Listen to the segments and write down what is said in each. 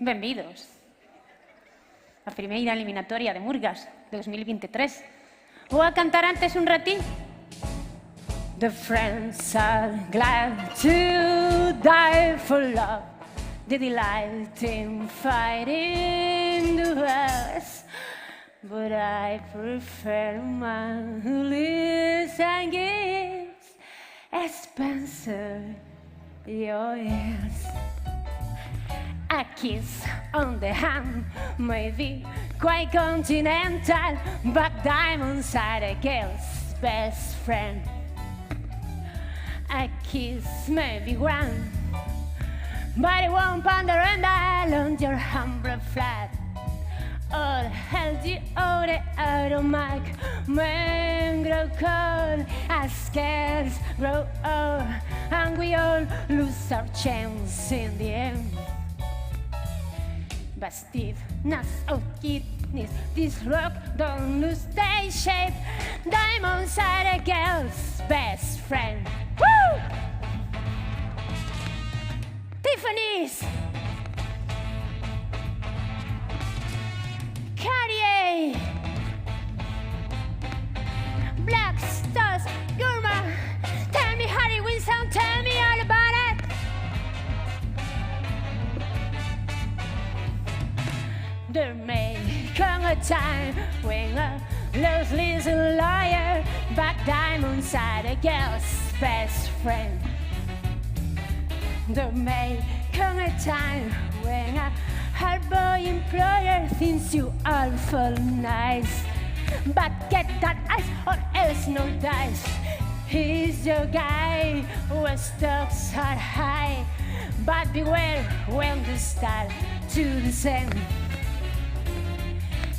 Benvidos a primeira eliminatoria de Murgas 2023. Vou a cantar antes un ratín. The friends are glad to die for love. They delight in fighting duels. But I prefer a man who lives and gives. Spencer, yours. A kiss on the hand may be quite continental, but diamonds are a girl's best friend. A kiss may be grand, but it won't understand on your humble flat. All held the other automac, men grow cold as girls grow old, and we all lose our chance in the end. But stiffness of kidneys, this rock don't lose their shape. Diamonds are a girl's best friend. Woo! Tiffany's, Cartier, Black Stars, Gourmand. Tell me Harry Winston, tell me all about it. There may come a time when a loveless liar, but diamonds are a girl's best friend. There may come a time when a hard boy employer thinks you awful nice, but get that ice or else no dice. He's your guy when stocks are high, but beware when they start to descend.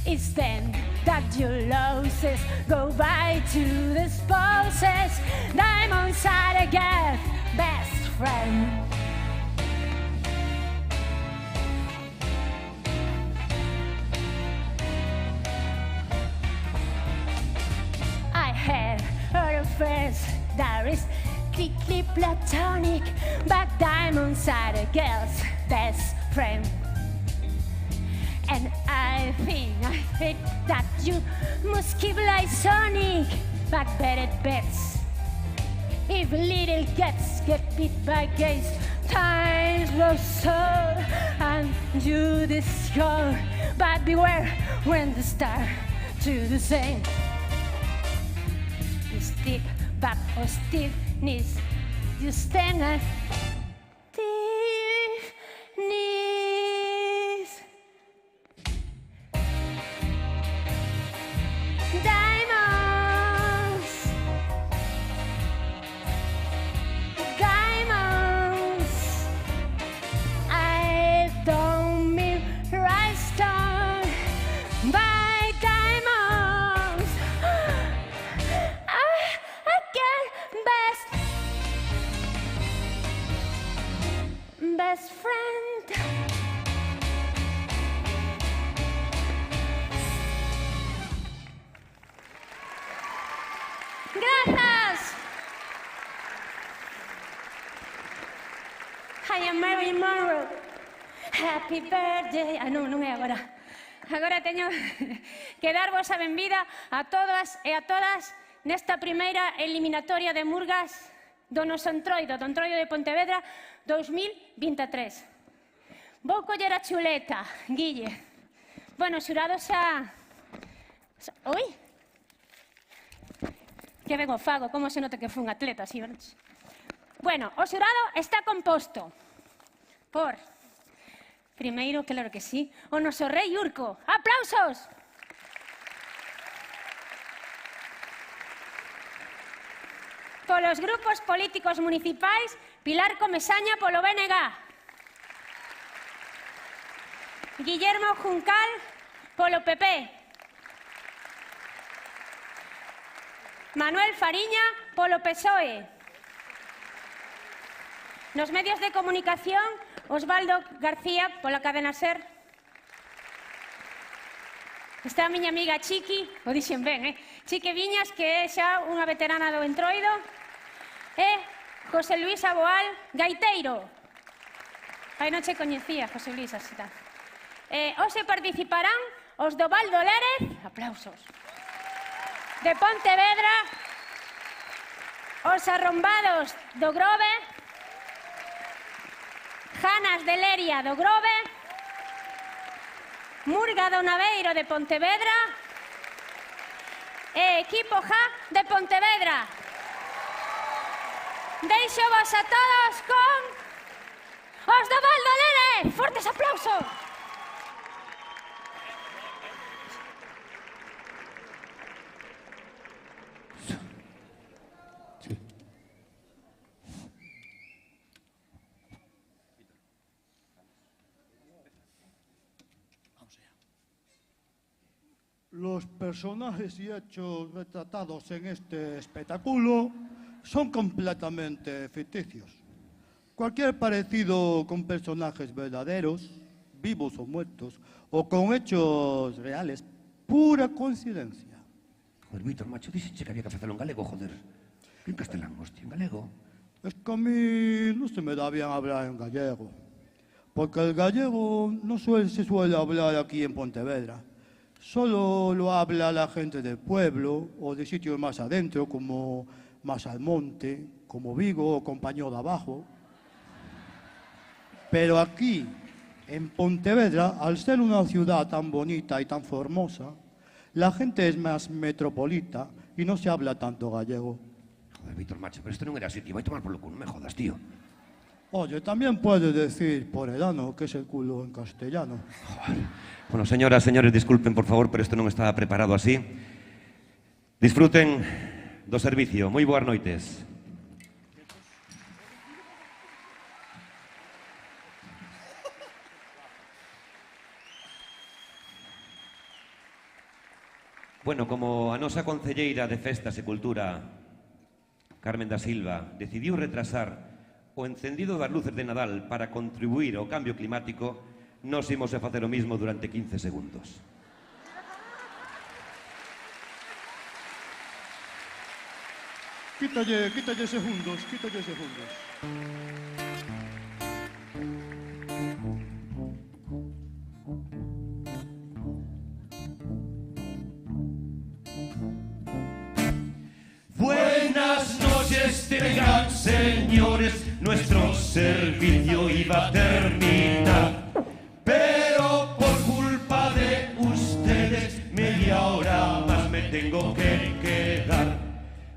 It's then that your losses go by to the spouses. Diamonds are a girl's best friend. I had heard of friends that is strictly platonic, but diamonds are a girl's best friend. And I think that you must keep like Sonic, but better bets. If little cats get bit by gays, times grow so and you discover. But beware when they start to the same. You stick back or stiffness, you stand at best friend. Gracias. I am Marilyn Monroe. Happy birthday. Ah, non é agora. Agora teño que darvos a benvida a todas e a todas nesta primeira eliminatoria de Murgas do noso Entroido, do Entroido de Pontevedra 2023. Vou coller a chuleta, Guille. Bueno, xurados a... Oi? Que ben o fago, como se nota que fui un atleta, así, verdad? Bueno, o xurado está composto por... Primeiro, claro que sí, o noso rei Urco. ¡Aplausos! Polos grupos políticos municipais, Pilar Comesaña polo BNG, Guillermo Juncal polo PP, Manuel Fariña polo PSOE. Nos medios de comunicación, Osvaldo García pola cadena SER. Está a miña amiga Chiqui, o dixen ben, Chiqui Viñas, que é xa unha veterana do Entroido, e José Luis Aboal, gaiteiro. Ai, non che coñecía, José Luis, así tal. Hoxe participarán os do Val do Lérez, aplausos, de Pontevedra, os arrombados do Grove, Janas de Leria do Grove, Murga do Naveiro de Pontevedra e Equipo Ja de Pontevedra. Deixo vos a todos con os do Val do Lérez. Fortes aplausos. Los personajes y hechos retratados en este espectáculo son completamente ficticios. Cualquier parecido con personajes verdaderos, vivos o muertos, o con hechos reales, pura coincidencia. Joder, Víctor, macho, dice que había que hacerlo en galego, joder. En castelán, hostia, en galego. Es que a mí no se me da bien hablar en gallego, porque el gallego no se suele hablar aquí en Pontevedra. Solo lo habla la gente del pueblo o de sitios más adentro, como más al monte, como Vigo o Compañó de Abajo. Pero aquí, en Pontevedra, al ser una ciudad tan bonita y tan formosa, la gente es más metropolita y no se habla tanto gallego. Joder, Víctor, macho, pero esto no era así, tío. Voy a tomar por lo culo, no me jodas, tío. Oye, también puedes decir por el ano, que es el culo en castellano. Joder. Bueno, señoras, señores, disculpen, por favor, pero isto non estaba preparado así. Disfruten do servicio. Moi boas noites. Bueno, como a nosa concelleira de Festas e Cultura, Carmen da Silva, decidiu retrasar o encendido das luces de Nadal para contribuir ao cambio climático, nós imos a facer o mismo durante 15 segundos. Quítalle segundos, quítalle segundos. Buenas noches tengan, señores, nuestro servicio iba a terminar, pero por culpa de ustedes media hora más me tengo que quedar.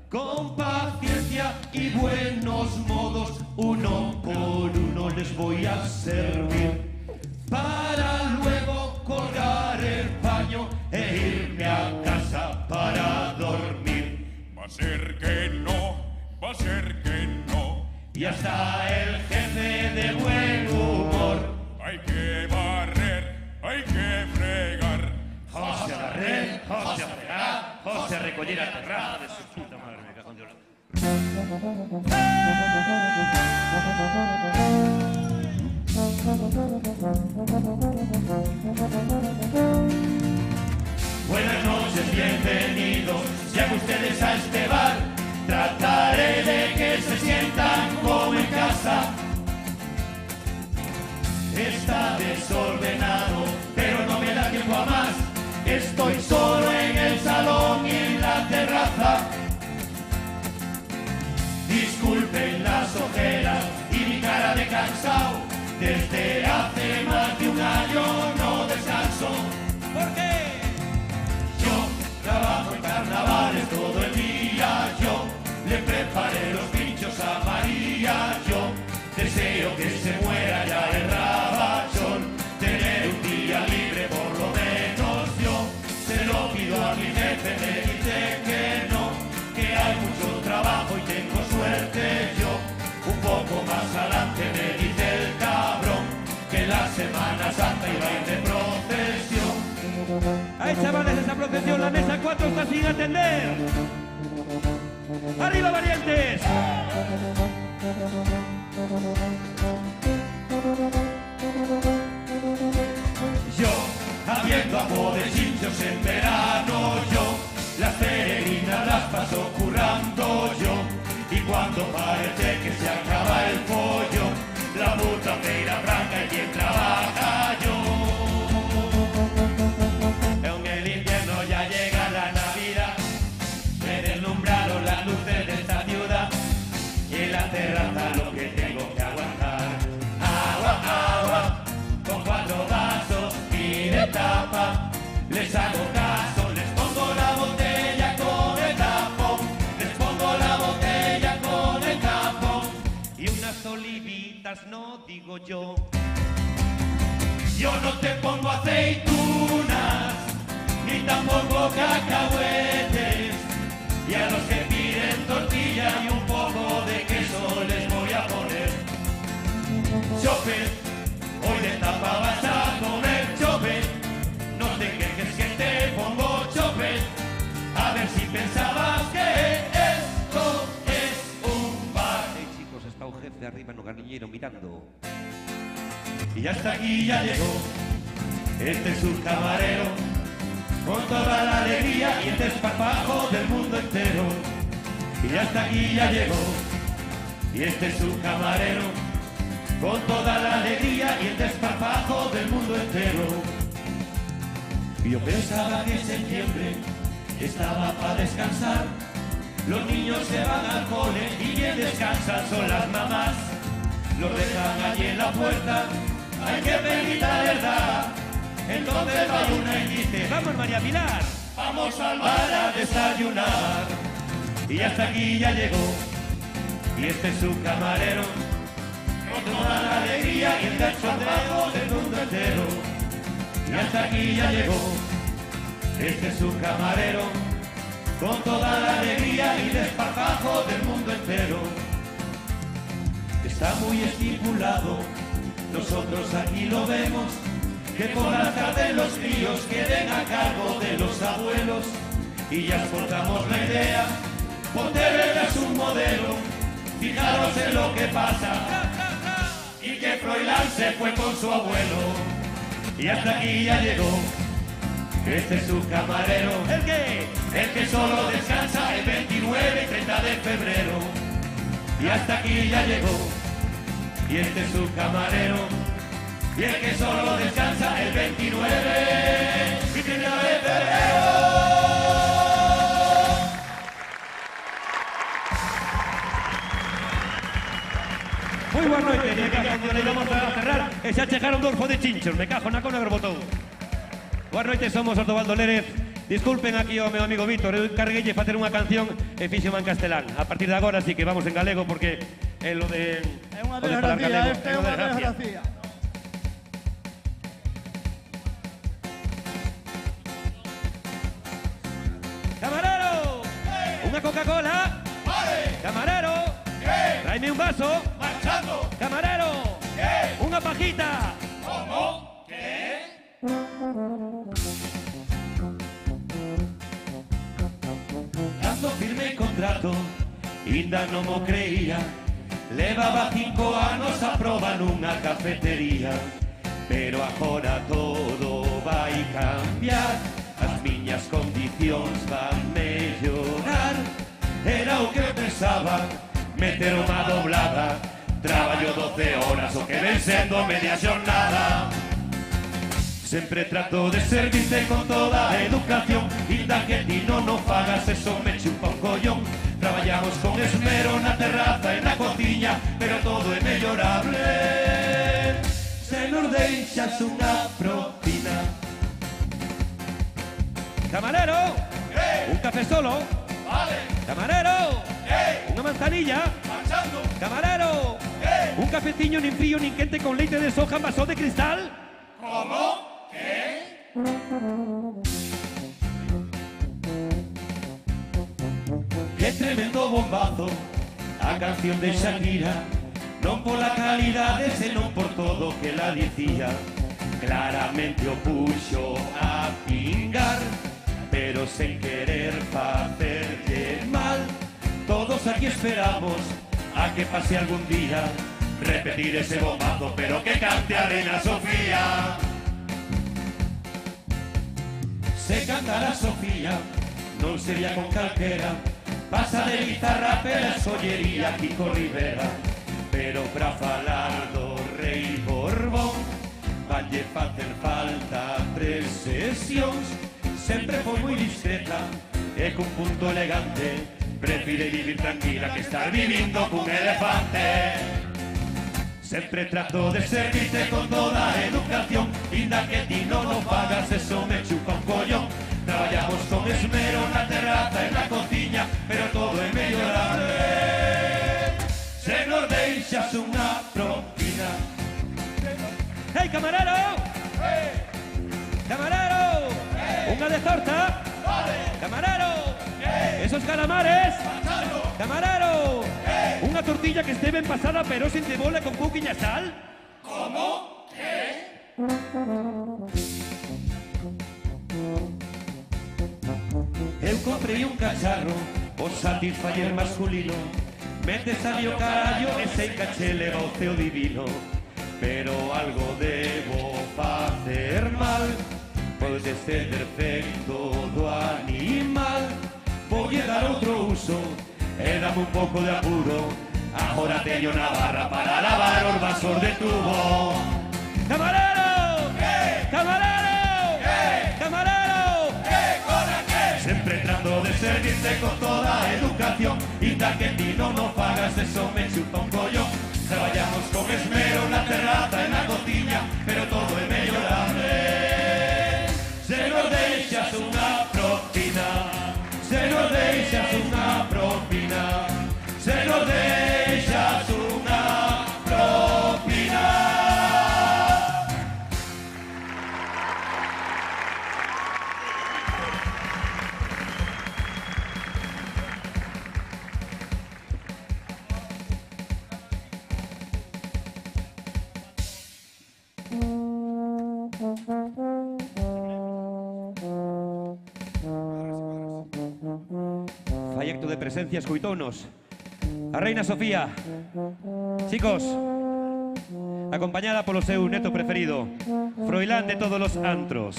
Con paciencia y buenos modos, uno por uno les voy a servir, para luego colgar el paño e irme a casa para dormir. Va a ser que no, va a ser que no. Y hasta el jefe de buen humor. Hay que barrer, hay que fregar. José barrer, José fregar, José recoller a terraza de su puta madre, me cago en Dios. Buenas noches, bienvenidos, sean ustedes a este bar. Trataré de que se sientan como en casa. Está desordenado, pero no me da tiempo a más. Estoy solo en el salón y en la terraza. Disculpen las ojeras y mi cara de cansado. Desde hace más de un año no descanso. ¿Por qué? Yo trabajo en carnavales todo el día. Yo le preparé los pinchos a María. Yo deseo que se muera ya el rabachón. Tener un día libre por lo menos yo. Se lo pido a mi jefe, me dice que no, que hay mucho trabajo y tengo suerte yo. Un poco más adelante me dice el cabrón que la Semana Santa iba a ir de procesión. ¡Ay, chavales, esa procesión! La mesa 4 está sin atender. ¡Arriba, valientes! Yo, habiendo agua de chinchos en verano, yo las peregrinas las paso currando yo. Y cuando parece que se acaba el pollo, la puta feira franca y quien trabaja yo. terraza lo que tengo que aguantar. Agua, agua, con 4 vasos y de tapa. Les hago caso, les pongo la botella con el tapón. Les pongo la botella con el tapón. Y unas olivitas no digo yo. Yo no te pongo aceitunas, ni tampoco cacahuetes. Y a los que piden tortilla y un poco de queso les voy a poner. Chope, hoy de tapa vas a comer chope. No te quejes que te pongo chope. A ver si pensabas que esto es un bar. Chicos, está un jefe arriba en un garnillero mirando. Y hasta aquí ya llegó, este es su camarero, con toda la alegría y el desparpajo del mundo entero. Y hasta aquí ya llegó, y este es su camarero, con toda la alegría y el desparpajo del mundo entero. Yo pensaba que septiembre estaba para descansar, los niños se van al cole y quien descansa son las mamás. Los dejan allí en la puerta, ay qué penita les da. Entonces va una y dice, ¡Vamos, María Pilar! vamos al bar a desayunar. Y hasta aquí ya llegó, y este es su camarero, con toda la alegría y el desparpajo del mundo entero. Y hasta aquí ya llegó, este es su camarero, con toda la alegría y el desparpajo del mundo entero. Está muy estipulado, nosotros aquí lo vemos, que por la tarde los críos queden a cargo de los abuelos. Y ya exportamos la idea, Pontevedra es un modelo, fijaros en lo que pasa, y que Froilán se fue con su abuelo. Y hasta aquí ya llegó, este es su camarero, ¿El qué? el que solo descansa el 29 y 30 de febrero. Y hasta aquí ya llegó, y este es su camarero, y el que solo descansa el 29 y 30 de febrero. Moi boa noite, me cajo en vamos a cerrar e xa chegaron 2 de chinchos, me cajo na cona do botón. Boa noite, somos Ortobaldo Lérez. Disculpen aquí ao meu amigo Víctor, eu encarguelle facer unha canción e fíxoma en castelán. A partir de agora sí que vamos en galego porque é lo de... É unha o de falar galego, desgracia, é é unha desgracia. desgracia. Camarero! Unha Coca-Cola? Vale, Camarero! Traime un vaso. marchando. Camarero! Unha pajita. ¿Cómo? ¿Qué? Dando firme contrato, ainda non mo creía. Levaba 5 anos a proba nunha cafetería. Pero agora todo vai cambiar, as miñas condicións van mellorar. Era o que pensaba, meter unha doblada. Traballo 12 horas, o que ven sendo media xornada. Sempre trato de servirte con toda a educación, inda que ti non o fagas, eso me chupa un collón. Traballamos con esmero na terraza e na cociña, pero todo é mellorable se nos deixas unha propina. Camarero! Un café solo. Vale, Camarero! Unha manzanilla. marchando. Camarero! Un cafeciño nin frío nin quente con leite de soja en vaso de cristal. ¿Cómo? Qué tremendo bombazo a canción de Shakira, non pola calidade, senón por todo que la dicía. Claramente o puxo a pingar, pero sen querer facerlle mal. Todos aquí esperamos a que pase algún día, repetir ese bombazo, pero que cante Arena Sofía. Se cantara Sofía, non sería con calquera, pasa de guitarra pela sollería Kiko Rivera. Pero para falar do rei Borbón valle facer falta 3 sesións. Sempre foi moi discreta e cun punto elegante, prefire vivir tranquila que estar vivindo cun elefante. Sempre trato de servirte con toda a educación, inda que ti non o pagas, eso me chupa un collón. Traballamos con esmero na terraza e na cociña, pero todo é mellorable se nos deixas unha propina. Hey, camarero! Camarero! Unha de torta? Camarero! Esos calamares? Camarero! Unha tortilla que este ben pasada pero sin cebola con pouquiña sal? ¿Cómo? ¿Qué? Eu comprei un cacharro, o Satisfyer masculino. Metes ali o carallo e sei caché leva o ceo divino. Pero algo debo facer mal, pode ser defecto do animal. Voulle dar outro uso e dame un pouco de apuro. Agora teño na barra para lavar os vasos de tubo. Camarero! Camarero! Camarero! Sempre trato de servirte con toda a educación, inda que ti non o fagas, eso me chupa un collón. Traballamos con esmero na terraza e na cociña, pero todo é mellorable se nos deixas unha propina. Se nos deixas unha propina. Se nos deixas unha propina. Fai acto de presencia, escoitounos a Reina Sofía. Chicos, acompañada polo seu neto preferido, Froilán de todos los antros.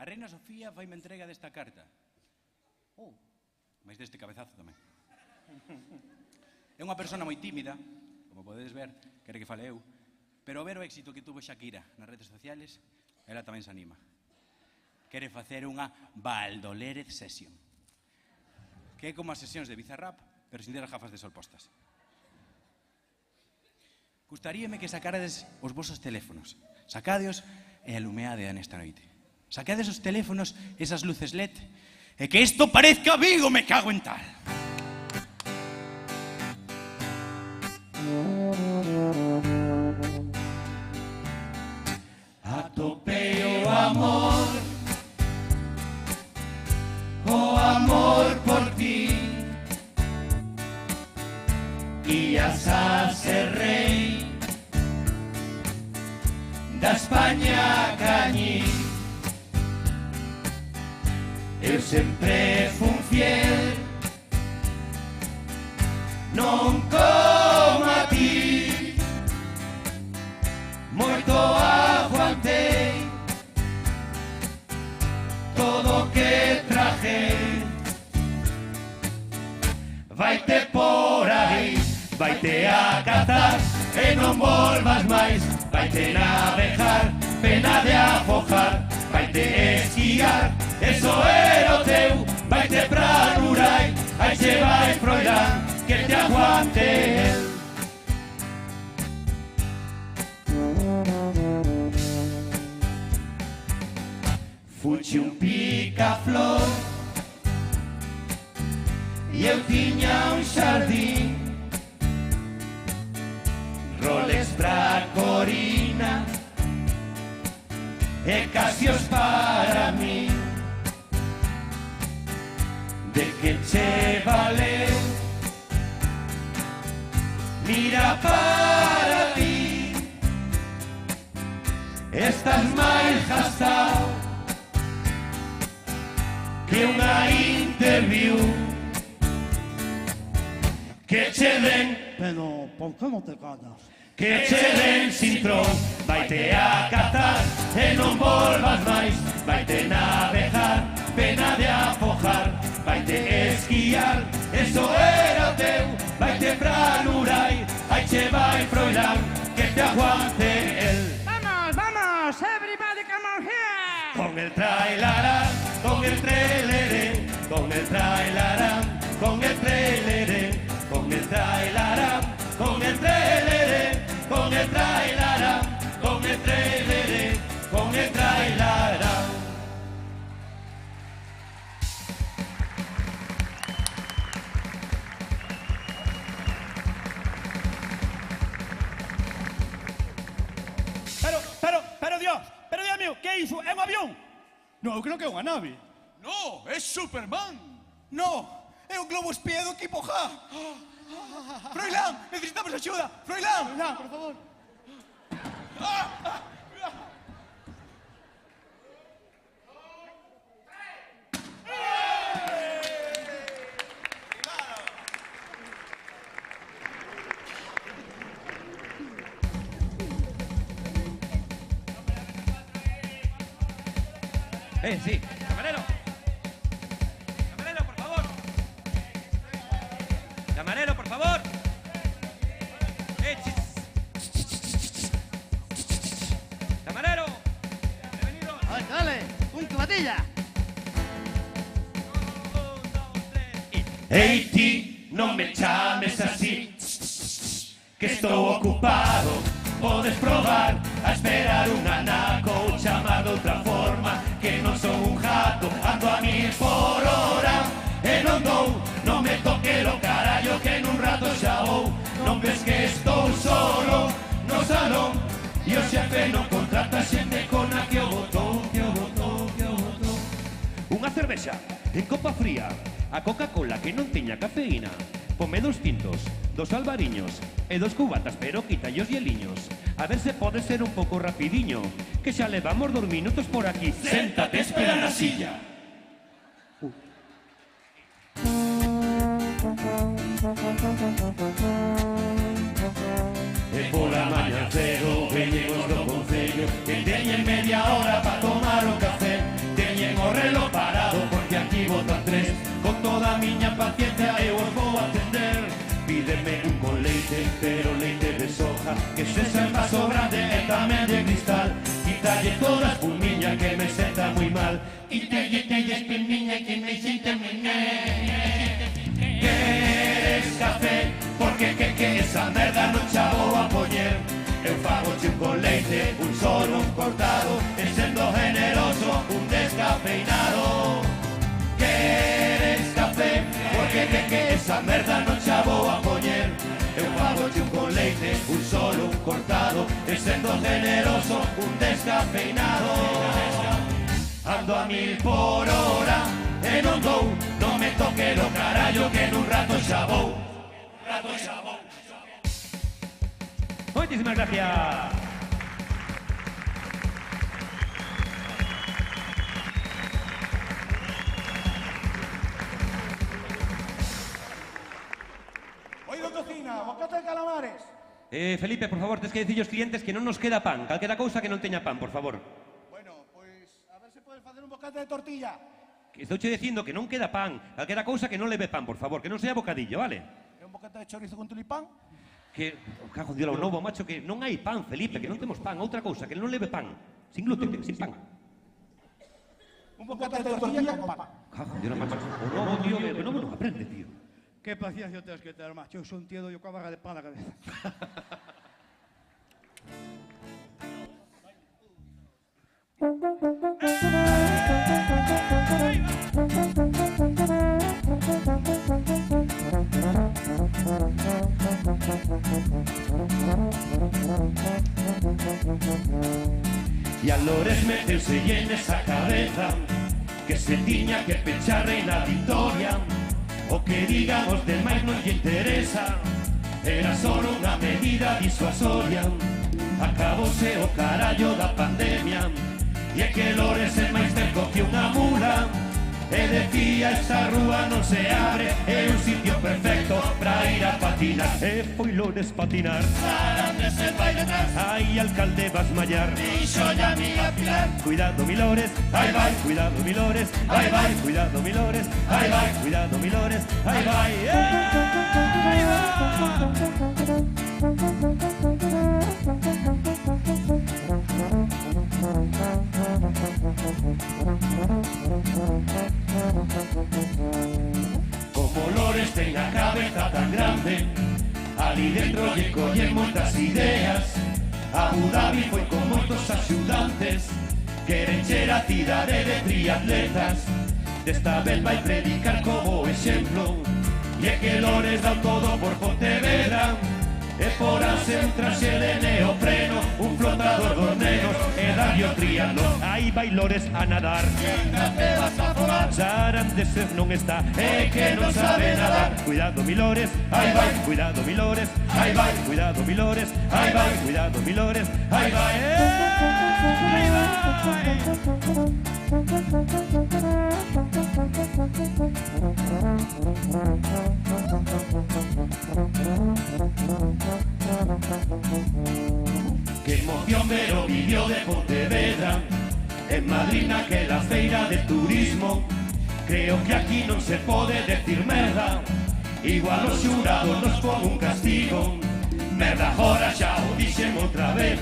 A Reina Sofía faime entrega desta carta. Mais deste cabezazo tamén. É unha persona moi tímida, como podedes ver, quere que fale eu, pero ao ver o éxito que tuvo Shakira nas redes sociales, ela tamén se anima. Quere facer unha Valdolérez Session, que é como as sesións de Bizarrap, pero sin ter as gafas de sol postas. Gustaríame que sacarades os vosos teléfonos, sacadeos e alumeade nesta noite. Sacades os teléfonos, esas luces LED, e que isto parezca Vigo, me cago en tal. Atopei o amor por ti, ías a ser rei da España cañí. Eu sempre fun fiel, non como a ti, moito aguantei todo o que traje. Vaite por aí, vaite a cazar e non volvas máis. Vaite navegar, pena de afogar, vaite esquiar, eso era o teu. Vaite pra Nurai, aí se vai Froilán, que te aguante el. Fuche un picaflor e eu tiña un xardín, Rolex pra Corina e Casios para mí. De que che valeu, mira para ti, estás máis gastado que unha interview que che den. Pero, ¿por qué no te callas? que che ven sin tron, vaite a cazar e non volvas máis, vaite navegar, pena de afojar, vaite esquiar, eso era o teu, vaite pra Lurai, aí che vai Froilán, que te aguante el. Vamos, vamos, everybody come on here. Con el trailarán, con el traileré, con el trailarán, con el traileré, con el trailarán, con el traileré, con el trailarán, con el traileré, con el trailarán. Pero Dios mío, que é iso? É un avión? No, eu creo que é unha nave. No, es Superman. No, é un globo espía do equipo J. Froilán, necesitamos axuda. Froilán, Por favor. Sí, camarero. Camarero, por favor. Camarero, por favor. Camarero. Bienvenido. Dale, un clatilla. Ei ti, non me chames así, que estou ocupado. Podes probar a esperar un anaco, chamado outra forma, que non son un gato, ando a 1000 por hora, e non dou, non me toque lo carallo, que nun rato xa vou, non ves que estou solo no salón, e o xefe non contrata xente con a que o botou, que o botou, que o botou. Unha cervexa en copa fría, a Coca-Cola que non teña cafeína, ponme 2 tintos, 2 albariños e 2 cubatas, pero quítallos hieliños. A ver se pode ser un pouco rapidiño, que xa levamos 2 minutos por aquí. Séntate, espera na silla. E pola mañá cero veñemos do concello, que teñen media hora pa tomar o café. Teñen o reloj parado porque aquí votan 3. Con toda a miña paciencia eu os vou atender. Pídeme un con leite, pero leite de soja, que sexa en vaso grande e tamén de cristal. Quitalle toda a espumiña que me senta moi mal. Quitalle espumiña que me senta moi mal. Queres café? Porque que esa merda non xa vou a poñer. Eu fago un con leite, un solo, un cortado, e sendo generoso, un descafeinado. Queres café? Porque que esa merda non xa vou a poñer. Eu fago un con leite, un solo, un cortado, e sendo generoso, un descafeinado. Ando a 1000 por hora, e non dou, non me toque lo carallo, que nun rato xa vou. Rato xa vou. Muchísimas gracias. Oído cocina, bocata de calamares. Felipe, por favor, tens que dicir aos clientes que non nos queda pan, calquera cousa que non teña pan, por favor. Bueno, pois a ver se podes facer un bocata de tortilla. Que estouche dicindo que non queda pan, calquera cousa que non leve pan, por favor, que non sea bocadillo, vale? É un bocata de chorizo con tulipán. Que, cago en Dios, novo, macho, que non hai pan, Felipe, que non temos pan, outra cousa, que non leve pan, sin gluten, sin pan. Un bocata de tortilla con pan. Cago en Dios, macho, o novo, tío, que novo non aprende, tío. Qué paciencia tienes que tener, macho. Eu son tío e eu coa vaga de pan na cabeza. E a Lores meteuse en esa cabeza que se tiña que pechar Reina Victoria. O que digan os demais non lle interesa, era solo unha medida disuasoria. Acabouse o carallo da pandemia, e é que Lores é máis terco que unha mula. E decía, esta rúa non se abre, é un sitio perfecto pra ir a patrullar. patinar, e foi Lores patinar. Sarandes el baile detrás, Ai, alcalde, vas mallar. dixo ya amiga Pilar. Cuidado, Milores, Ai vai, cuidado, Milores, Ai vai, cuidado, Milores, Ai vai, cuidado, Milores, ai vai, ai vai. Como Lores ten a cabeza tan grande, ali dentro lle collen moitas ideas. Abu Dhabi foi con moitos axudantes, queren ser a cidade de triatletas. Desta vez vai predicar como exemplo, e é que Lores dá todo por Pontevedra. E porase un traxe de neopreno, un flotador dos nenos, e dalle o triatlón. Aí vai Lores a nadar. Venga, te vas a afogar, Sarandes non está, é que non sabe nadar. Cuidado, Milores, Ai vai, cuidado, Milores, ai vai, cuidado, Milores, ai vai, cuidado, Milores, ai vai, ai vai. Que emoción ver o vídeo de Pontevedra en Madrid naquela feira de turismo. Creo que aquí non se pode decir merda, igual os xurados nos pon un castigo. Merda agora xa o dixen outra vez,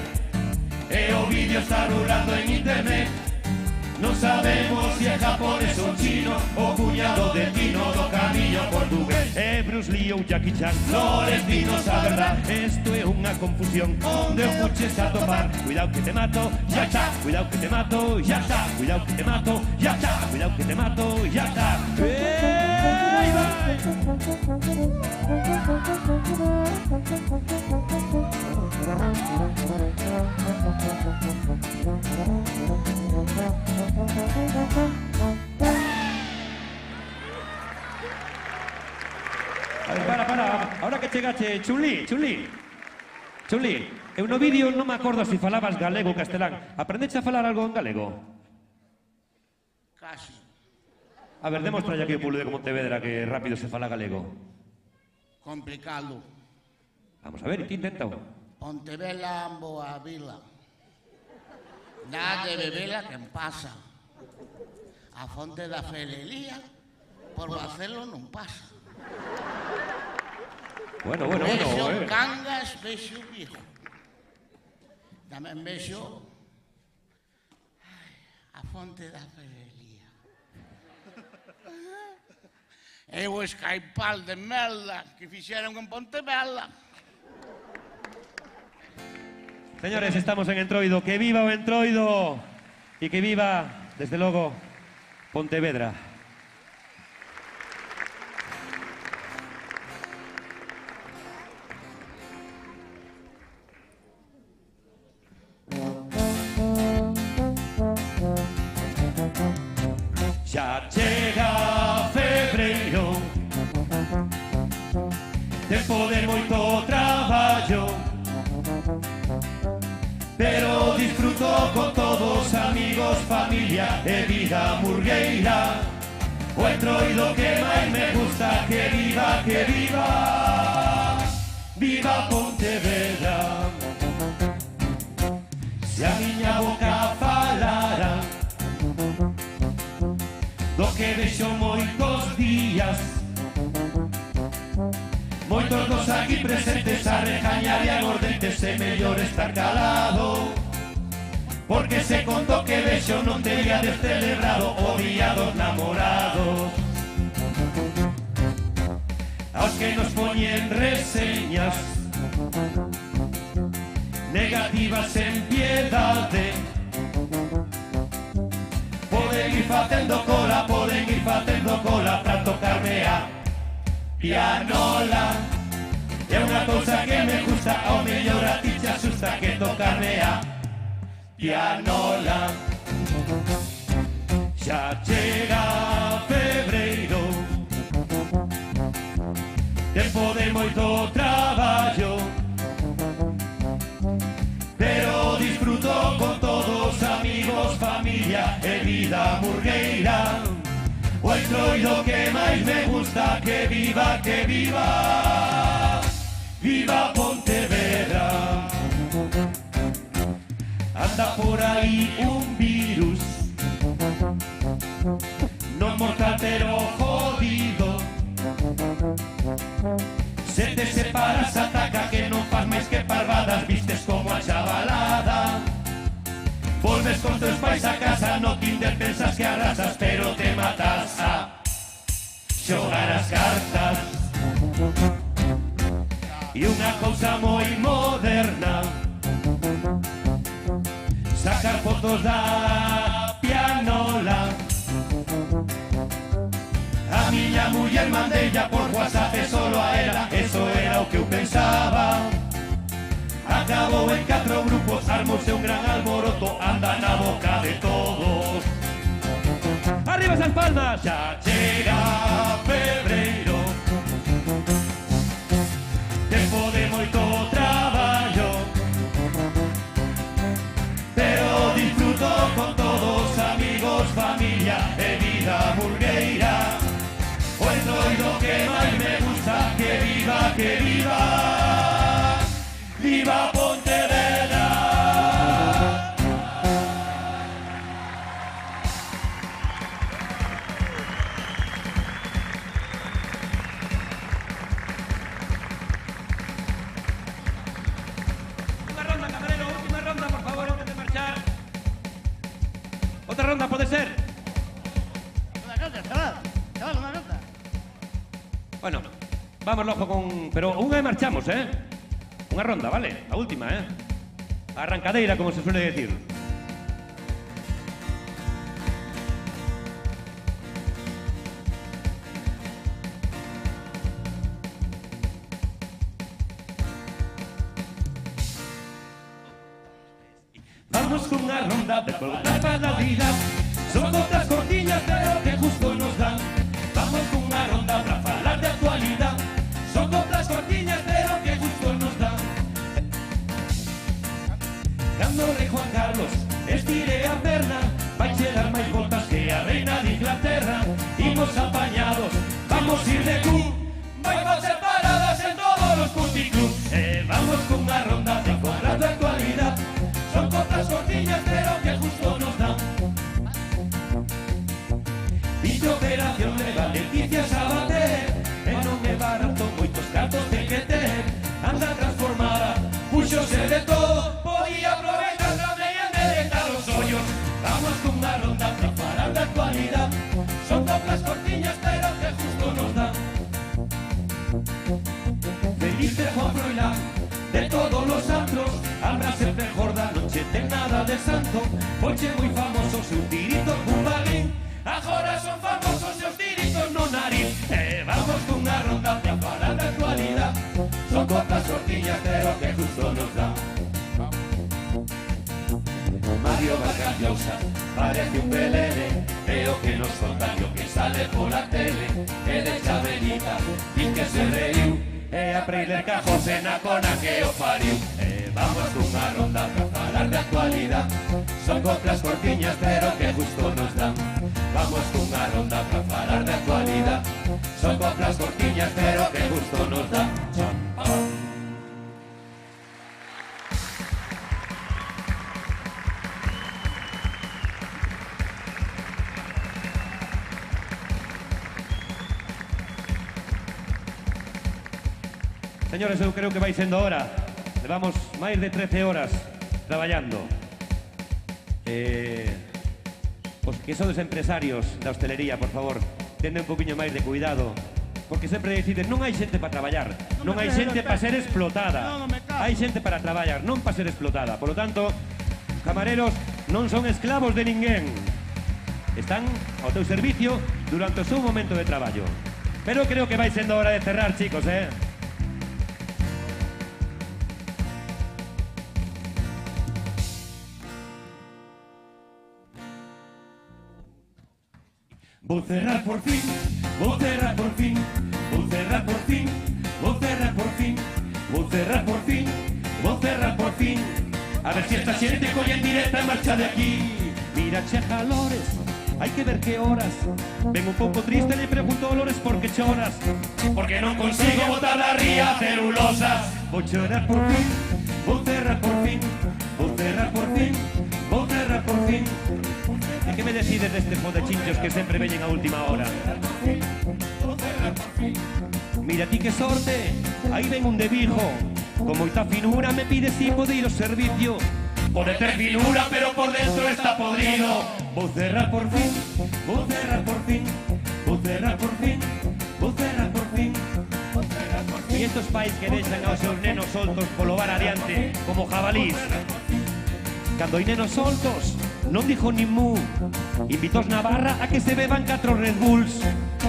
e o vídeo está rulando en internet. Non sabemos se é japonés ou chino, o cuñado de Tino do camiño portugués. É Bruce Lee ou Jackie Chan. Lores, dinos a verdad, Esto é unha confusión. onde o puches a topar. Cuidado que te mato, Ya está, cuidado que te mato, ya está, cuidado que te mato, ya está, cuidado que te mato, ya está. Aí vai. A ver, para, ahora que chegache, Chuli, eu no vídeo non me acordo se falabas galego ou castelán. Aprendeche a falar algo en galego? Casi. A ver, demostra aquí o pueblo de Pontevedra que rápido se fala galego. Complicado. Vamos a ver, ti intenta. Pontevela, boa vila. Dá de bebela quen pasa. A fonte da Felelía, por Bacelo non pasa. Bueno, Vexo Cangas, vexo Vigo. Tamén vexo a fonte da Felelía. E o escaipal de merda que fixeron en Pontevela. Señores, estamos en Entroido. Que viva o Entroido e que viva, desde logo, Pontevedra. Xa chega febreiro, tempo de moito traballo, pero disfruto con todos amigos, familia e vida murgueira. O Entroido que máis me gusta, que viva, viva Pontevedra. Se a miña boca falara do que vexo moitos días, moitos dos aquí presentes a regañarían os dentes, e mellor estar calado, porque se conto que vexo non tería de celebrado o día dos namorados. Aos que nos poñen reseñas negativas en piedade, poden ir facendo cola para tocarme a pianola. É unha cousa que me gusta, ao mellor a ti te asusta que tocarme a pianola. Xa chega febreiro, tempo de moito traballo, pero disfruto con todos amigos, familia e vida murgueira. O Entroido que máis me gusta, que viva, viva Pontevedra. Anda por aí un virus, non mortal pero jodido. Se te separas ataca que non faz máis que parvadas, vistes como a chavalada. Volves con teus pais a casa, no Tinder pensas que arrasas, pero te matas a xogar as cartas. E unha cousa moi moderna, sacar fotos da pianola. A miña muller mandeilla por WhatsApp e solo a ela, eso era o que eu pensaba. Acabou en 4 grupos, armouse un gran alboroto, anda na boca de todos. Arriba esas palmas, xa chega febreiro, tempo de moito traballo, pero disfruto con todos, amigos, familia e vida burgueira. O entroido que máis me gusta, que viva, que viva, viva Pontevedra. Última ronda, camarero, última ronda, por favor, antes de marchar. Otra ronda, pode ser. Una ronda, chaval, una ronda. Bueno, vamos logo con... Pero unha e marchamos, Unha ronda, vale? A última, A arrancadeira, como se suele decir. Vamos con unha ronda de preguntas para la vida. Son otras cortiñas, pero que justo nos dan. Vamos con unha ronda para falar de actualidad. Son otras cortiñas, pero que justo nos dan. Cando o rei Juan Carlos estire a perna, vai chegar máis voltas que a reina de Inglaterra. Imos apañados, vamos ir de cu, vai facer paradas en todos os puticlubs. Vamos con unha ronda de falar de actualidad. Son otras cortiñas, pero que justo nos dan. Vinte operación legal, Leticia Sabater, e non é barato, moitos cartos ten que ter. Anda transformada, puxose de todo, podía aproveitar tamén e endereitar os ollos. Vamos con unha ronda para falar de actualidad. Son coplas cortiñas, pero que justo nos dan. Felipe Juan Froilán, de todos los antros, Ambra sempre jorda, non che ten nada de santo. Foche moi famoso seu tirito cun balín, agora son famosos seus tiritos no nariz. Vamos con unha ronda para falar de actualidad. Son coplas cortiñas, pero que justo nos dan. Mario Vargas Llosa parece un pelele, é o que nos contan e o que sale pola tele. E de Chabelita din que se reiu, e a Preiler Cajose na cona que o pariu. Vamos con unha ronda para falar de actualidad. Son coplas cortiñas, pero que justo nos dan. Vamos con unha ronda para falar de actualidad. Son coplas cortiñas, pero que justo nos dan. Señores, eu creo que vai sendo hora. Levamos máis de 13 horas traballando. Os que sodes empresarios da hostelería, por favor, tende un poquinho máis de cuidado, porque sempre deciden, non hai xente para traballar, non hai xente para ser explotada. Hai xente para traballar, non para ser explotada. Por lo tanto, camareros non son esclavos de ninguén. Están ao teu servicio durante o seu momento de traballo. Pero creo que vai sendo hora de cerrar, chicos, Vou cerrar por fin, vou cerrar por fin, vou cerrar por fin, vou cerrar por fin, vou cerrar por fin, vou cerrar por fin. A ver si esta xente colle en directa e marcha de aquí. Mira, cheja Lores, hai que ver que horas. Ven un pouco triste, le pregunto a Lores porque que choras, Porque non consigo botar da ría celulosas. vou chorar por fin, vou cerrar por fin, vou cerrar por fin, vou cerrar por fin. E que me decides destes fodechinchos que sempre veñen a última hora? Mira ti que sorte, aí ven un de Vigo, con moita finura me pide si pode ir ao servicio. Pode ter finura, pero por dentro está podrido. Vou cerrar por fin, vou cerrar por fin, vou cerrar por fin, vou cerrar por fin. E estos pais que deixan aos seus nenos soltos polo bar adiante como jabalís. Cando hai nenos soltos, non dixo nin mu. Invitos na barra a que se beban 4 Red Bulls.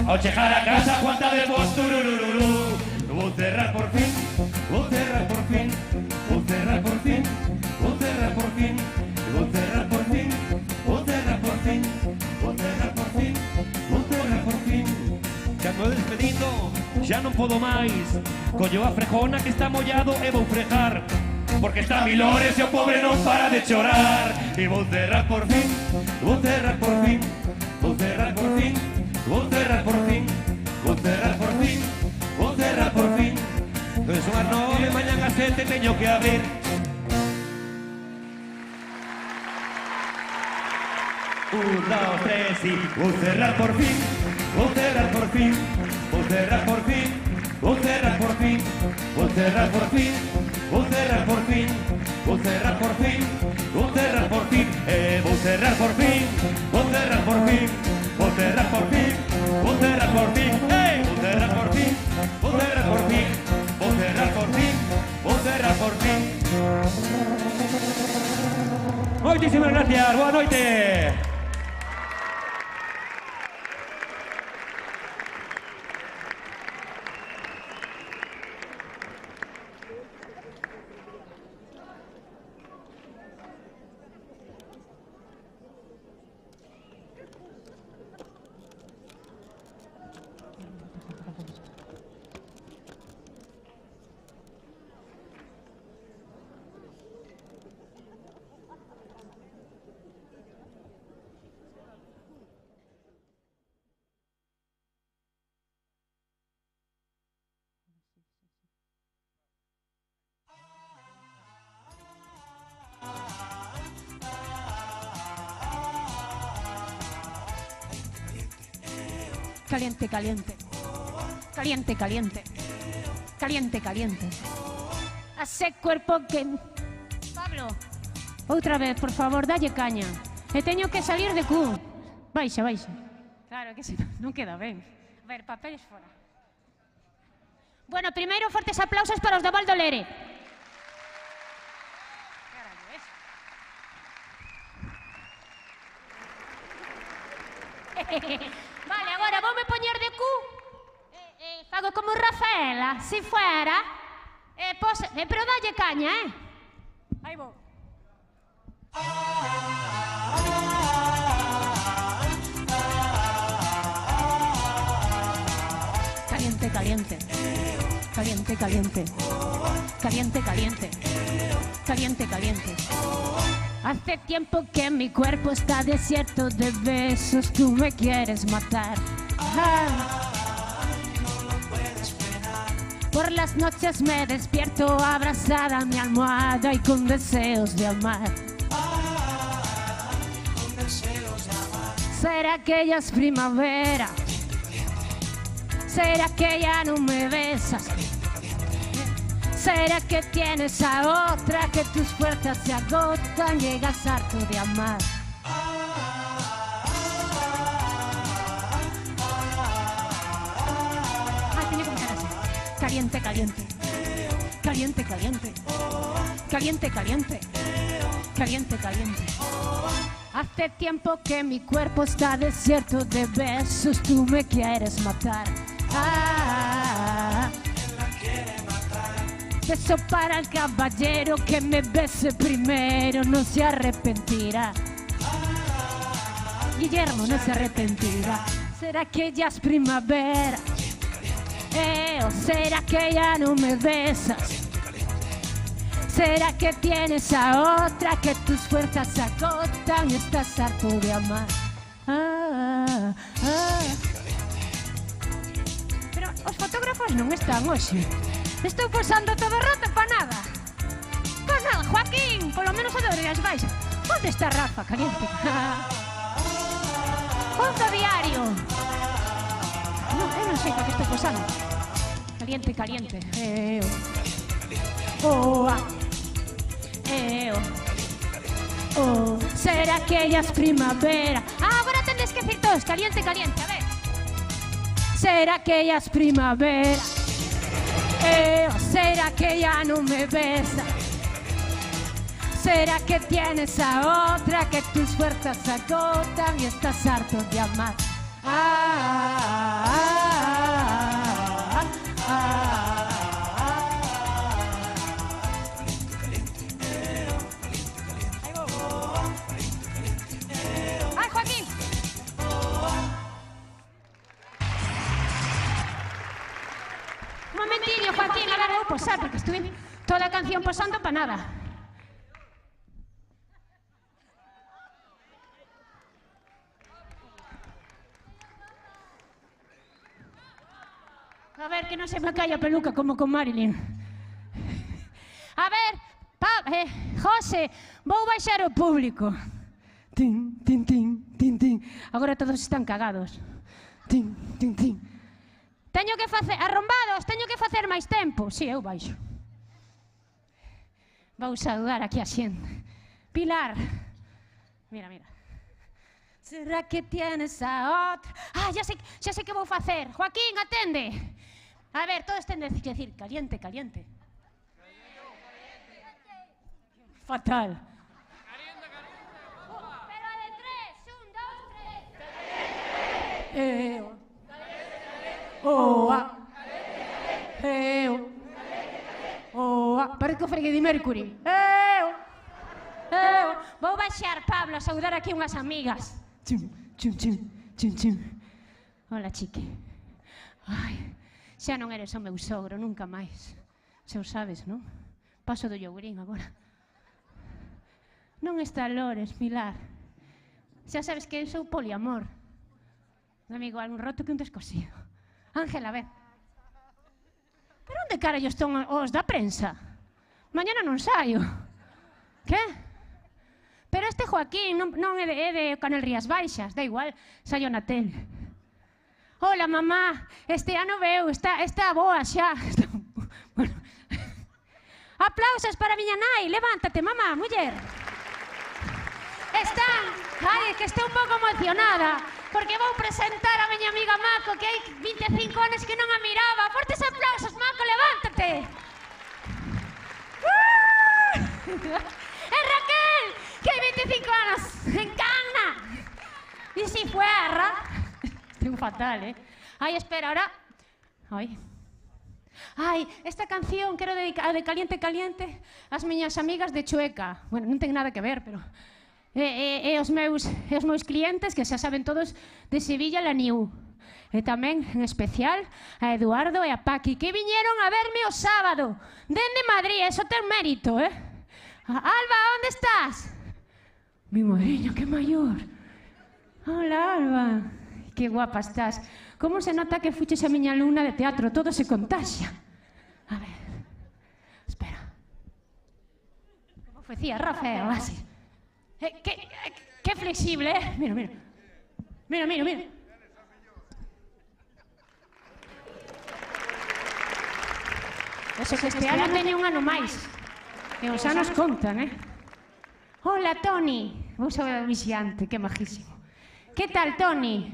Ao chegar a casa, cuanta de vos tururururú. Vou cerrar por fin, vou cerrar por fin, vou cerrar por fin, vou cerrar por fin, vou cerrar por fin, vou cerrar por fin, vou cerrar por fin, vou cerrar por fin. Xa tô despedindo, xa non podo máis. Collo a frejona que está mollado e vou frejar. Porque está Milores e o pobre non para de chorar. E vou cerrar por fin, vou cerrar por fin, vou cerrar por fin, vou cerrar por fin, vou cerrar por fin, vou cerrar por fin. Son as 9, mañan as 7 teño que abrir. Un, dos, tres y vou cerrar por fin, vou cerrar por fin, vou cerrar por fin, vou cerrar por fin, vou cerrar por fin, vou cerrar por fin, vou cerrar por fin, vou cerrar por fin, vou cerrar por fin, vou cerrar por fin, vou cerrar por fin, vou cerrar por fin, vou cerrar por fin, vou cerrar por fin, vou cerrar por fin, vou cerrar por fin. Moitísimas gracias, boa noite. Caliente, caliente. Caliente, caliente. Caliente, caliente. Hace cuerpo que... Pablo, outra vez, por favor, dalle caña. E teño que salir de cu. Baixa, baixa. Claro que se non queda ben. A ver, papeles fora. Bueno, primeiro, fortes aplausos para os do Val do Lere. Vale, agora voume poñer de cu. Fago como Rafaela, si fuera. Pero dalle caña, Aí vou. Caliente, caliente. Caliente, caliente. Caliente, caliente. Caliente, caliente. Hace tiempo que mi cuerpo está desierto de besos, tú me quieres matar. Por las noches me despierto abrazada a mi almohada y con deseos de amar. ¿Será que ya es primavera? ¿Será que ya no me besas? ¿Será que tienes a otra, que tus fuerzas se agotan, llegas harto de amar? Tiene que empezar así. Caliente, caliente. Caliente, caliente. Caliente, caliente. Caliente, caliente. Hace tiempo que mi cuerpo está desierto de besos, tú me quieres matar. Beso para el caballero, que me bese primero, no se arrepentirá. Guillermo no se arrepentirá. ¿Será que ya es primavera? ¿O será que ya no me besas? ¿Será que tienes a otra, que tus fuerzas se agotan y estás harto de amar? Os fotógrafos non están hoxe. Estou posando todo o rato pa nada. Pa nada, Joaquín, polo menos o de Rías Baixas. Onde está Rafa, caliente? Ponto diario. Non, eu non sei pa que estou posando. Caliente, caliente. Será que ella es primavera. Agora tendes que decir todos, caliente, caliente, a ver. Será que ella es primavera. Será que ella no me besa. Será que tienes a otra, que tus fuerzas se agotan y estás harto de amar. ¡Ay, Joaquín! Un momentillo, Joaquín, ahora vou posar, porque estuve toda a canción posando para nada. A ver, que non se me cae a peluca como con Marilyn. A ver, José, vou baixar o público. Tin, tin, tin, tin, tin. Agora todos están cagados. Tin, tin, tin. Teño que facer, arrombados, teño que facer máis tempo. Si, eu baixo. Vou saudar aquí a xente. Pilar. Mira, mira. Será que tienes a otra? Ya sei que vou facer. Joaquín, atende. A ver, todos tenden que decir caliente, caliente. Fatal. Caliente, caliente. Pero a de 3, 1, 2, 3. Parece o Freddie Mercury. Vou baixar, Pablo, a saudar aquí unhas amigas. Chum, chum, chum, chum, chum. Hola, chique. Ai, xa non eres o meu sogro, nunca máis. Xa o sabes, non? Paso do yogurín agora. Non estalores, Pilar. Xa sabes que eu sou poliamor. Non é igual un roto que un descosido. Ángela, ve. Pero onde carallo están os da prensa? Mañana non saio. Que? Pero este Joaquín non é de Canal Rías Baixas, da igual, saio na tele. Hola, mamá, este ano veu, está boa xa. Bueno. Aplausos para miña nai, levántate, mamá, muller. Ai, que estou un pouco emocionada, porque vou presentar a miña amiga Mako, que hai 25 anos que non a miraba. Fortes aplausos, Mako, levántate. É Raquel, que hai 25 anos, en Canna. E si fuera... Estou fatal, Ai, espera, ahora... Ai, esta canción quero dedicar de Caliente, Caliente ás miñas amigas de Chueca. Bueno, non ten nada que ver, pero... E os meus clientes, que xa saben todos, de Sevilla, la Niu. E tamén, en especial, a Eduardo e a Paqui, que viñeron a verme o sábado, dende Madrid, eso ten mérito, Alba, onde estás? Mi madriña, que maior. Hola, Alba. Que guapa estás. Como se nota que fuches a miña alumna de teatro, todo se contaxia. A ver, espera. Como facía Rafael, así. Que flexible, Mira, mira. Mira, mira, mira. Eso que este ano teño un ano máis. E os anos contan, Hola, Toni. Vou saber o vixiante, que majísimo. Que tal, Toni?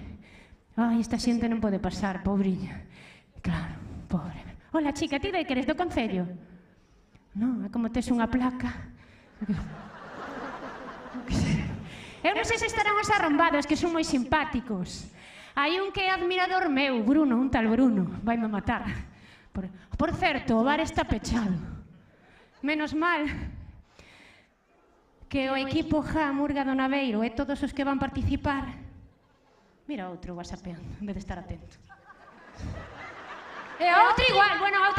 Ai, esta xente non pode pasar, pobriña. Claro, pobre. Hola, chica, ti de que eres do Concello? Non, é como tes unha placa. Eu non sei se estarán os arrombados, que son moi simpáticos. Hai un que é admirador meu, Bruno, un tal Bruno. Vaime matar. Por certo, o bar está pechado. Menos mal que o equipo Ja, Murga do Naveiro e todos os que van participar... Mira outro whatsappeando, en vez de estar atento. E a outra igual, bueno, a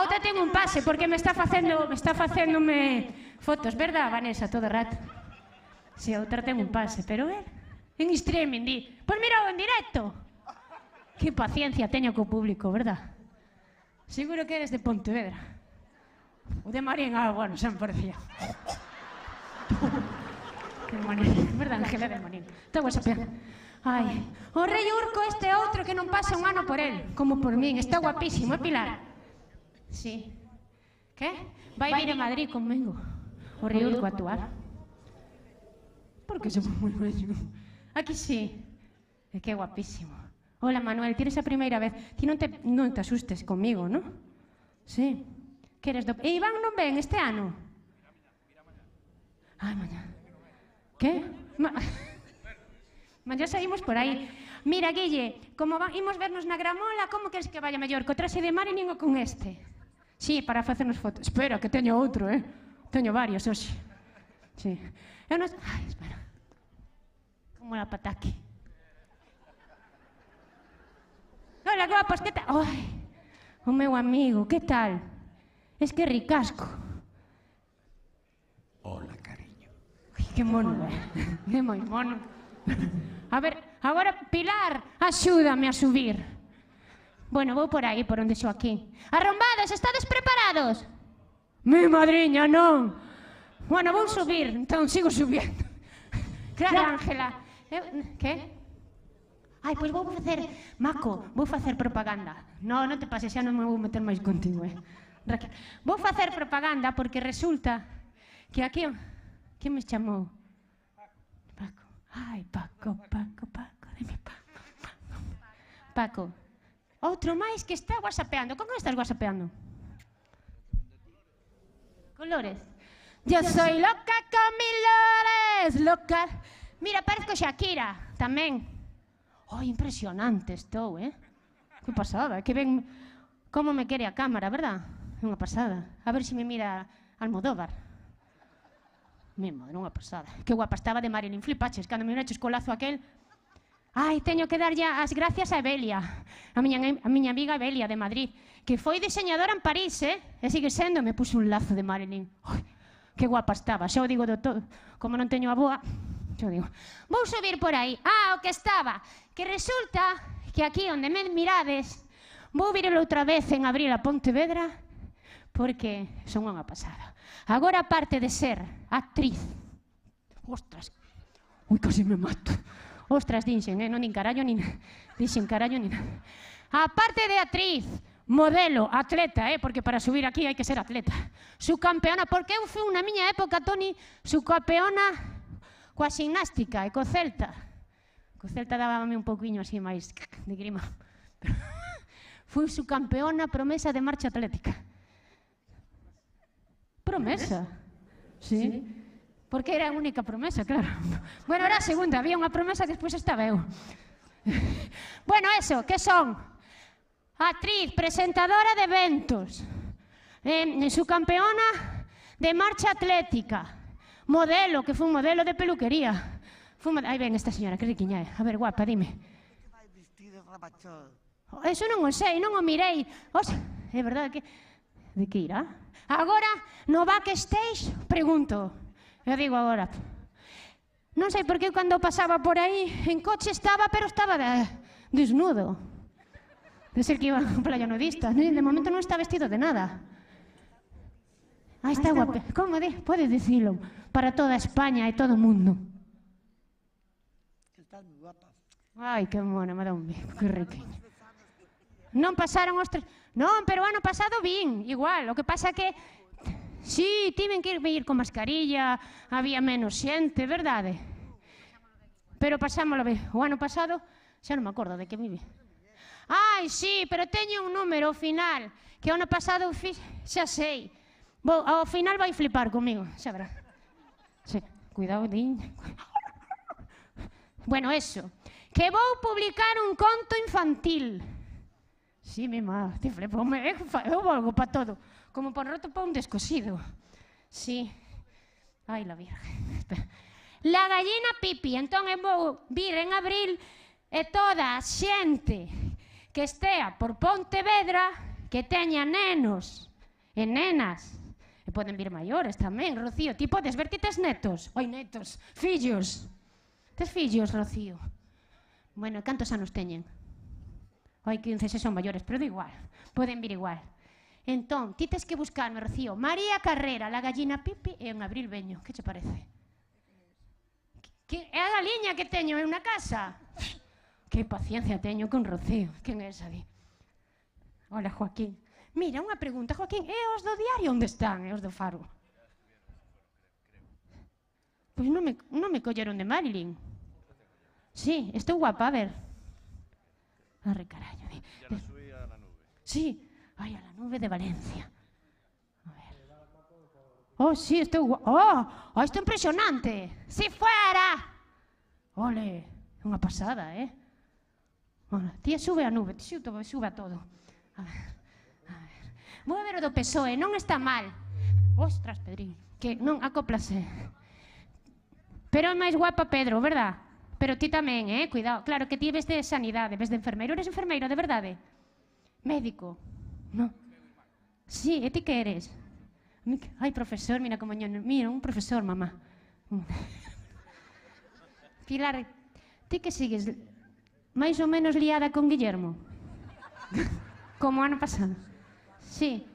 outra ten un pase, porque me está facéndome fotos, verdad, Vanessa, todo o rato? Si, a outra ten un pase, pero en streaming, di. Pois mira en directo. Que paciencia teño co público, verdad? Seguro que eres de Pontevedra. O de Marín, bueno, xa me parecía. De Marín, verdad, Ángela de Marín. Está guasapeando. Ai, o rei Urco este outro que non pasa un ano por el, como por min, está guapísimo, é Pilar? Sí. Que? Vai vir a Madrid conmigo, o rei Urco a actuar. Porque somos moi vello. Aquí sí, é que é guapísimo. Hola, Manuel, ti eres a primeira vez. Ti non te asustes comigo, non? Sí. Que eres do... E Iván non ven este ano? Ai, mañá. Que? Mañá saímos por aí. Mira, Guille, como imos vernos na gramola, como queres que vaya mellor? Co traxe de Marilyn ou con este? Sí, para facernos fotos. Espera, que teño outro, Teño varios, hoxe. Sí. Eu non... Ai, espera. Como la pataque. Hola, guapos, que tal? Ai, o meu amigo, que tal? Es que ricasco. Hola, cariño. Ai, que mono, É moi mono. A ver, agora, Pilar, axúdame a subir. Bueno, vou por aí, por onde xo aquí. Arrombados, estades preparados? Mi madriña, non. Bueno, vou subir, entón sigo subindo. Claro, Ángela. Que? Ai, pois vou facer... Maco, vou facer propaganda. Non te pases, xa non me vou meter máis contigo, Raquel. Vou facer propaganda porque resulta que aquí... Que me chamou? Paco. Ai, Paco, de mi Paco. Paco. Outro máis que está whatsappeando. Con que estás whatsappeando? Colores. Yo soy loca con mis lores, loca. Mira, parezco Shakira, tamén. Ai, impresionante estou, Que pasada, que ben... Como me quere a cámara, verdad? É unha pasada. A ver se me mira Almodóvar. Mi madre, unha pasada. Que guapa estaba de Marilyn, flipaches, cando me miraches co lazo aquel. Ai, teño que dar ya as gracias a Evelia, a miña amiga Evelia de Madrid, que foi diseñadora en París, E sigue sendo, me puso un lazo de Marilyn. Ai, que guapa estaba, xa o digo do todo. Como non teño a boa, xa o digo. Vou subir por aí. O que estaba, que resulta que aquí onde me mirades, vou vir outra vez en abril a Pontevedra, porque son unha pasada. Agora, aparte de ser actriz, ostras, ui, casi me mato. Ostras, dixen, non din carallo, dixen carallo, aparte de actriz, modelo, atleta, porque para subir aquí hai que ser atleta. Subcampeona, porque eu fui na miña época, Toni, subcampeona coa gimnástica e co Celta. Co Celta dábame un pouquiño así máis de grima. Fui subcampeona promesa de marcha atlética. Promesa? Sí. Porque era a única promesa, claro. Bueno, era a segunda, había unha promesa que despois estaba eu. Bueno, eso, que son? Actriz, presentadora de eventos, subcampeona de marcha atlética, modelo, que foi un modelo de peluquería. Aí ven esta señora, que riquiña é. A ver, guapa, dime. Que vai vestido rabachón? Eso non o sei, non o mirei. É verdade que... De que irá? Agora, no backstage, pregunto. Eu digo agora. Non sei por que cando pasaba por aí, en coche estaba, pero estaba desnudo. De ser que iba a un playa nudista. De momento non está vestido de nada. Está guapo. Como pode dicilo? Para toda España e todo o mundo. Estás moi guapa. Ai, que mona, me dá un bico, que riqueño. Non pasaron os 3... Non, pero o ano pasado vin, igual. O que pasa que... Sí, tiven que ir con mascarilla, había menos xente, verdade? Pero pasámoslo ben. O ano pasado, xa non me acordo de que vive. Ai, sí, pero teño un número ao final, que o ano pasado xa sei. Ao final vai flipar comigo, xa verá. Sí, cuidado, din. Bueno, eso, que vou publicar un conto infantil. Sí, mi má, te flipo, eu volgo pa todo. Como por roto pa un descosido. Sí. Ai, la virgen. Espera. La gallina pipi. Entón eu vou vir en abril e toda a xente que estea por Pontevedra, que teña nenos e nenas, e poden vir maiores tamén, Rocío. Ti podes ver que tes netos? Oi, netos, fillos. Tes fillos, Rocío? Bueno, cantos anos teñen? Hai 15 se son maiores, pero da igual, poden vir igual. Entón, ti tes que buscarme, Rocío, María Carrera, la gallina Pipi e en Abril Veño. Que che parece? É a galiña que teño en unha casa. Que paciencia teño con Rocío. Quen é esa di? Hola, Joaquín. Mira, unha pregunta, Joaquín, e os do diario onde están? E os do Faro? Pois non me colleron de Marilyn. Sí, estou guapa, a ver. Arre, carallo. Ya la subí a la nube. Sí, ai, a la nube de Valencia. A ver. Oh, sí, estou guapa. Oh, isto é impresionante. Si fuera. Ole, unha pasada, Bueno, tía, sube a nube, sube a todo. A ver. Vou a ver o do PSOE, non está mal. Ostras, Pedrín, que non acóplase. Pero é máis guapa Pedro, verdad? Pero ti tamén, cuidado. Claro que ti ves de sanidade, ves de enfermeiro. Eres enfermeiro, de verdade? Médico? Non. Sí, e ti que eres? Ai, profesor, mira como mira, un profesor, mamá. Pilar, ti que sigues máis ou menos liada con Guillermo? Como ano pasado? Sí.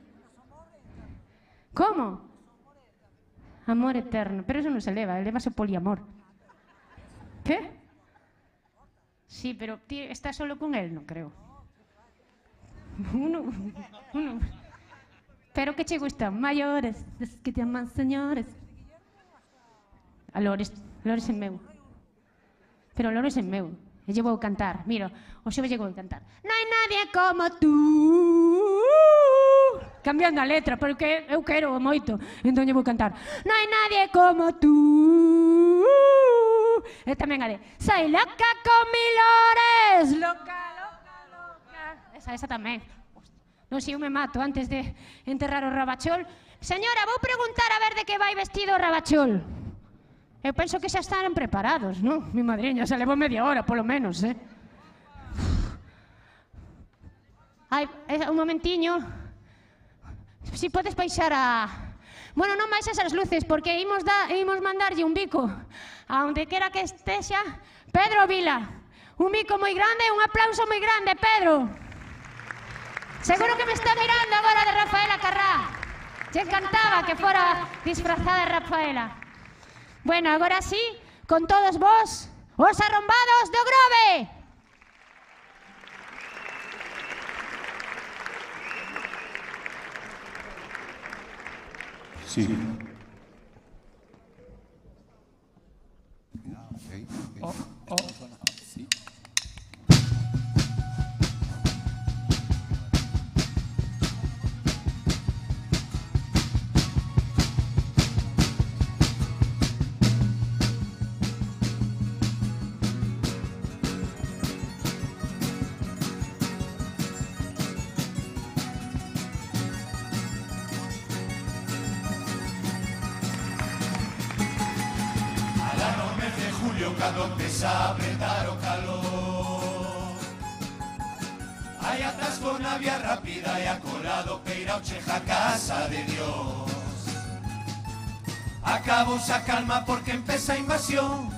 Como? Amor eterno. Pero eso non se eleva o poliamor. ¿Qué? Sí, pero ti estás solo con él, no creo. Uno. Pero que che gustan mayores, los que te aman señores. A Lores é meu. Pero Lores é meu. E lle vou cantar. Mira, o xove lle vou cantar. No hai nadie como tú. Cambiando a letra, porque eu quero moito. Entón lle vou cantar. No hai nadie como tú. E tamén a de soy loca con mil lores. Loca, loca, loca. Esa tamén. Non sei, eu me mato antes de enterrar o Rabachol. Señora, vou preguntar a ver de que vai vestido o Rabachol. Eu penso que xa están preparados, non? Mi madriña, xa levou media hora, polo menos, Ai, un momentiño. Si podes baixar a... Bueno, non baixas as luces, porque imos mandarlle un bico a onde quera que estexa. Pedro Vila, un bico moi grande e un aplauso moi grande, Pedro. Seguro que me está mirando agora de Rafaela Carrá. Che encantaba que fora disfrazada de Rafaela. Bueno, agora sí, con todos vos, os arrombados do Grove. Sí. Cando empeza a apretar o calor hai atasco na vía rápida e a cola do Peirao cheja a casa de Dios. Acabouse a calma porque empeza a invasión,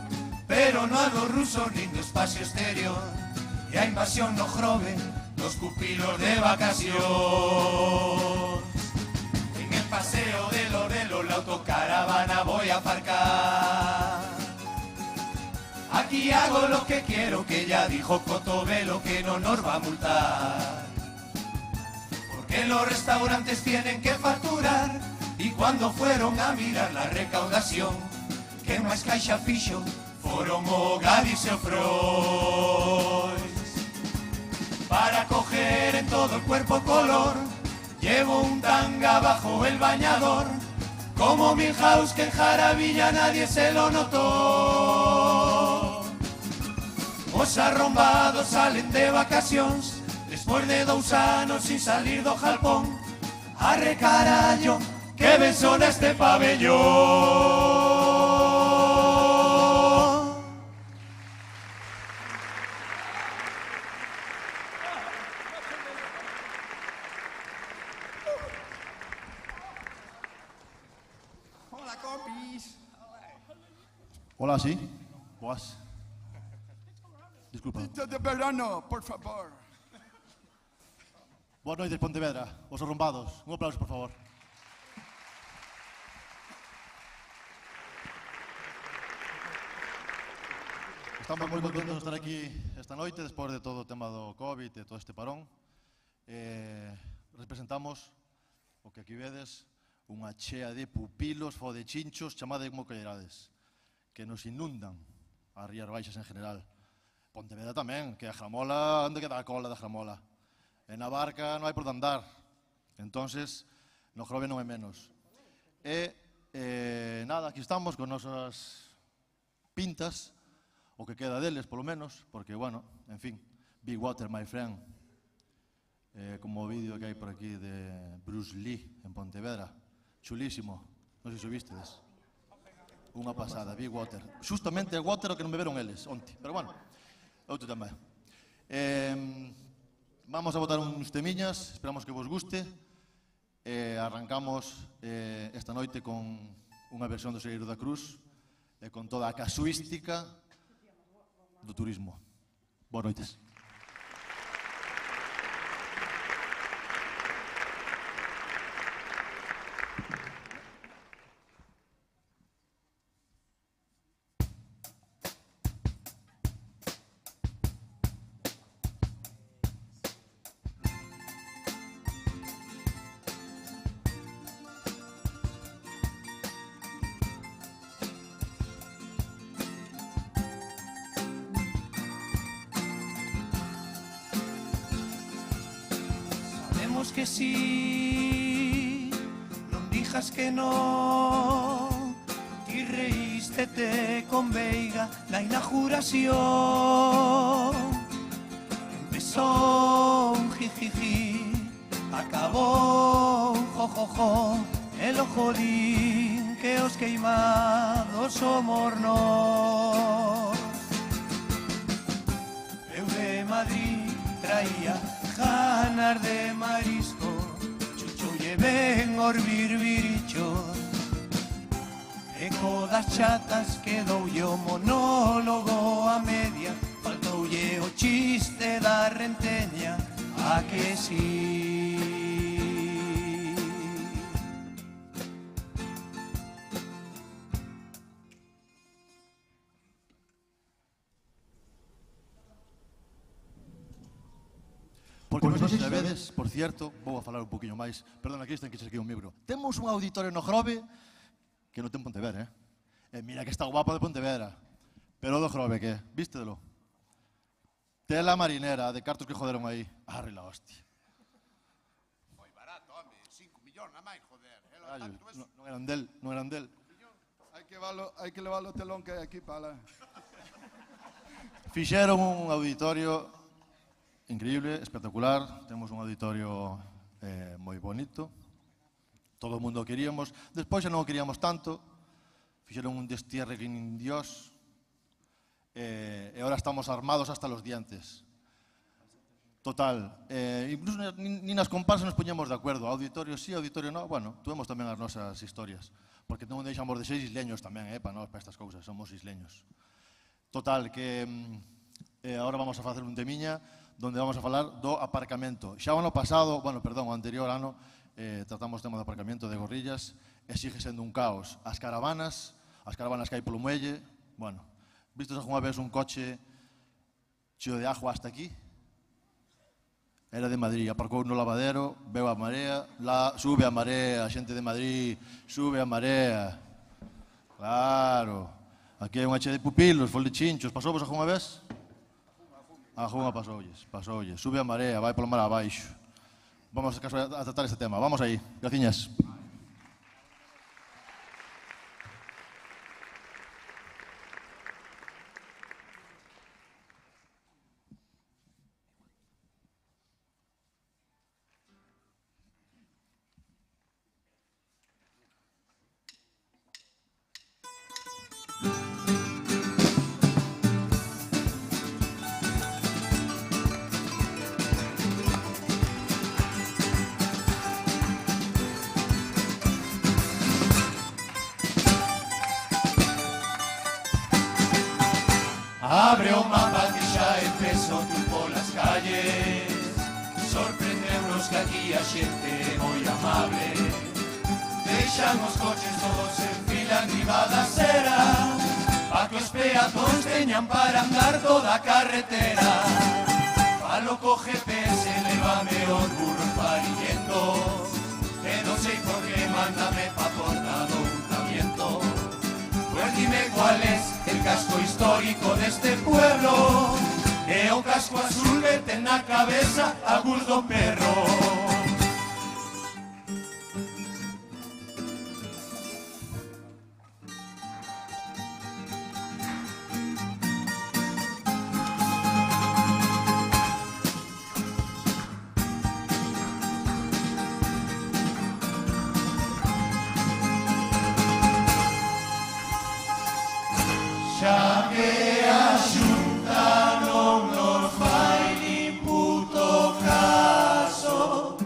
pero non a do ruso nin do espacio exterior, e a invasión no Grove dos pupilos de vacacións. En el paseo de Lorelo la autocaravana voy a aparcar. Aquí hago lo que quiero, que ya dijo Cotobelo que no nos va a multar. Porque los restaurantes tienen que facturar, y cuando fueron a mirar la recaudación, que máis caixa fixo foron o Gadis e o Frois. Para coger en todo el cuerpo color, llevo un tanga bajo el bañador, como Milhouse que en Jaravilla nadie se lo notó. Os arrombados salen de vacacións despois de 2 anos sin salir do Jalpón. Arre carallo, que ben sona este pabellón. Hola, compis. Hola, sí. Boas. Disculpa. Pizza de verano, por favor. Boas noites, Pontevedra, os arrombados. Un aplauso, por favor. Estamos moi contentos de estar aquí esta noite, despois de todo o tema do COVID e todo este parón. Representamos o que aquí vedes, unha chea de pupilos, fodechinchos, chamada como collerades, que nos inundan as Rías Baixas en general. Pontevedra tamén, que a Gramola, onde queda a cola da Gramola? En a barca non hai por onde andar, entonces no Grove non é menos. Nada, aquí estamos con nosas pintas, o que queda deles, polo menos, porque, bueno, en fin, Big Water, my friend, como o vídeo que hai por aquí de Bruce Lee en Pontevedra, chulísimo, non sei se o vistedes. Unha pasada, Big Water. Justamente o water o que non beberon eles, onte, pero, bueno, outro tema. Vamos a botar uns temiñas, esperamos que vos guste. Arrancamos esta noite con unha versión do Sereiro da Cruz, con toda a casuística do turismo. Boas noites. Que sí, non dijas que no. Ti reístete con Veiga la inauguración. Empezó un jijiji, acabó un jojojo. El ojo din que os queimados somos nós. Eu de Madrid traía ganas de marisco, chucho lleven os birbirichos. Eco das chatas quedoulle o monólogo a media, faltoulle o chiste da renteña, a que sí. Porque non sei se sabedes, por cierto, vou a falar un poquinho máis. Perdona, Cristian, que se aquí un micro. Temos un auditorio no Grove que non ten Pontevedra, mira que está guapo de Pontevedra. Pero do Grove, que? Vístedelo. Tela marinera, de cartos que joderon aí. Arre la hostia. Moi barato, home, 5 millóns na máis, joder. Non eran del, non eran del. Hai que levar o telón que hai aquí para... Fixeron un auditorio increíble, espectacular. Temos un auditorio moi bonito. Todo o mundo o queríamos. Despois xa non o queríamos tanto. Fixeron un destierre que nin Dios. E ahora estamos armados hasta los dientes. Total. Incluso nin nas comparsas nos poñemos de acordo. Auditorio sí, auditorio no. Bueno, tuvemos tamén as nosas historias. Porque non deixamos de ser isleños tamén, para nós, para estas cousas. Somos isleños. Total, que ahora vamos a facer un temiña donde vamos a falar do aparcamento. Xa o ano pasado, o anterior ano, tratamos o tema do aparcamento de Gorrillas e sigue sendo un caos. As caravanas que hai polo muelle, vistes algunha vez un coche cheo de agua hasta aquí? Era de Madrid, aparcou no lavadero, veu a marea, sube a marea, a xente de Madrid, sube a marea. Claro, aquí hai unha chea de pupilos, foldechinchos, pasouvos algunha vez? Algunha pasoulles. Sube a marea, vai polo mar abaixo. Vamos a tratar este tema. Vamos aí. Graciñas. Abre o mapa que xa empezou tú polas calles, sorprendeunos Sabemos que aquí a xente é moi amable. Deixan os coches todos en fila enriba da acera, pa que os peatóns teñan para andar toda a carretera. Falo co GPS, levame os burros parillentos, e non sei por que mándame pa porta do Ayuntamiento. Pues dime cuál es el casco histórico de este pueblo, e o casco azul vete na cabeza a Gurdo Perro. Xa que a Xunta non nos fai nin puto caso,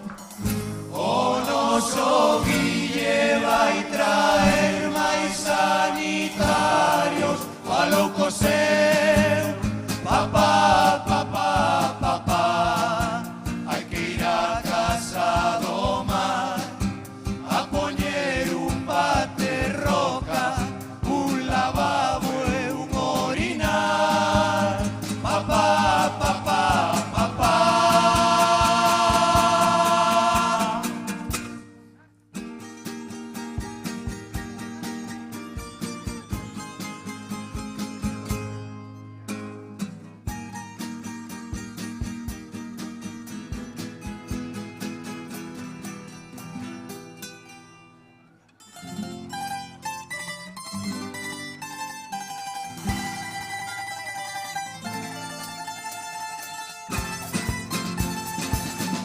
o noso Guille vai traer máis sanitarios. Falo co seu, papá, papá, papá, hai que ir a casa do mar a poñer un bate roca, un lavabo e un orinar. Papá, papá, papá.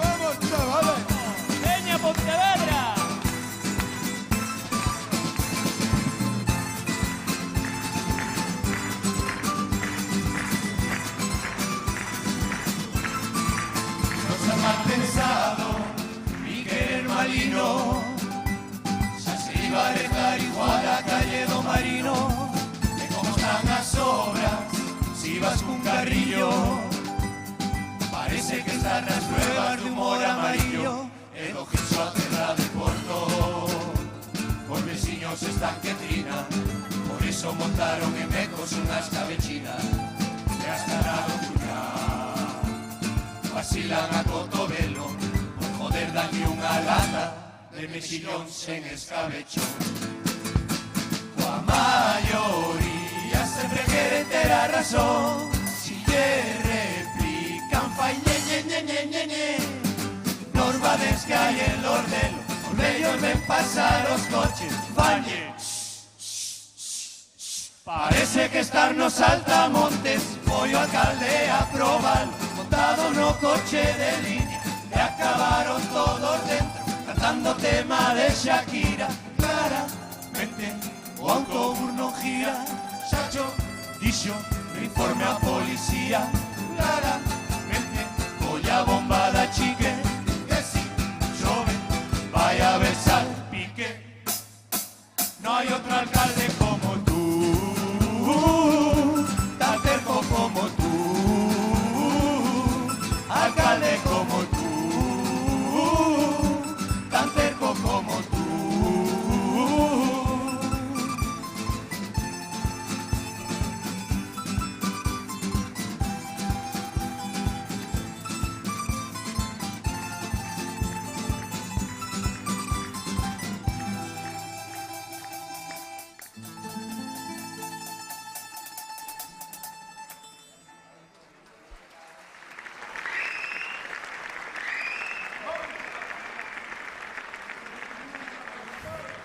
¡Vamos, chavales! ¡Peña Pontevedra! Nos ha mal pensado Miguel Malino, xa se iba a dejar igual a calle do Marino. E como están as obras, si vas cun carrillo, parece que están nas nuevas de humor amarillo. E do Quixo a terra de Porto, os veciños están que trinan, por iso montaron en Mecos unhas cabechinas. E hasta na do Cuñá vacilan a Cotovelo, por joder danlle unha lata de mexillóns en escabecho. Coa maioría sempre quere ter a razón, si lle replican fai ñe ñe ñe ñe ñe ñe. Nos vades que hai en Lordelo, os vellos ven pasar os coches, falle. Parece que estar nos altamontes, foi o alcalde a probalo, montado no coche de línea, e acabaron todos dentro, cantando tema de Shakira. Claramente o autobús non gira, Xacho dixo no informe a policía. Claramente colla bomba da chique, que si chove vai a haber salpique. No hay otro alcalde como tú, tan terco como tú, alcalde como tú, tan terco como tú.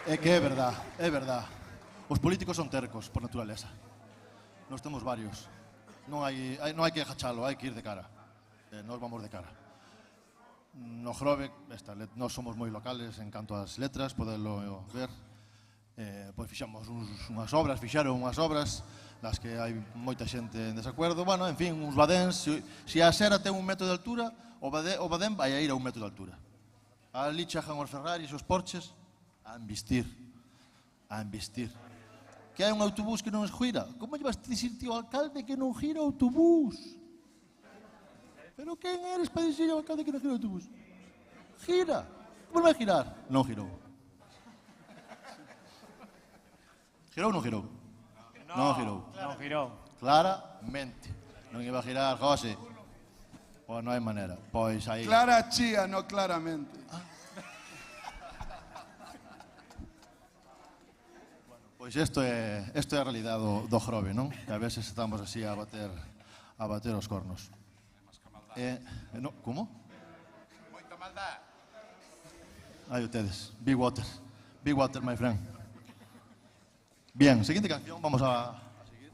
É que é verdad, é verdad. Os políticos son tercos, por naturaleza. Nós temos varios. Non hai que jachalo, hai que ir de cara. Nós vamos de cara. No Grove, nós somos moi locales en canto ás letras, podelo ver. Pois fixamos fixaron unhas obras nas que hai moita xente en desacuerdo. Bueno, en fin, uns badéns, se a Sera ten 1 metro de altura, o badén vai a ir a 1 metro de altura. Ali chegan os Ferraris, os Porches, a embistir. Que hai un autobús que non gira. Como lle vas dicir, tío, alcalde, que non gira o autobús? Pero quen eres para dicir ao alcalde que non gira o autobús? Gira. Como non vai girar? Non girou. Girou ou non girou? Non girou. Non girou. Claramente. Non iba a girar, José. Pois non hai maneira. Pois aí... Clara chía, no claramente. Pois isto é a realidade do jorobe, non? Que a veces estamos así a bater os cornos. No, como? Moito maldad. Aí ustedes. Big water. Big water, my friend. Bien, seguinte canción, vamos a seguir.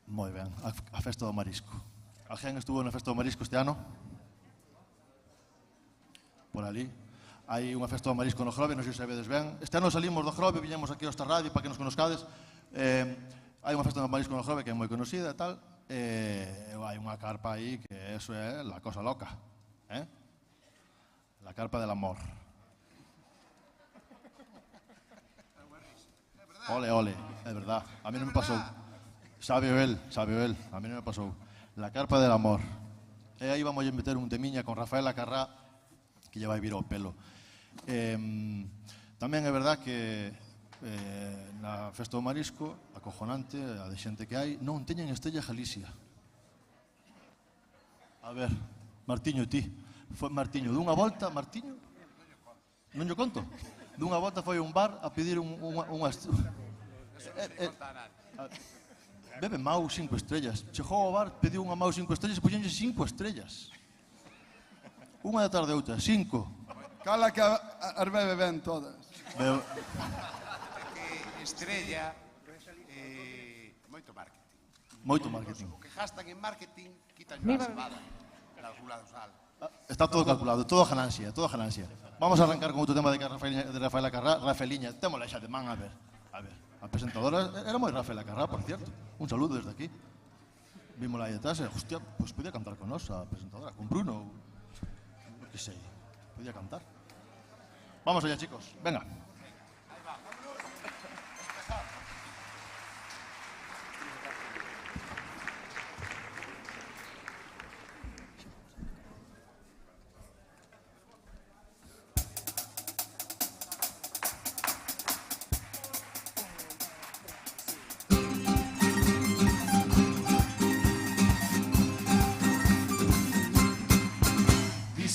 Moi ben, a festa do marisco. Alguén estuvo na festa do marisco este ano? Por ali. Hai unha festa do marisco no Jorobe, non sei se sabedes ben. Este ano salimos do Jorobe, viñemos aquí ao esta radio para que nos conozcades. Hai unha festa do marisco no Jorobe que é moi conocida e tal. Hai unha carpa aí que eso é la cosa loca. La carpa del amor. Ole, ole, é verdad. A mí non me pasou. Sabe o él. A mí non me pasou. La carpa del amor. E aí vamos a meter un temiña con Rafaela Carrá que lle vai vir ao pelo. Tamén é verdad que na festa do marisco, acojonante, a de xente que hai, non teñen Estrella Galicia. A ver, Martiño, ti. Foi Martiño, dunha volta, Martiño? Non lle conto? Dunha volta foi a un bar a pedir unha... Bebe Mau 5 estrellas. Chegou ao bar, pediu unha Mau 5 estrellas e puxenlle 5 estrellas. Unha da tarde outra, 5. Cala que as bebe ben todas. Estrella, moito marketing. Moito marketing. O que gastan en marketing, quitan a cebada. Calculado sal. Está todo calculado, todo ganancia, todo ganancia. Vamos a arrancar con outro tema de Rafaela Carrá. Rafaeliña, témola xa de man, a ver. A presentadora era moi Rafaela Carrá, por cierto. Un saludo desde aquí. Vímola aí detrás, hostia, pues podía cantar con nos a presentadora, con Bruno, no que sei, podía cantar. Vamos allá, chicos, venga.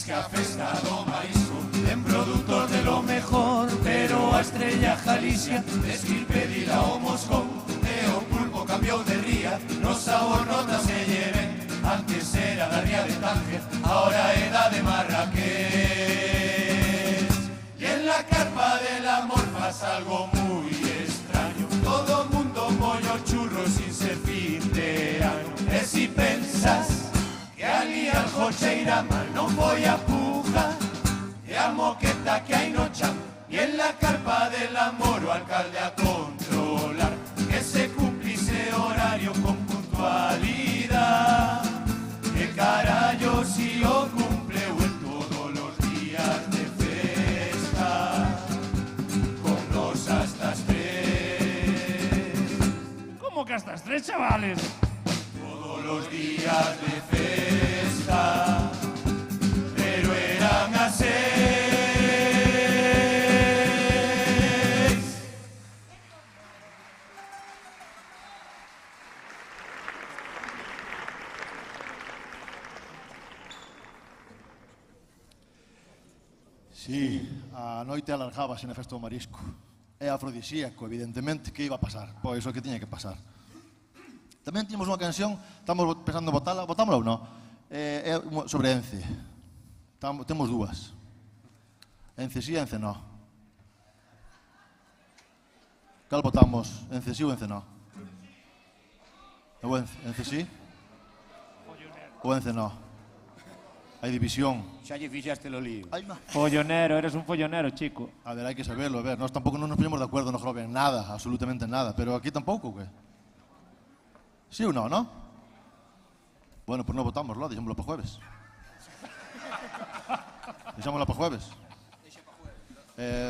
A festa do marisco ten produtos de lo mejor, pero a Estrella Galicia desquilpedila o moscón e o pulpo cambiou de ría, no sabor notase lleven. Antes era da ría de Tánger, ahora é da de Marrakech. Y en la carpa del amor pasa algo muy extraño, todo mundo pollo churro sin ser fin de año. E si pensas que ali algo cheira mal, non foi a puja e a moqueta que hai no chan. E en la carpa del amor o alcalde a controlar que se cumplise horario con puntualidad. Que carallo si o cumpleu en todos los días de festa, con nos hasta as 3. ¿Cómo que hasta las 3, chavales? Todos los días de festa, pero eran a 6. Sí, a noite alargábase na festa do marisco. É afrodisíaco, evidentemente, que iba a pasar. Pois o que tiña que pasar. Tamén tínhamos unha canción, estamos pensando en botámola ou non? É sobre Ence. Temos dúas. Ence sí e Ence no. Cal votamos? Ence sí ou Ence no? Ence sí? Ou Ence no? Hai división. Xa lle fixaste lo lío. Follonero, eres un follonero, chico. A ver, hai que saberlo, a ver. Nós tampouco non nos poñemos de acordo no Jorobe en nada, absolutamente en nada. Pero aquí tampouco, que? Sí ou non, non? Bueno, pues non votámoslo, deixámoslo para jueves. Deixámoslo para jueves.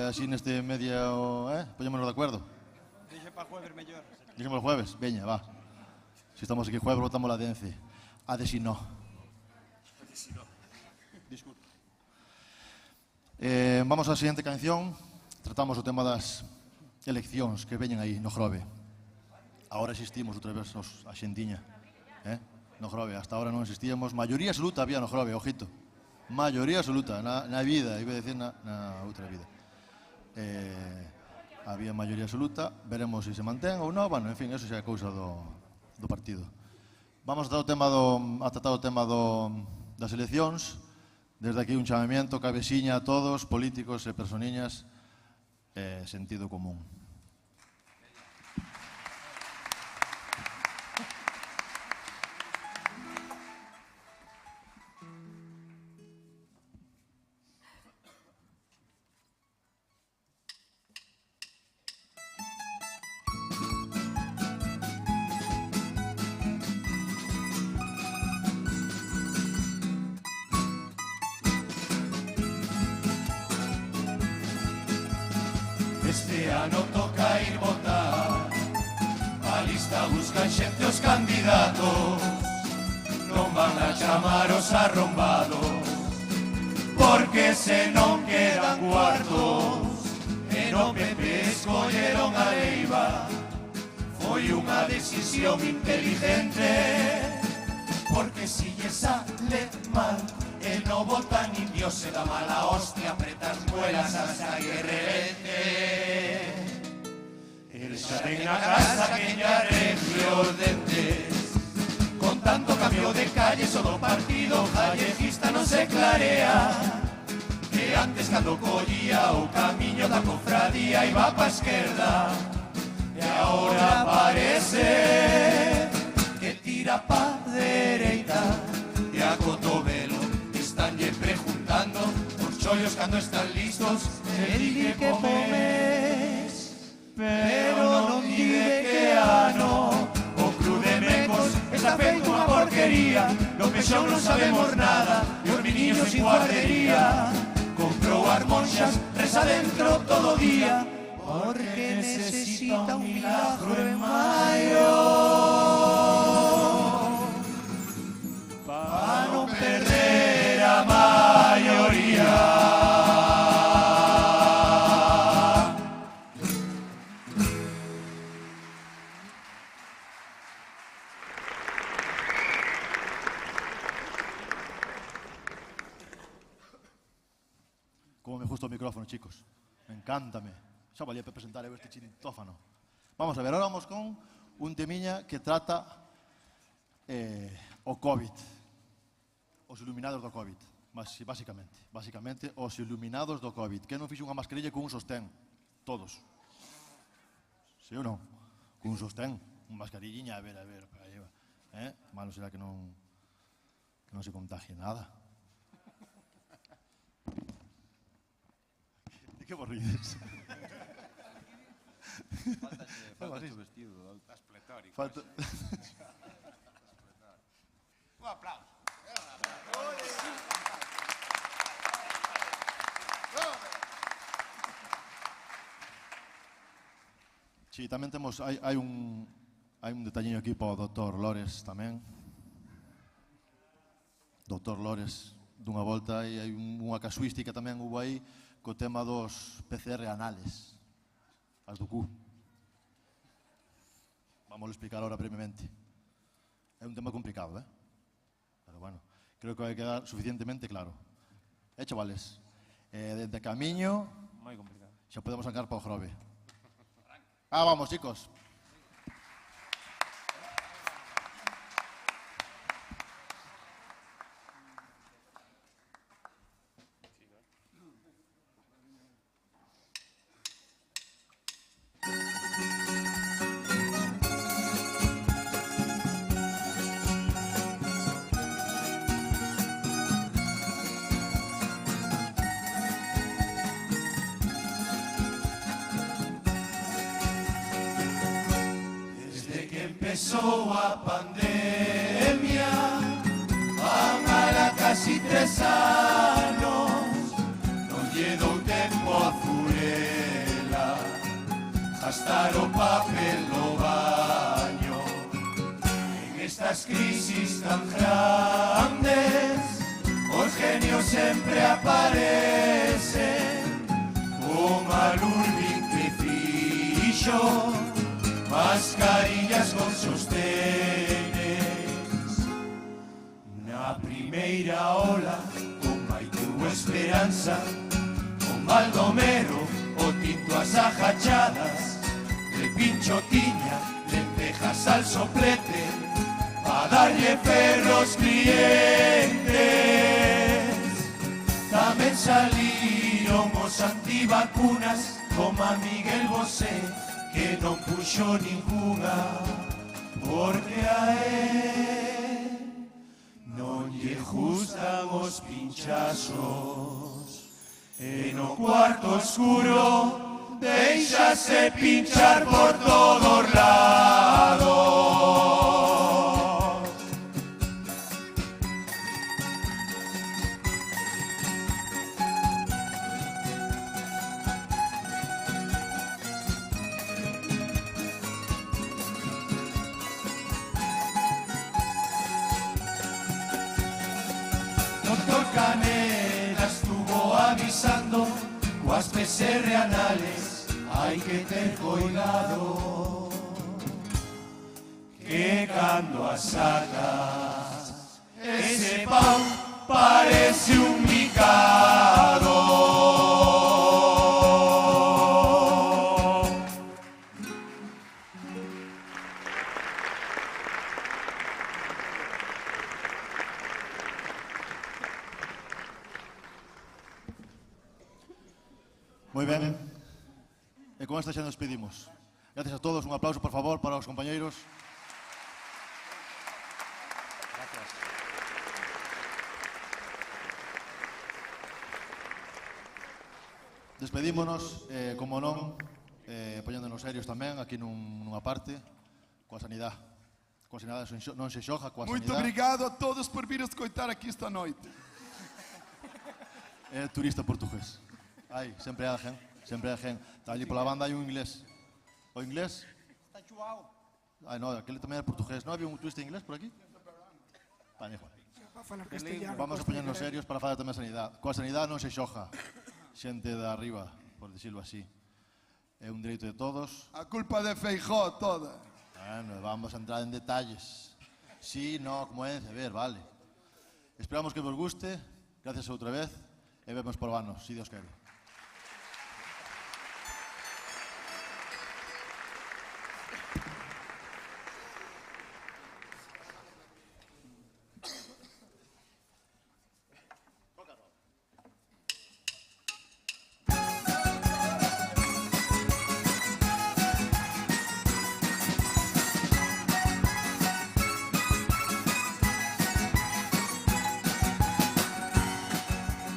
Así neste medio, poñémonos de acordo. Deixa para jueves mellor. Deixámoslo jueves, veña, va. Si estamos aquí jueves, votamos la de Ence. A de si no. Vamos á seguinte canción. Tratamos o tema das eleccións que veñen aí no Grove. Ahora existimos outra vez a xentiña. No Grove, hasta ahora non existíamos. Maioría absoluta había no Grove, ojito. Maioría absoluta, na vida, iba a decir na outra vida. Había maioría absoluta, veremos se mantén ou non, bueno, en fin, eso xa é cousa do partido. Vamos a tratar o tema das eleccións. Desde aquí un chamamento, cabeciña a todos, políticos e personiñas, sentido común. Este ano toca ir votar, a lista buscan xente os candidatos, non van a chamar os arrombados, porque se non quedan cuartos, e no PP escolleron a Leiva, foi unha decisión inteligente, porque si lle sale mal, e no votan indios se da mala hostia, apretas muelas hasta que revente. El xa ten a casa que ya arregle os dentes, con tanto cambio de calles o do partido gallejista non se clarea, que antes cando collía o camiño da cofradía iba pa esquerda, e agora parece que tira pa dereita, e a cotovelo estanlle prejuntando os chollos cando están listos, e di que comes, pero non digue que ano. O cru de Mecos está feito unha porquería, no peixón non sabemos nada, e os meniños sin guardería. Comprou as monxas, reza dentro todo o día, porque necesita un milagro en maio, para non perder a maioría. Como me gusta o micrófono, chicos. Me encántame. Xa valía para presentar eu este chintófano. Vamos a ver, ahora vamos con un temiña que trata o COVID. Os iluminados do COVID. Basicamente, os iluminados do COVID. Que non fixo unha mascarilla con un sostén? Todos. Sí ou non? Con un sostén. Un mascarilliña, a ver, para aí va. Malo será que non se contagie nada. Que borrides. Falta tu vestido, estás pletórico. Un aplauso. Sí, tamén temos, hai un detalliño aquí para o Dr. Lores tamén. Dr. Lores, dunha volta, e hai unha casuística tamén hubo aí co tema dos PCR anales, as do cu. Vamos a explicar ahora brevemente. É un tema complicado, pero bueno, creo que vai quedar suficientemente claro. Chavales, dende camiño, moi complicado. Xa podemos arrancar para o Grove. Vamos, chicos. Empezou a pandemia, van a casi 3 anos, non lle dou tempo a Furela, gastar o papel no baño. En estas crisis tan grandes, os genios sempre aparecen, pincho, mascarillas con sostenes. Na primeira ola, con Maiteu Esperanza, con Baldomero, o tinto as ajachadas, de pincho tiña, lentejas al soplete, a darlle ferros clientes. Tamén saliron os antivacunas, como a Miguel Bosé, que non puxo ninguna, porque a él non lle gustan os pinchazos. E no cuarto oscuro déixase pinchar por todos lados. Doctor Canela estuvo avisando, coas PCR anales hai que ter cuidado, que cando as sacas ese pau parece un micado. Moi ben. E con esta xa nos despedimos. Gracias a todos. Un aplauso, por favor, para os compañeiros. Gracias. Despedímonos, como non, poñéndonos serios tamén, aquí nunha parte, coa sanidade. Coa sanidade non se xoja, coa Muito sanidade. obrigado a todos por vir escoitar aqui esta noite. É turista portugués. Ai, sempre hai alguén, sempre hai alguén. Está allí pola banda hai un inglés. O inglés? Está chuao. Ai, no, aquele tamén é portugués. Non había un turista inglés por aquí? Vale, igual. Vamos a poñernos serios para falar tamén a sanidade. Coa sanidade non se xoja. Xente de arriba, por dicirlo así. É un dereito de todos. A culpa de Feijóo toda. Bueno, vamos a entrar en detalles. Sí, no, como é de ver, vale. Esperamos que vos guste. Gracias outra vez. E vemos por vano, si Dios quere.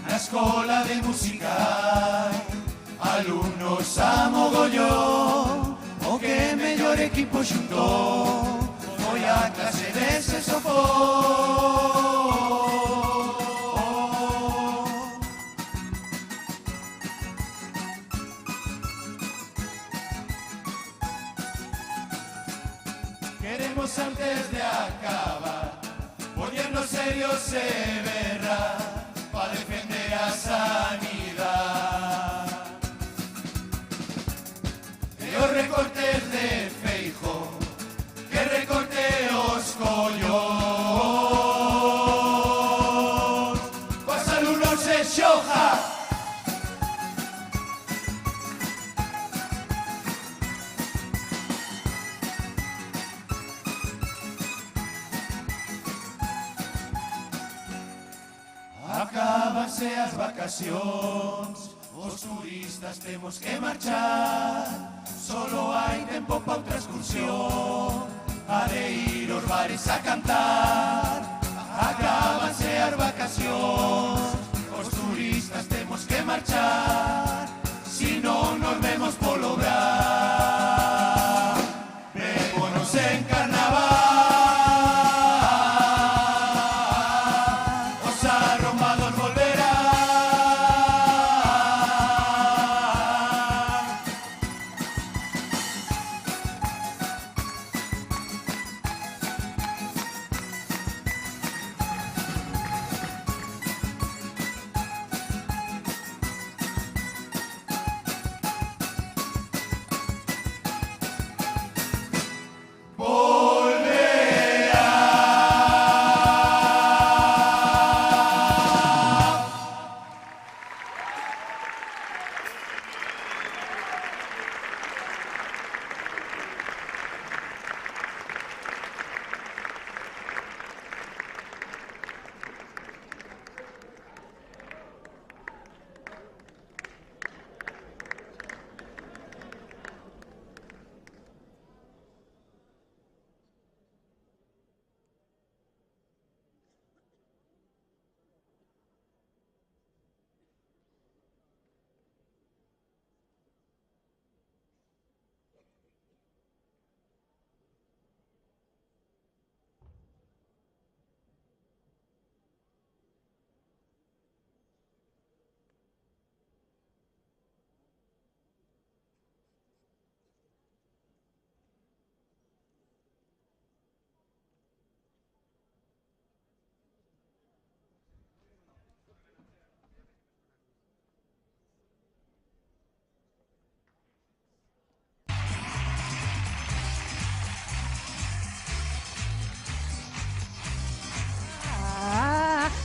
Na escola de música alumnos a mogollón, o que mellor equipo xuntou foi a clase de saxofón. Queremos antes de acabar poñernos serios e berrar para defender a sanidade. E os recortes de Feijóo, que recorte os collóns, coa salud non se xoja. Acábanse as vacacións, os turistas temos que marchar. Solo hai tempo pa outra excursión, a de ir aos bares a cantar. Acábanse as vacacións, os turistas temos que marchar. Si non nos vemos polo bra, vémonos en carnaval.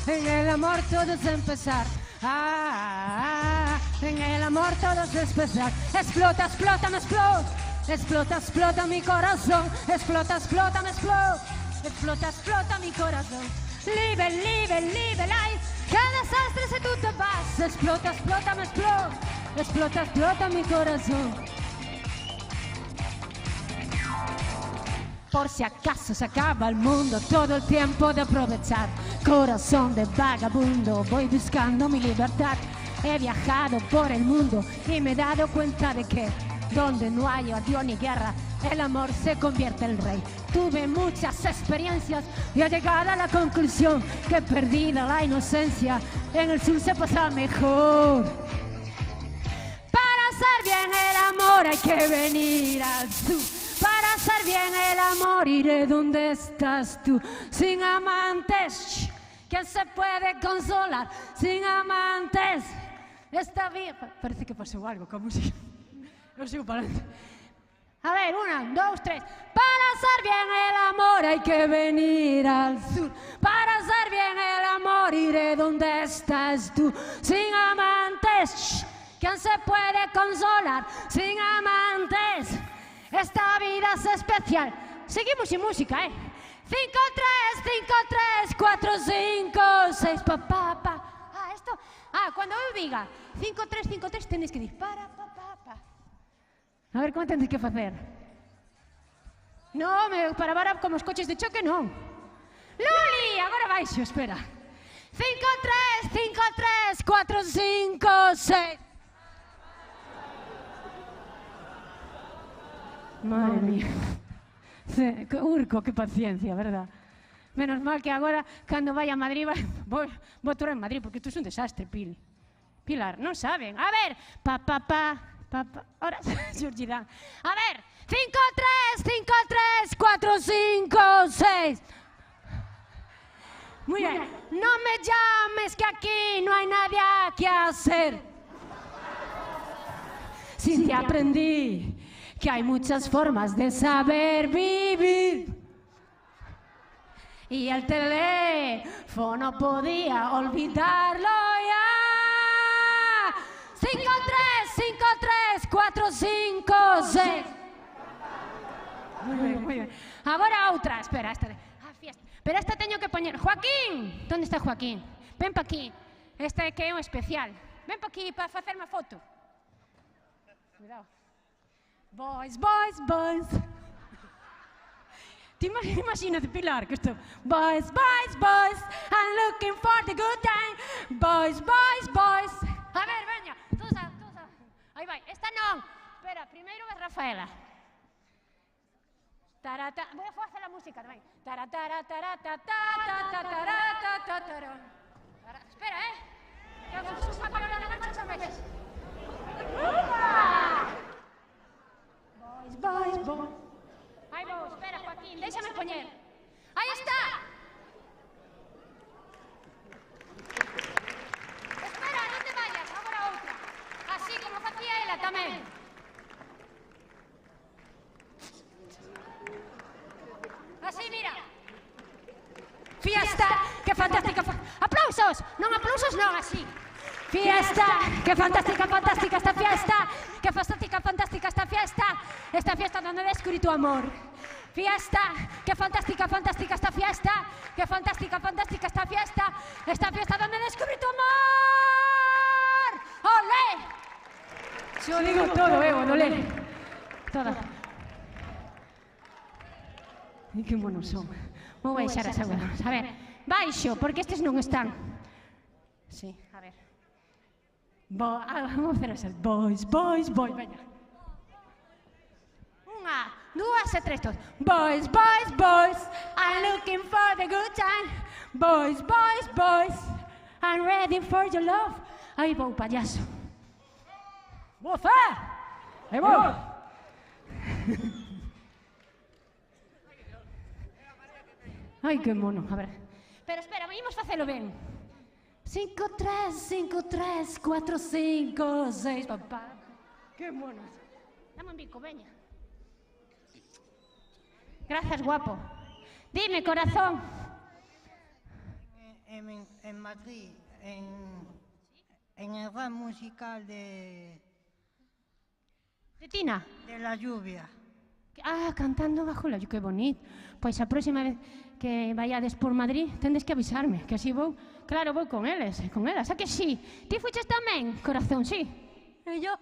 En el amor todo es empezar. En el amor todo es empezar. Explota, explota, me explota. Explota, explota mi corazón. Explota, explota, me explota. Explota, explota mi corazón. Live, live, live life. Qué desastre si tú te vas. Explota, explota, me explota. Explota, explota mi corazón. Por si acaso se acaba el mundo, todo el tiempo de aprovechar. Corazón de vagabundo, voy buscando mi libertad. He viajado por el mundo y me he dado cuenta de que donde no hay odio ni guerra, el amor se convierte en rey. Tuve muchas experiencias y he llegado a la conclusión que perdida la inocencia, en el sur se pasa mejor. Para hacer bien el amor hay que venir al sur. Para hacer bien el amor iré donde estás tú. Sin amantes, ¿quién se puede consolar? Sin amantes, está bien. Parece que pasó algo con música. No sigo para adelante. A ver, 1, 2, 3. Para hacer bien el amor hay que venir al sur. Para hacer bien el amor iré donde estás tú. Sin amantes, ¿quién se puede consolar? Sin amantes, esta vida es especial. Seguimos sin música, 5, 3, 5, 3, 4, 5, 6, pa, pa, pa. Esto. Cuando eu diga 5, 3, 5, 3, tenéis que decir para, pa, pa, pa. A ver, como tenéis que facer? No, para como os coches de choque, non. Luli, agora baixo, espera. 5, 3, 5, 3, 4, 5, 6. Madre mía. Que urco, que paciencia, verdad? Menos mal que agora, cando vai a Madrid, vou aturar en Madrid, porque isto é un desastre, Pilar, non saben. A ver, pa, pa, pa, pa, pa. Ahora, surgirán. A ver, 5, 3, 5, 3, 4, 5, 6. Muy bien. No me llames, que aquí no hay nadie que hacer. Sí, te aprendí que hay muchas formas de saber vivir. Y el teléfono podía olvidarlo ya. 5, 3, 5, 3, 4, 5, 6. Muy bien, muy bien. Ahora outra, espera, esta. Fiesta. Pero esta teño que poñer. Joaquín, ¿dónde está Joaquín? Ven pa aquí. Esta que é un especial. Ven pa aquí para facerme a foto. Cuidado. Boys, boys, boys. Te imagínate, Pilar, que esto... Boys, boys, boys, I'm looking for the good time. Boys, boys, boys. A ver, veña, todos a... Aí vai, esta non. Espera, primeiro é Rafaela. Tarata... Voy a facer a música tamén. Taratara, tarata, tarata, tarata, tarata. Espera, Que os usa para la marcha veces. Boys, boys, boys. Aí vou, espera, Joaquín, déxame poñer. Aí está. Espera, non te vayas, agora outra. Así como facía ela tamén. Así, mira. Fiesta, que fantástica. Aplausos, non aplausos, non, así. Fiesta, que fantástica, fantástica esta fiesta. Que fantástica, fantástica esta fiesta. Esta fiesta donde descubrí tu amor. Fiesta, que fantástica, fantástica esta fiesta. Que fantástica, fantástica esta fiesta. Esta fiesta donde descubrí tu amor. ¡Olé! Yo digo todo, olé. Toda. E que monos son. Vou baixar as aguas. A ver, baixo, porque estes non están. Sí, a ver. Vamos facer así. Boys, boys, boys. Veña. 1, 2 e 3, todos. Boys, boys, boys, I'm looking for the good time. Boys, boys, boys, I'm ready for your love. Aí vou, payaso. Bofa! Aí vou. Ai, que mono, a ver. Pero espera, vamos facelo ben. 5, 3, 5, 3, 4, 5, 6, papá. Que monos. Dame un bico, veña. Gracias, guapo. Dime, corazón. En Madrid, en el ramo musical de... De Tina? De La Lluvia. Ah, cantando bajo la lluvia, que bonito. Pois a próxima vez que vayades por Madrid, tendes que avisarme, que así vou, claro, vou con eles, con elas. A que sí? Ti fuches tamén, corazón, sí? E yo,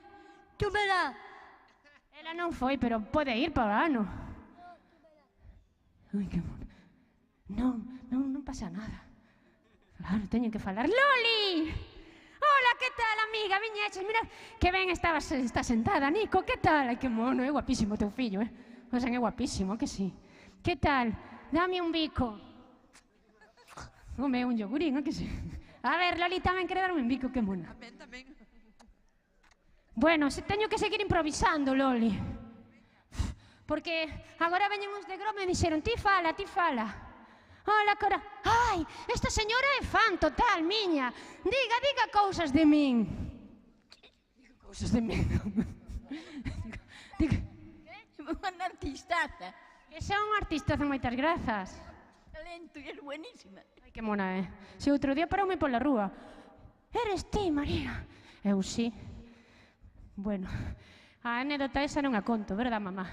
túmela. Ela non foi, pero pode ir para o ano. Ai, que mono. Non pasa nada. Claro, teño que falar. Loli! Hola, que tal, amiga? Viñeches, mira, que ben está sentada, Nico, que tal? Ai, que mono, é guapísimo teu fillo, O sea, é guapísimo, que sí. Que tal? Dame un bico. Home, un yogurín, que sí. A ver, Loli tamén quere darme un bico, que mona. Tamén. Bueno, teño que seguir improvisando, Loli. Porque agora veñen uns de Grome e dixeron, ti fala. Hola, cora. Ai, esta señora é fan total, miña. Diga cousas de min. Cousas de min. Diga. Unha artistaza. Que xa un artista, moitas grazas. Talento e é buenísima. Ai, que mona é. Se outro día paroume pola rúa. Eres ti, María. Eu sí. Bueno, a anécdota esa non a conto, verdad, mamá?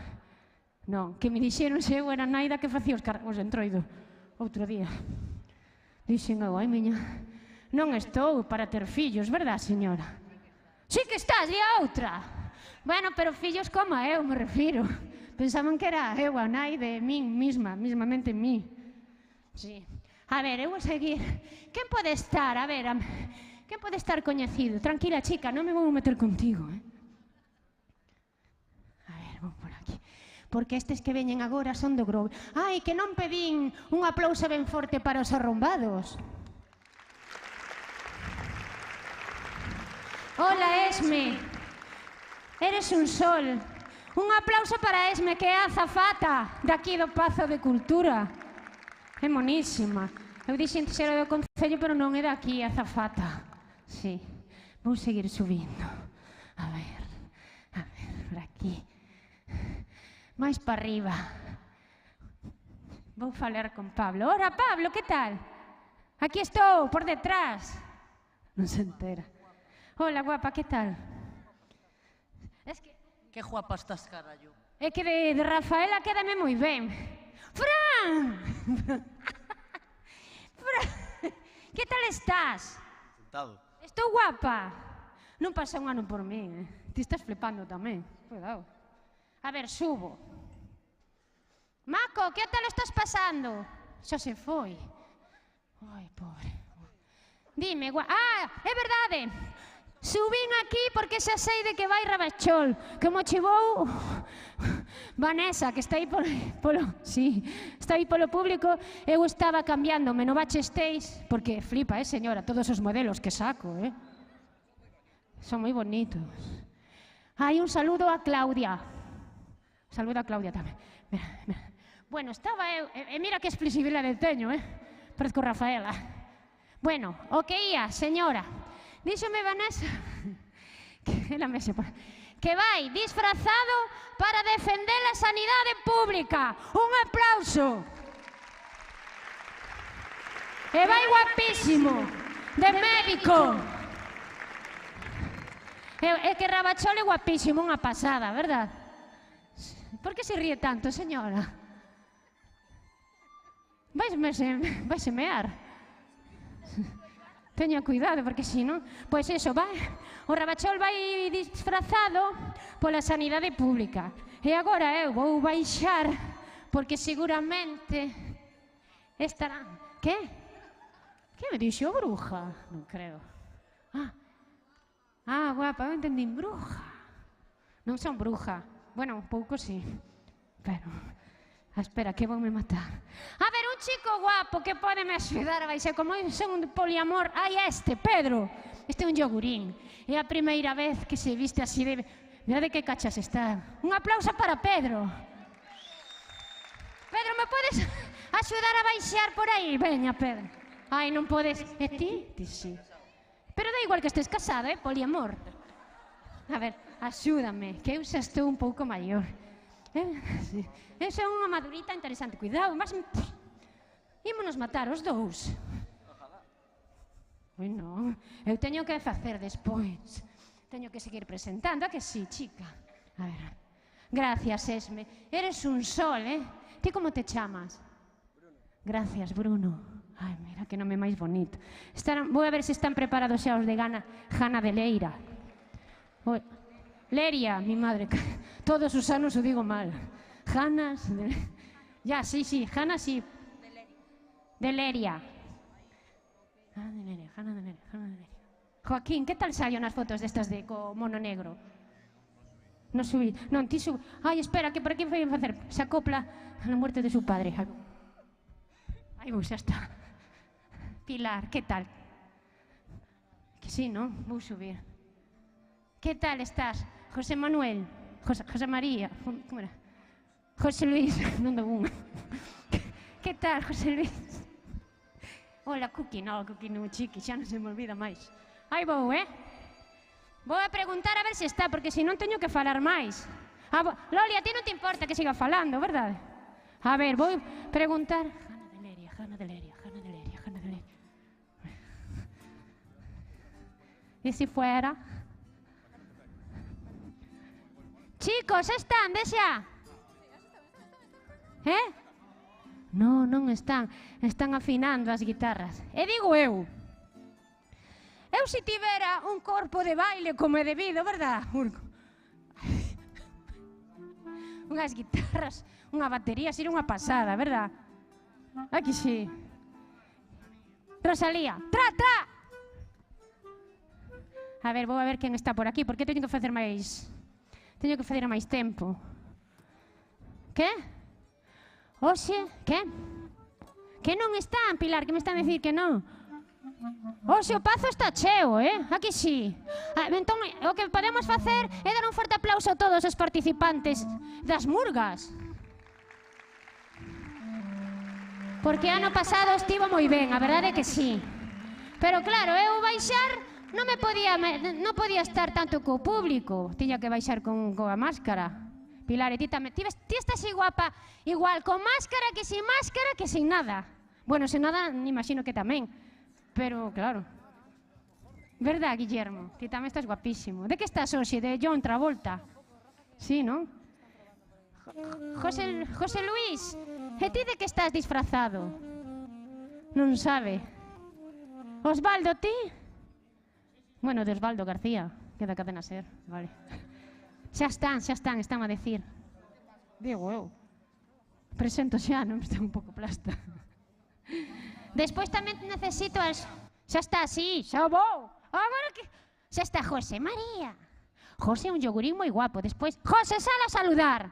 Non, que me dixeron se eu era naida que facía os cargos de entroido outro día. Dixen eu, ai, miña, non estou para ter fillos, verdad, señora? Sí que estás, e a outra? Bueno, pero fillos como eu, me refiro. Pensaban que era eu a nai de min mismamente en mí. Sí. A ver, eu vou seguir. Quen pode estar, a ver, quen pode estar coñecido? Tranquila, chica, non me vou meter contigo, A ver, vou por aquí. Porque estes que veñen agora son do Grove. Ai, que non pedín un aplauso ben forte para os arrombados. Hola, Esme. Eres un sol. Un aplauso para Esme, que é a azafata daqui do Pazo de Cultura. É monísima. Eu dixen que era do Concello, pero non é daqui, a azafata. Sí. Vou seguir subindo. A ver, por aquí. Máis para arriba. Vou falar con Pablo. Ora, Pablo, que tal? Aquí estou, por detrás. Non se entera. Hola, guapa, que tal? Es que... Que guapa estás, carallo. É que de Rafaela quédame moi ben. Fran! Fran! Que tal estás? Sentado. Estou guapa. Non pasa un ano por mí, Ti estás flipando tamén. Cuidado. A ver, subo. Maco, que tal estás pasando? Xa se foi. Ai, pobre. Dime, é verdade. Subín aquí porque xa sei de que vai Rabachol. Que mo chevou Vanessa, que está aí está aí polo público. Eu estaba cambiándome no backstage, porque flipa, señora, todos os modelos que saco, Son moi bonitos. Hai un saludo a Claudia. Saludo a Claudia tamén. Mira. Bueno, estaba eu, e mira que expresibilidade teño, Parezco Rafaela. Bueno, o que ia, señora. Díxome Vanessa que vai disfrazado para defender a sanidade pública. Un aplauso. E vai guapísimo, de médico. É que Rabachol é guapísimo, unha pasada, verdad? Por que se ríe tanto, señora? Vais mear. Teña cuidado, porque si non... Pois eso, o Rabachol vai disfrazado pola sanidade pública. E agora eu vou baixar, porque seguramente estarán... Que? Que me dixo, bruja? Non creo. Guapa, eu entendín bruja. Non son bruja. Bueno, un pouco sí. Pero... espera, que voume matar. A ver, un chico guapo que pode me axudar a baixar, como son un poliamor. Ai, Pedro. Este é un yogurín. É a primeira vez que se viste así de... Mira de que cachas está. Un aplauso para Pedro. Pedro, me podes axudar a baixar por aí? Veña, Pedro. Ai, non podes... E ti? Ti sí. Pero da igual que estés casado, poliamor. A ver, axúdame, que eu xa estou un pouco maior. Esa é unha madurita interesante. Cuidado, ímonos matar os dous. Ui, non. Eu teño que facer despois. Teño que seguir presentando, a que sí, chica? A ver. Gracias, Esme. Eres un sol, eh? Ti como te chamas? Bruno. Gracias, Bruno. Ai, mira que nome máis bonito. Vou a ver se están preparados xa os de Jana de Leira. Leria, mi madre. Todos os anos o digo mal. Janas... Ya, sí, Jana sí. De Leria. Jana de Leria. Joaquín, que tal saio nas fotos destas de co mono negro? Non subí. Non, ti subí. Ai, espera, que por aquí foi a facer. Se acopla a la muerte de su padre. Ai, xa está. Pilar, que tal? Que sí, non? Vou subir. Que tal estás? José Manuel? José María? Como era? José Luis? Non dou unha. Que tal, José Luis? Hola, Cookie. No, Cookie non, chiqui, xa non se me olvida máis. Aí vou, eh? Vou a preguntar a ver se está, porque se non teño que falar máis. Loli, a ti non te importa que siga falando, verdade? A ver, vou preguntar... Jana de Leria. E se fuera? Chicos, están, xa? Non, non están. Están afinando as guitarras. E digo eu se tivera un corpo de baile como é debido, verdad? Unhas guitarras, unha batería, sería unha pasada, verdad? Aquí sí. Rosalía, tra! A ver, vou a ver quen está por aquí, porque teño que facer máis... Teño que facer a máis tempo. Que? Oxe, que? Que non están, Pilar, que me están a dicir que non. Oxe, o pazo está cheo, eh? Aquí sí. Entón, o que podemos facer é dar un forte aplauso a todos os participantes das murgas. Porque ano pasado estivo moi ben, a verdade é que sí. Pero claro, eu baixar non podía estar tanto co público. Tiña que baixar coa máscara. Pilar, e ti tamén. Ti estás guapa igual con máscara que sin nada. Bueno, sin nada, imagino que tamén. Pero, claro. Verdad, Guillermo? Ti tamén estás guapísimo. De que estás hoxe? De John Travolta? Sí, non? José Luis, e ti de que estás disfrazado? Non sabe. Osvaldo, ti? Bueno, de Osvaldo García, que da Cadena Ser, vale. Xa están a decir. Digo eu. Presento xa, non estou un pouco plasta. Despois tamén necesito as... Xa está, sí, xa vou. Agora que... Xa está José María. José é un yogurín moi guapo. Despois, José, sal a saludar.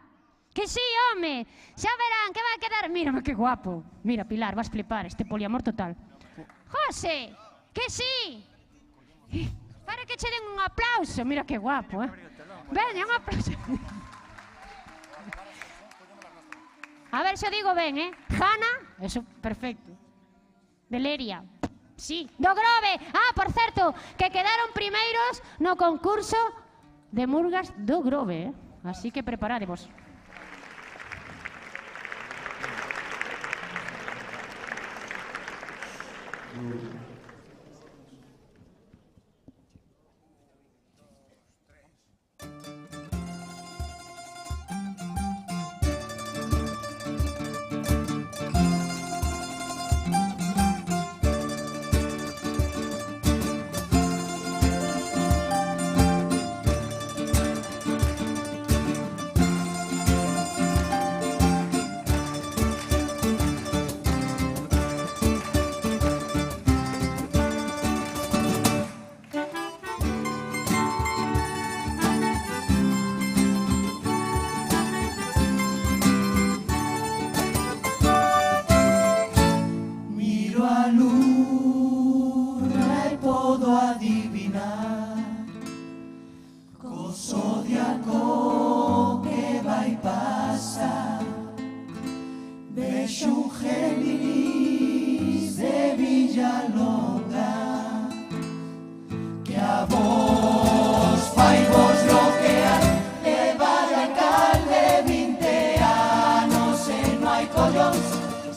Que sí, home. Xa verán que vai quedar... Mírame que guapo. Mira, Pilar, vas flipar, este poliamor total. José, que sí. Para que che den un aplauso. Mira que guapo, eh. Veña, un aplauso. A ver se o digo ben, eh. Jana, eso, perfecto. De Leria, sí. Do Grove. Por certo, que quedaron primeiros no concurso de murgas do Grove, eh. Así que preparádevos.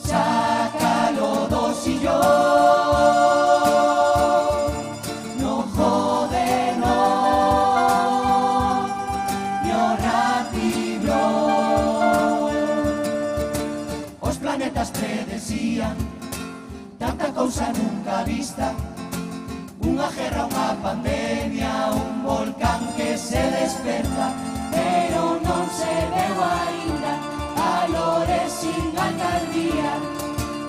Sácalo dos y yo Unha guerra, unha pandemia, un volcán que se desperta, pero non se veu aínda a Lores sin alcaldía.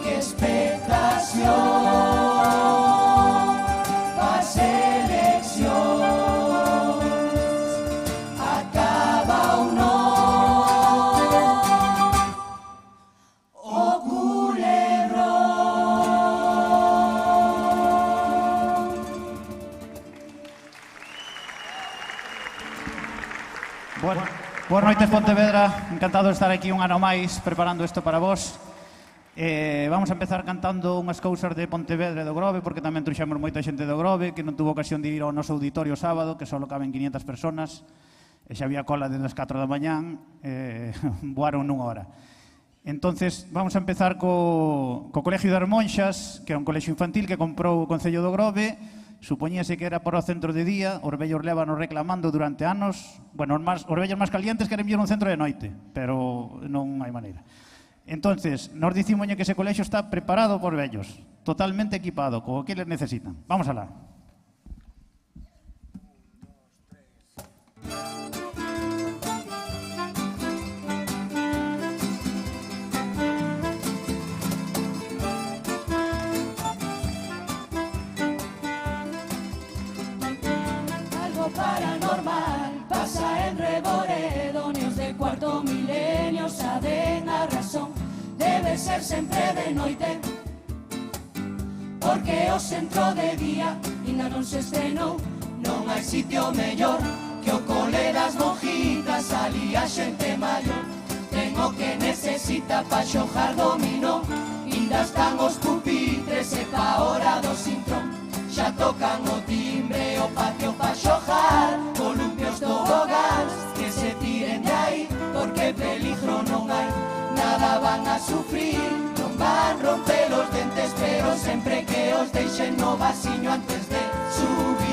Que expectación pas eleccións, acaba ou non o culebrón. Boas noites, Pontevedra. Encantado de estar aquí un ano máis preparando isto para vos. Vamos a empezar cantando unhas cousas de Pontevedra e do Grove, porque tamén trouxemos moita xente do Grove que non tuvo ocasión de ir ao noso auditorio sábado, que só caben 500 personas, e xa había cola desde as 4 da mañán, voaron nunha hora. Entonces, vamos a empezar co Colegio das Monxas, que é un colexio infantil que comprou o Concello do Grove. Supoñíase que era para o centro de día, os vellos lévanos reclamando durante anos. Bueno, os vellos máis calientes queren vir un centro de noite, pero non hai maneira. Entonces, nos dicimos que ese colexio está preparado por vellos, totalmente equipado, co que les necesitan. Vamos alá. Algo paranormal pasa en Reboredo, niños de cuarto milenio saben a razón. Debe ser sempre de noite, porque o centro de día ainda non se estrenou. Non hai sitio mellor que o cole das monjitas, ali a xente maior ten o que necesita pa xogar dominó. Ainda están os pupitres e pa hora do sintrón, xa tocan o timbre, o patio pa xogar, columpios tobogáns que se tiren de aí, porque peligro non hai, nada van a sufrir, non van romper os dentes, pero sempre que os deixen no vasiño antes de subir.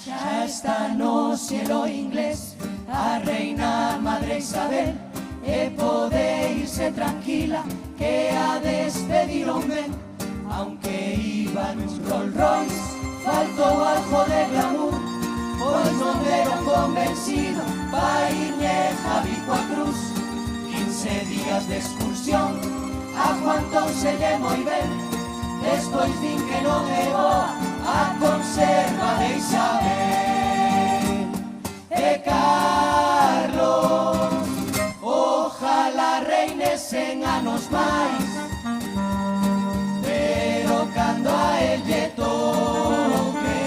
Ya está no cielo inglés a reina Madre Isabel, e pode irse tranquila que a despediron ben. Aunque iba nun Rolls Royce, faltou algo de glamour, pois non deron convencido pa irlle Javi coa cruz. 15 días de excursión, aguantouselle moi ben, despois din que non é boa a conserva de Isabel e Carlos. Ojalá reine 100 anos máis, pero cando a el lle toque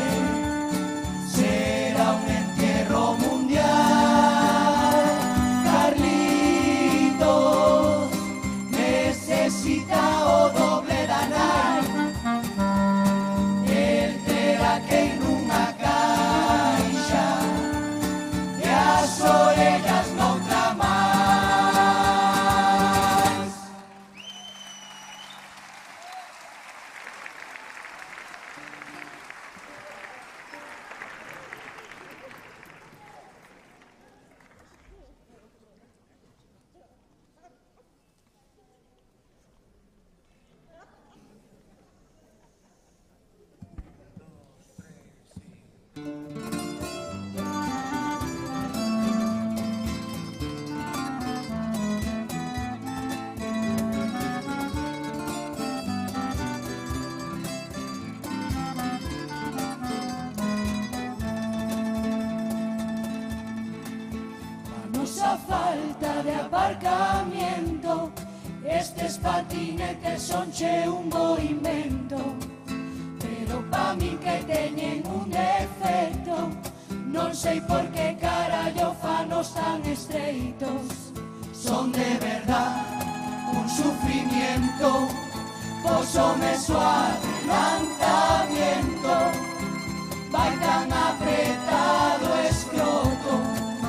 será un entierro mundial. Carlitos necesita o doble da nai, el terá que ir nunha caixa e as orellas noutra máis. Nos a falta plaza de aparcamiento. Estes patinetes son che un bo invento, pero pa mi que teñen un defecto. Non sei por que carallo fanos tan estreitos. Son de verdad un sufrimiento, posome su adelantamiento. Vai tan apretado escroto,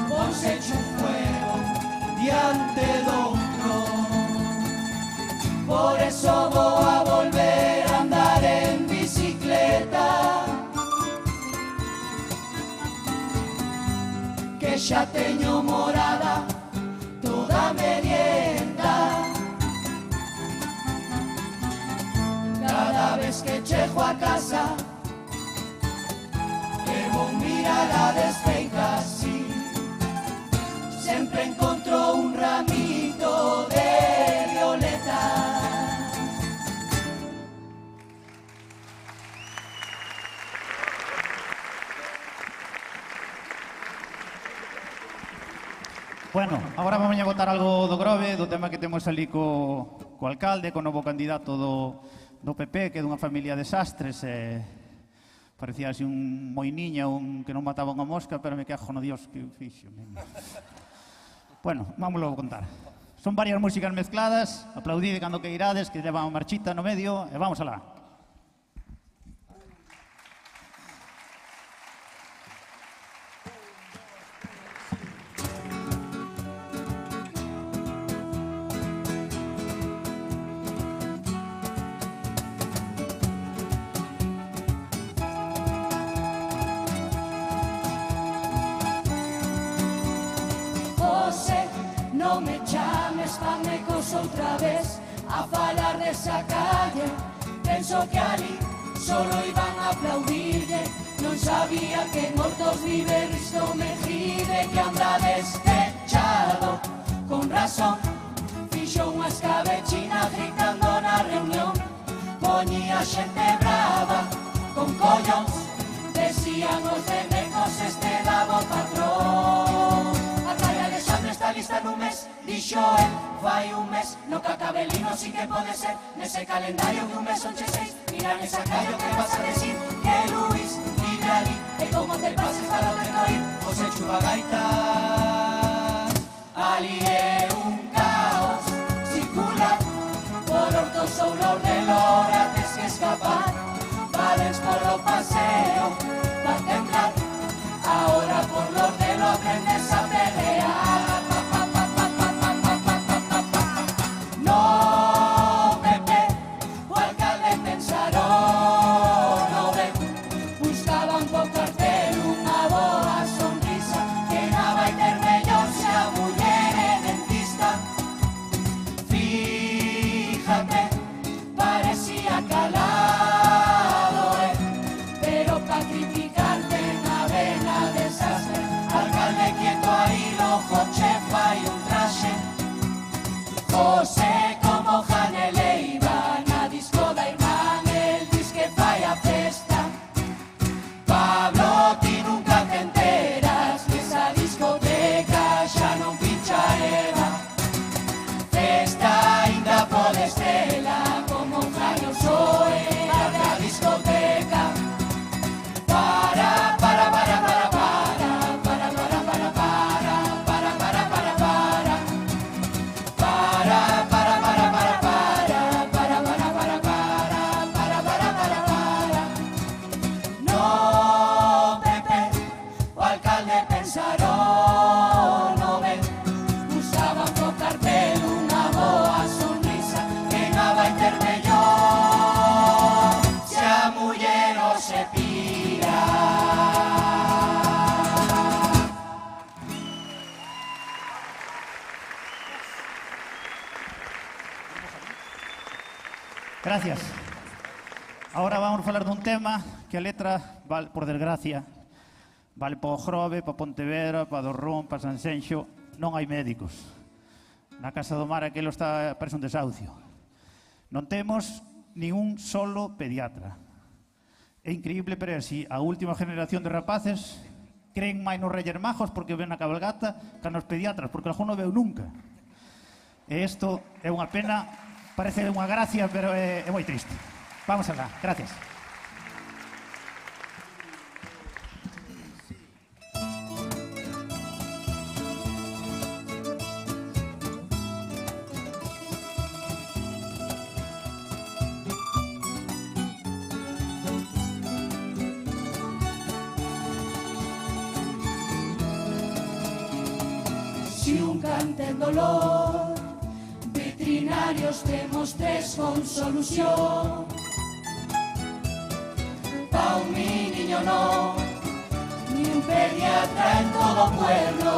ponse un fuego diante do outro. Por eso vou a volver a andar en bicicleta, que xa teño morada toda merienda. Cada vez que chego a casa debo mirar a desfeita así, sempre encontro un ramito de violeta. Bueno, agora vamos a botar algo do Grove, do tema que temos ali co alcalde, co novo candidato do PP, que é dunha familia de sastres, parecía así un moiniña, un que non mataba unha mosca, pero me quejo no Dios que fixo. Bueno, vámoslo a contar. Son varias músicas mezcladas, aplaudide cando que irades, que leva unha marchita no medio, e vamos alá. Non me chames panecos outra vez a falar desa calle. Penso que ali solo iban a aplaudirlle. Non sabía que mortos vive Risto Mejide, que anda despechado. Con razón fixo unha escabechina gritando na reunión. Poñía xente brava con collóns, decían os demecos este dabo patrón. Está lista nun mes, dixo el, fai un mes. No cacabelino sí que pode ser, nese calendario que un mes son che seis. Mira nesa callo que vas a decir que Luis vive ali, e como te pases para o recoir, o se chupa gaita. Ali é un caos circular, por ortos ou lor de lora tes que escapar. Vales por o paseo, va a temblar, ahora por lor de lo aprendes a pelear. José como Janele iba na disco da irmán, el dis que fai a festa. Pablo, ti nunca te enteras que esa discoteca xa non pincha Eva. Festa ainda podes tela como un rayo soe abre a discoteca. Para, para, para, para, para, para, para, para, para, para, para, para, para. No, Pepe, o alcalde pensaron, no ven, usaban co cartel unha boa sonrisa, que nada intermelló, se a muller o se pira. Gracias. Ahora vamos a falar dun tema que a letra, vale, por desgracia, vale para o Grove, para Pontevedra, para Dorrón, para Sanxenxo. Non hai médicos. Na Casa do Mar aquilo está preso un desahucio. Non temos ni un solo pediatra. É increíble, pero é así. A última generación de rapaces creen máis nos Reyes Majos porque ven a cabalgata que nos pediatras, porque algún non veu nunca. E isto é unha pena, parece unha gracia, pero é moi triste. Vamos alá, gracias. Si un cante en dolor, veterinarios temos tres con solución. Pa un mi niño no, ni un pediatra en todo pueblo.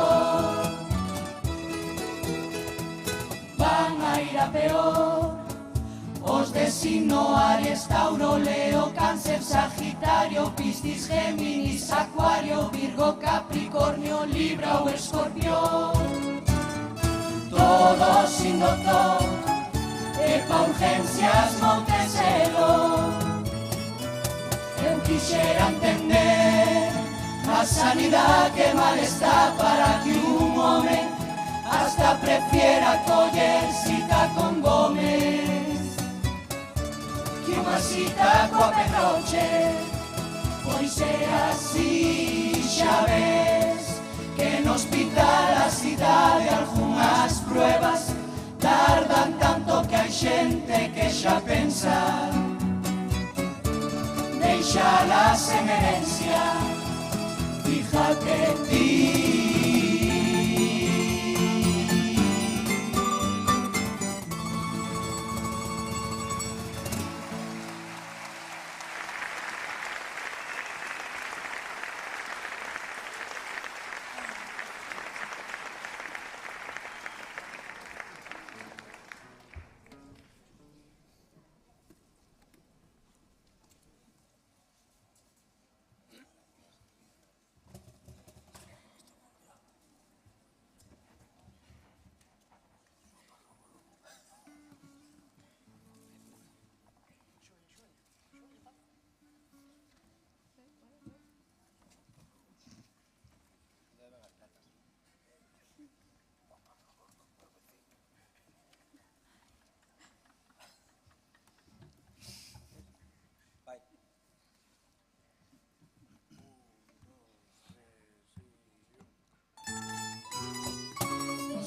Van a ir a peor, os de signo Aries, Tauro, Leo, Cáncer, Sagitario, Piscis, Géminis, Acuario, Virgo, Capricornio, Libra o Escorpión. Todos sin doctor, e pa urgencias Monteselo. Eu quixera entender a sanidade que mal está para que un home hasta prefiera coller cita con Gómez que unha cita coa Pedroche. Pois é así, xa ves, que no hospital a cidade algunhas pruebas tardan tanto que hai xente que xa pensa deixalas en herencia. Fíjate ti.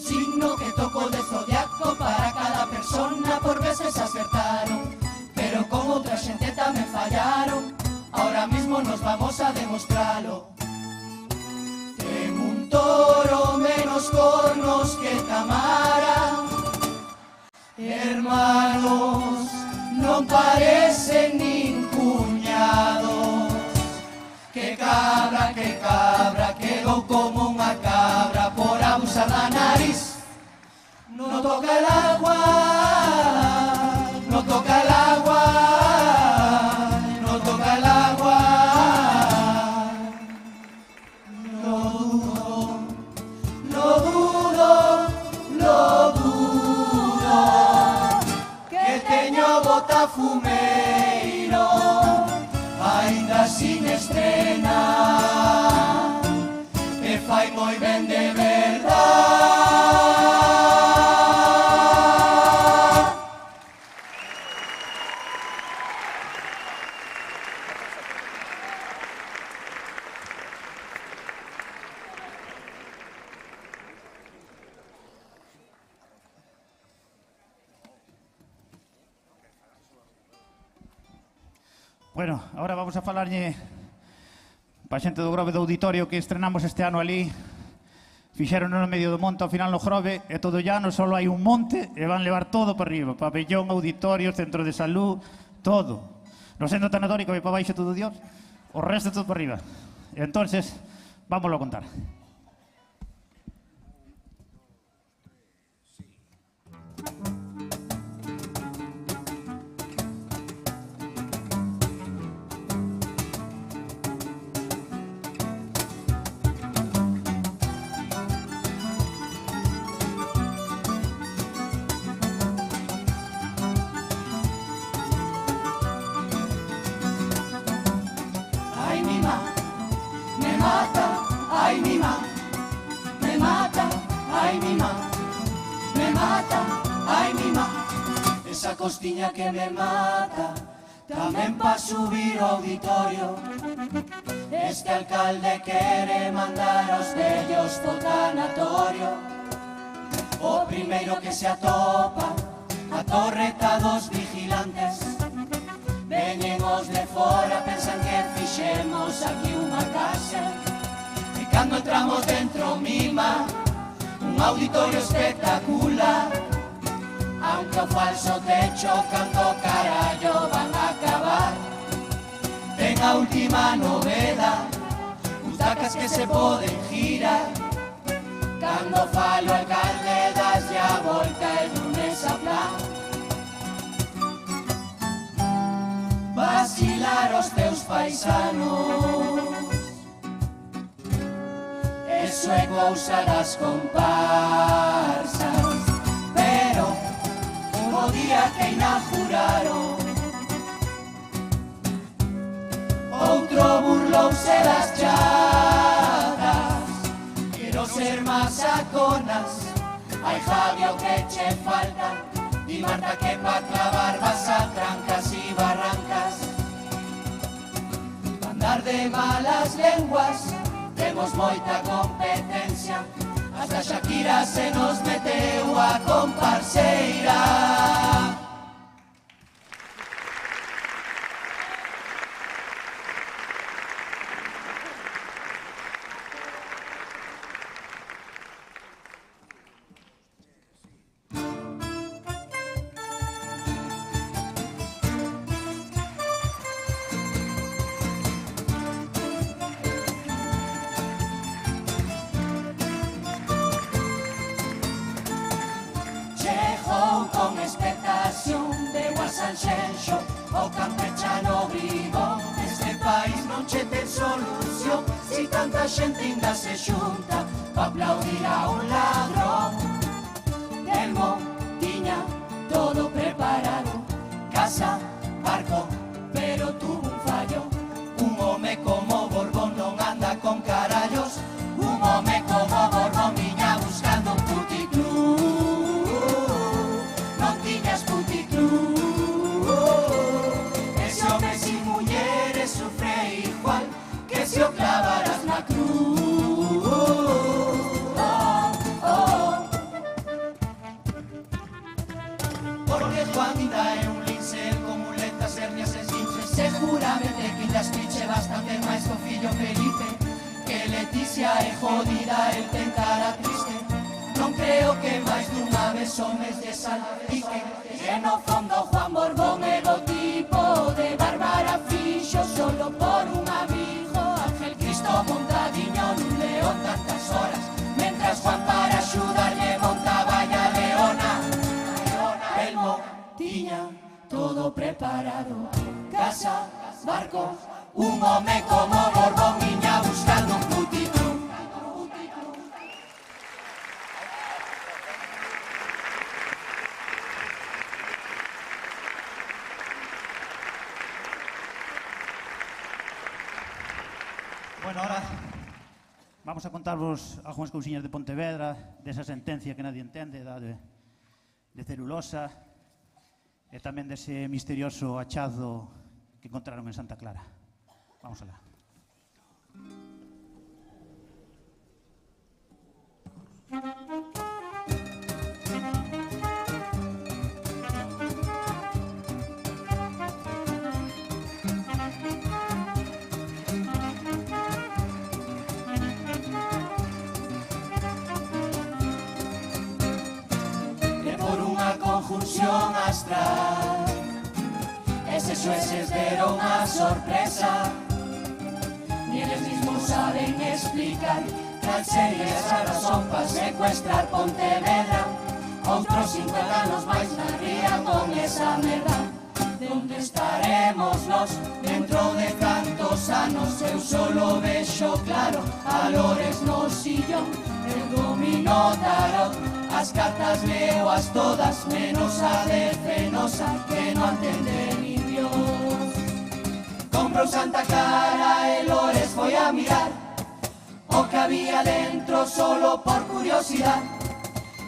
Signo que tocó de zodiaco para cada persona por veces acertaron, pero con otra xente tamén fallaron. Ahora mismo nos vamos a demostrarlo. Ten un toro menos cornos que Tamara. Hermanos, non parecen nin cuñados. Que cabra, quedou como unha cabra por abusar da nariz. No toca el agua, no toca el agua, no toca el agua. Lo dudo, lo dudo, lo dudo, que teño botafumeiro ainda sin estrenar, e fai moi ben de verdade. Bueno, ahora vamos a falarlle pa xente do Grove do Auditorio que estrenamos este ano ali. Fixeron no medio do monte, ao final no Grove, e todo llano, só hai un monte, e van levar todo para arriba. Pabellón, auditorio, centro de salud, todo. No centro tanatórico vai para baixo todo Dios, o resto todo para arriba. E entonces, vámoslo a contar. Ai, mi má, me mata. Ai, mi má, esa costiña que me mata. Tamén pa subir ao auditorio. Este alcalde quere mandar aos vellos po tanatorio. O primeiro que se atopa a torreta dos vigilantes. Veñen os de fora, pensan que fixemos aquí unha casa. E cando entramos dentro mima un auditorio espectacular. Aunque o falso techo canto carallo van a acabar. Ten a última noveda, butacas que se poden girar. Cando falo alcalde daslle a volta e lunes a plan. Vacilar os teus paisanos, eso é cousa das comparsas. Pero o día que inauguraron outro burlouse das chatas. Quero ser masaconas. Ai, Javi, o que che falta? Di Marta que pa clavar vas a trancas y barrancas. Andar de malas lenguas, temos moita competencia. Hasta Shakira se nos meteu a comparseira. Sanxenxo, o campechano vivo. Este país non che ten solución si tanta xente ainda se xunta pa aplaudir a un ladrón. Telmo tiña todo preparado, casa, barco, pero tuvo un fallo. Un home como Borbón non anda con carallos. Un home como Borbón viña buscando un puticlub. Non tiñas puticlub. Sufre igual que si o clavaras na cruz. Porque Juan ainda é un lince con muletas, hernias e esguinces. Seguramente que ainda escriche bastante máis co fillo Felipe. Que Leticia é jodida, el ten cara triste. Non creo que máis dunha vez homes de salpique. E no fondo Juan Borbón é do tipo de Bárbara Fixo solo por un amigo. Ángel Cristo montadiño nun león tantas horas, mentras Juan para axudarlle montaba a leona. Telmo tiña todo preparado, casa, barco, un home como Borbón viña buscando un putito. Bueno, ahora vamos a contarvos algunhas cousiñas de Pontevedra, desa sentencia que nadie entende, de celulosa, e tamén dese misterioso achado que encontraron en Santa Clara. Vamos alá. Conjunción astral, eses xueces deron a sorpresa. Ni eles mismos saben explicar cal sería esa razón para secuestrar Pontevedra. Outros 50 anos máis na ría con esa merda. Donde estaremos nós dentro de tantos anos? Eu solo vexo claro a Lores no sillón, el dominó tarot. As cartas leo as todas, menos a de Fenosa, que non entende ni Dios. Comprou Santa Clara e Lores foi a mirar o que había dentro solo por curiosidade.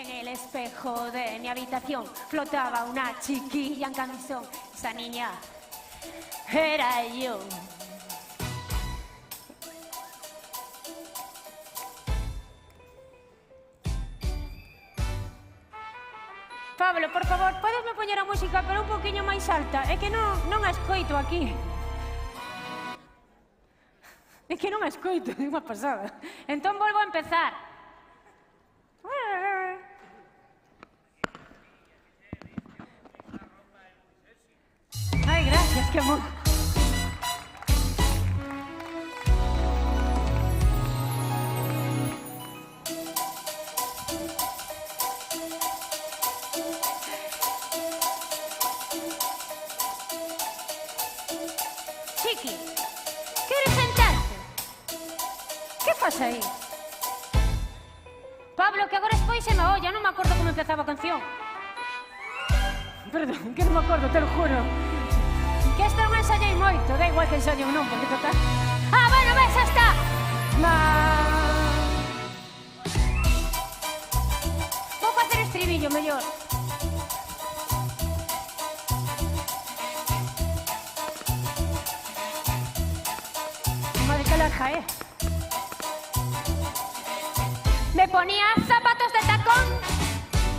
En el espejo de mi habitación flotaba una chiquilla en camisón. Esa niña era yo. Pablo, por favor, podesme poñer a música pero un poquinho máis alta? É que non a escoito aquí. É que non a escoito, é unha pasada. Entón volvo a empezar. Ai, gracias, que amor. Chiqui, queres sentarte? Que faz aí? Pablo, que agora despois se me olla, non me acordo como empezaba a canción. Perdón, que non me acordo, te lo juro. Que esta non ensayei moito, da igual que ensayei ou non, porque total... Ah, bueno, ves, xa está! Vou facer estribillo, mellor. Madre que larga, Me ponía zapatos de tacón,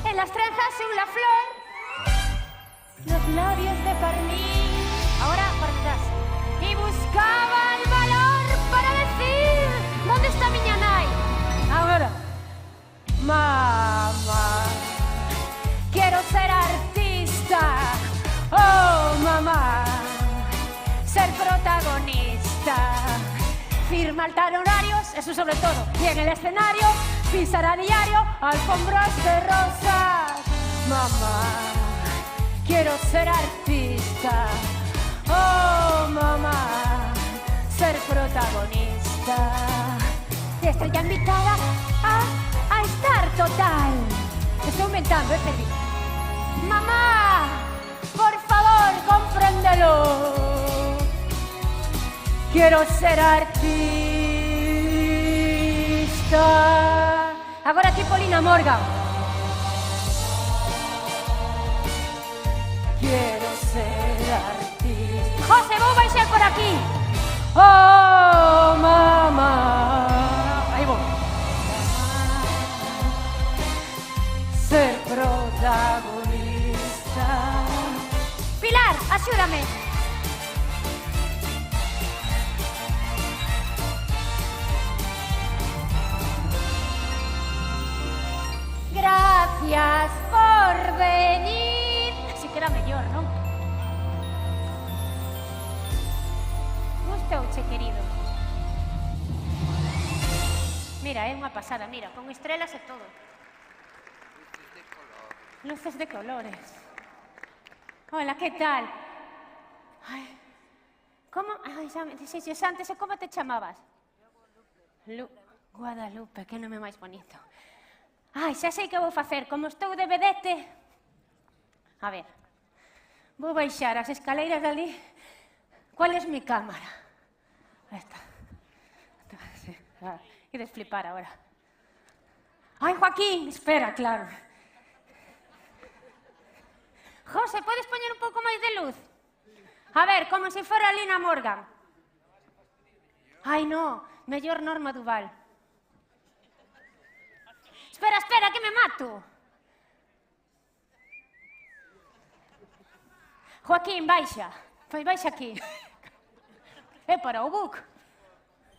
en las trenzas una flor, los labios de carmín, ahora para atrás, y buscaba el valor para decir, ¿dónde está miña nai? Ahora, mamá, quiero ser artista, oh mamá, ser protagonista, firmar horarios, eso sobre todo, y en el escenario, pisar a diario, alfombras de rosas, mamá, quiero ser artista, oh mamá, ser protagonista. Y estoy ya invitada a estar total. Estoy inventando, Felipe. Mamá, por favor, compréndelo. Quiero ser artista. Agora aquí Polina Morgan. Quiero ser artista. José, vou baixar por aquí. Oh, mamá. Aí vou. Ser protagonista. Pilar, axúdame. Gracias por venir. Así que era mellor, non? Gustouche, querido. Mira, é unha pasada, mira, con estrelas e todo. Luces de colores. Hola, que tal? Ai, como? Ai, xa me dixeches antes, e como te chamabas? Guadalupe, que nome máis bonito. Ai, xa sei que vou facer, como estou de vedete. A ver, vou baixar as escaleiras dali. ¿Cuál es mi cámara? Esta. Queres flipar ahora. Ai, Joaquín, espera, claro. José, podes poñer un pouco máis de luz? A ver, como se fora Lina Morgan. Ai, no, mellor Norma Duval. Espera, espera, que me mato. Joaquín, baixa. Pois baixa aquí. É para o BUC.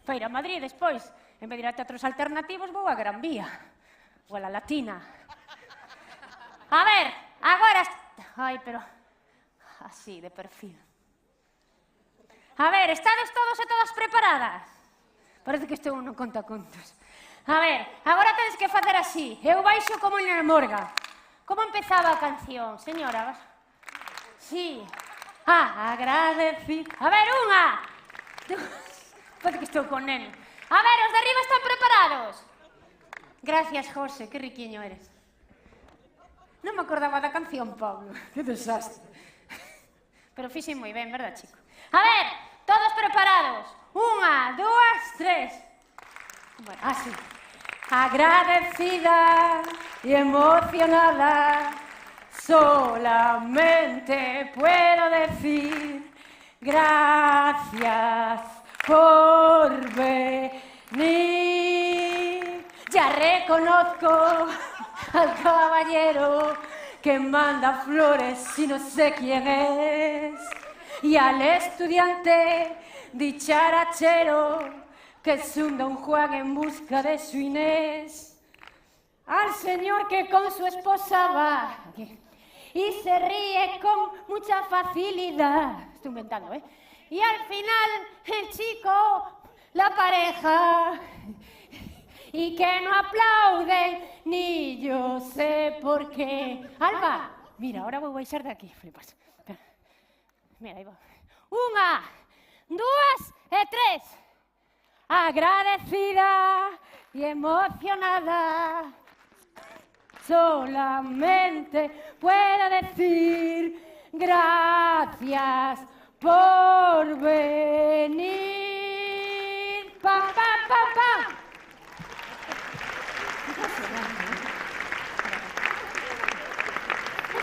Para ir a Madrid despois. En vez de ir a teatros alternativos, vou a Gran Vía. Ou a La Latina. A ver, agora... Ai, pero... Así, de perfil. A ver, estades todos e todas preparadas? Parece que estou non conta contos. A ver, agora tedes que facer así. Eu baixo como Lina Morgan. Como empezaba a canción, señora? Sí. Agradeci. A ver, unha. Pode que estou con neno. A ver, os de arriba están preparados. Gracias, José, que riquiño eres. Non me acordaba da canción, Pablo. Que desastre. Pero fixen moi ben, verdad, chico? A ver, todos preparados. Unha, dúas, tres. Bueno, así. agradecida y emocionada, solamente puedo decir gracias por venir. Ya reconozco al caballero que manda flores y no sé quién es, y al estudiante dicharachero que es un Don Juan en busca de su Inés, al señor que con su esposa va y se ríe con mucha facilidad, estoy inventando, y al final el chico, la pareja, y que no aplauden ni yo sé por qué. Alba, mira, ahora voy a baixar de aquí, flipas. Mira, ahí va. 1, 2 e 3. Agradecida y emocionada, solamente puedo decir gracias por venir. ¡Pam, pam, pam, pam!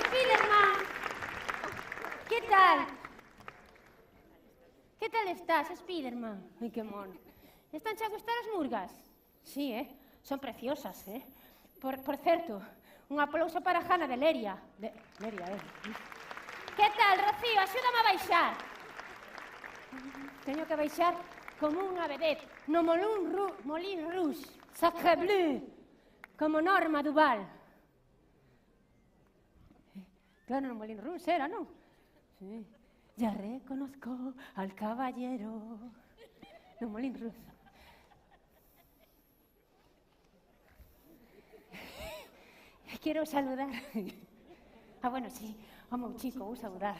Spiderman, ¿qué tal? ¿Qué tal estás, Spiderman? Ay, qué mono. ¿Están a gustar as murgas? Sí, son preciosas, Por certo, un aplauso para Jana de Leria. Leria, Que tal, Rocío? Axúdame a baixar. Teño que baixar como unha vedette no Moulin Rouge, Sacre Bleu, como Norma Duval. Claro, no Moulin Rouge era, non? Sí. Ya reconozco al caballero no Moulin Rouge. Quiero saludar. Bueno, sí, o meu chico, vou saludar.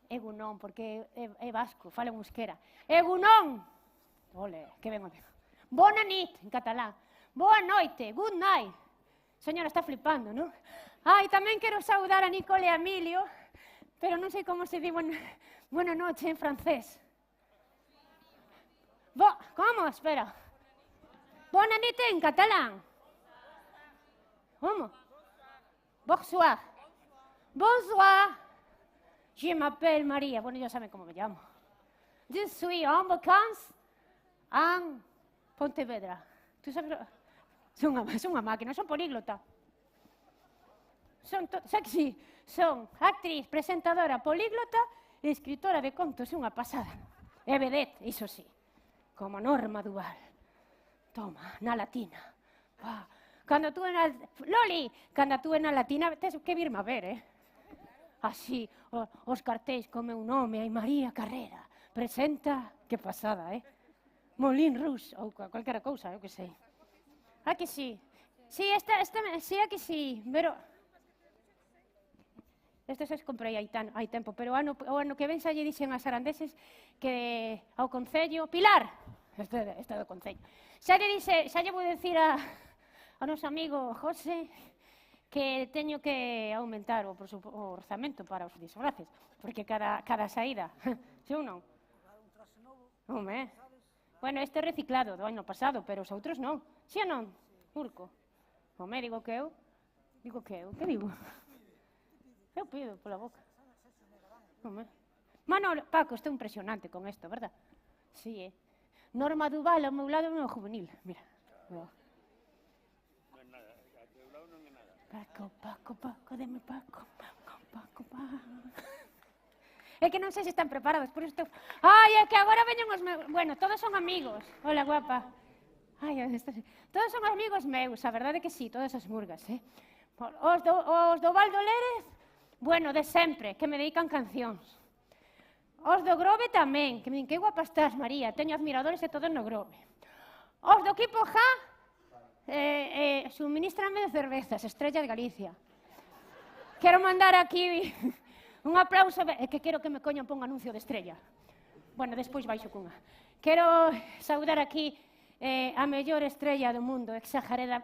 Egunon, porque é vasco, fala en euskera. Egunon! Ole, que ben o digo. Bona nit, en catalán. Boa noite, good night. Señora, está flipando, non? Ai, tamén quero saudar a Nicole e a Emilio, pero non sei como se di buena noche en francés. Como? Espera. Bona nit en catalán. ¿Cómo? Bonsoir. Bonsoir. Je m'appelle María. Bueno, ya saben cómo me llamo. Je suis en vacances en Pontevedra. ¿Tú sabes? Son una máquina, son políglota. Son sexy. Son actriz, presentadora, políglota e escritora de contos. É unha pasada. E vedette, iso sí. Como Norma Duval. Toma, na latina. Cando tú na... Loli, cando tú na latina, tes que virme a ver, Así, os cartéis con meu nome, hai María Carrera. Presenta, que pasada, Moulin Rouge, ou cualquiera cousa, eu que sei. Ah, que sí. Sí, sí, que sí, pero... Este se comprei hai tempo, pero o ano que ven xa lle dixen as arandeses que ao Concello... Pilar! Este do Concello. Xa lle vou dicir ao noso amigo José que teño que aumentar o orzamento para os disfraces, porque cada saída, se ou non? Home, bueno, este é reciclado do ano pasado, pero os outros non. Si ou non, Urco? Home, digo que eu, que digo? Eu pido pola boca. Home. Manolo, Paco, estou impresionante con isto, verdad? Si, Norma Duval ao meu lado non é juvenil, mira. Paco, deme Paco. É que non sei se están preparados, por isto... Ai, é que agora veñen os meus... Bueno, todos son amigos. Hola, guapa. Ai, todos son amigos meus, a verdade é que sí, todas as murgas, Os do Valdo Lérez, bueno, de sempre, que me dedican cancións. Os do Grove tamén, que me din, que guapa estás, María, teño admiradores e todos no Grove. Os do Equipo Ja, suministrame de cervezas, Estrella de Galicia. Quero mandar aquí un aplauso, que quero que me coñan pon anuncio de Estrella. Bueno, despois baixo cunha. Quero saudar aquí a mellor estrella do mundo, Exagereda.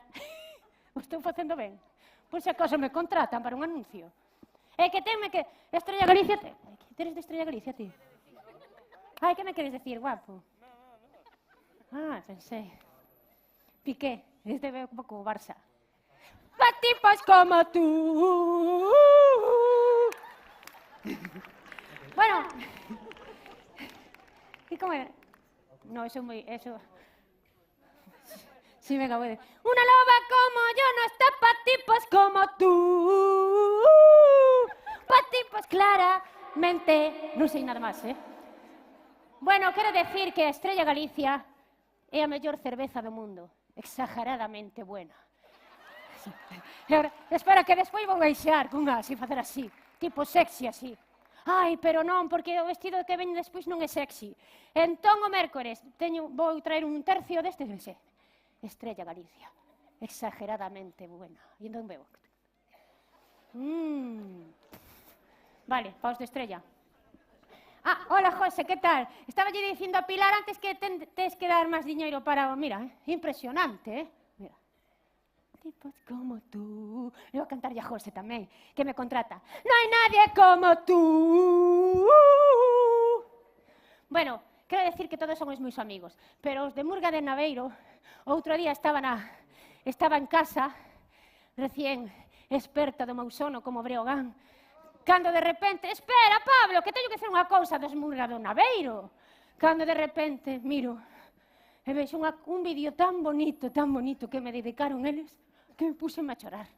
O estou facendo ben? Por se acaso me contratan para un anuncio. É que tenme que... Estrella Galicia... Teres de Estrella Galicia, ti? Ai, que me queres decir, guapo? Ah, pensei. Piqué. Este ve un pouco o Barça. Pa tipos como tú. Bueno. ¿Y cómo era? No, eso es muy... Eso... Sí, venga, voy a decir. Una loba como yo no está pa' tipos como tú. Pa' tipos claramente... Non sei nada máis, Bueno, quero decir que a Estrella Galicia é a mellor cerveza do mundo. Exageradamente buena. Espera, que despois vou baixar cunha así, facer así. Tipo sexy así. Ai, pero non, porque o vestido que veñe despois non é sexy. Entón, o mércores, vou traer un tercio deste, Estrella Galicia. Exageradamente buena. E entón veo. Vale, paus de Estrella. Ah, hola, José, ¿qué tal? Estaba yo diciendo a Pilar antes que tienes que dar más dinero para... Mira, impresionante, Mira. Tipos como tú... Le voy a cantar ya a José también, que me contrata. No hay nadie como tú. Bueno, quero decir que todos somos meus amigos, pero os de Murga de Naveiro, outro día estaba en casa, recién experta do meu sono como Breogán, cando de repente, espera, Pablo, que teño que hacer unha cousa dos Murga do Naveiro. Cando de repente miro e vexo un vídeo tan bonito que me dedicaron eles, que me puse a chorar.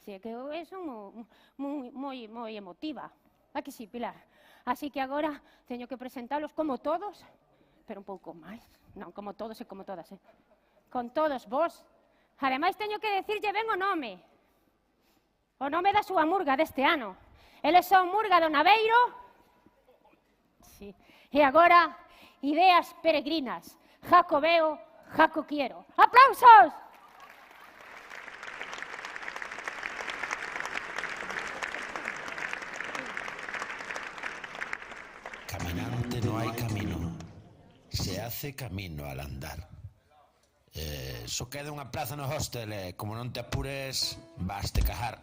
Sí, que eu son moi emotiva. A que sí, Pilar? Así que agora teño que presentalos como todos, pero un pouco máis. Non, como todos e como todas, Con todos vos. Ademais, teño que decirlle ben o nome. O nome da súa murga deste ano. Eles son Murga do Naveiro. Sí. E agora, ideas peregrinas. Jaco veo, jaco quiero. ¡Aplausos! Caminante no hay camino. Se hace camino al andar. Só queda unha plaza no hostel e, como non te apures, vas te cajar.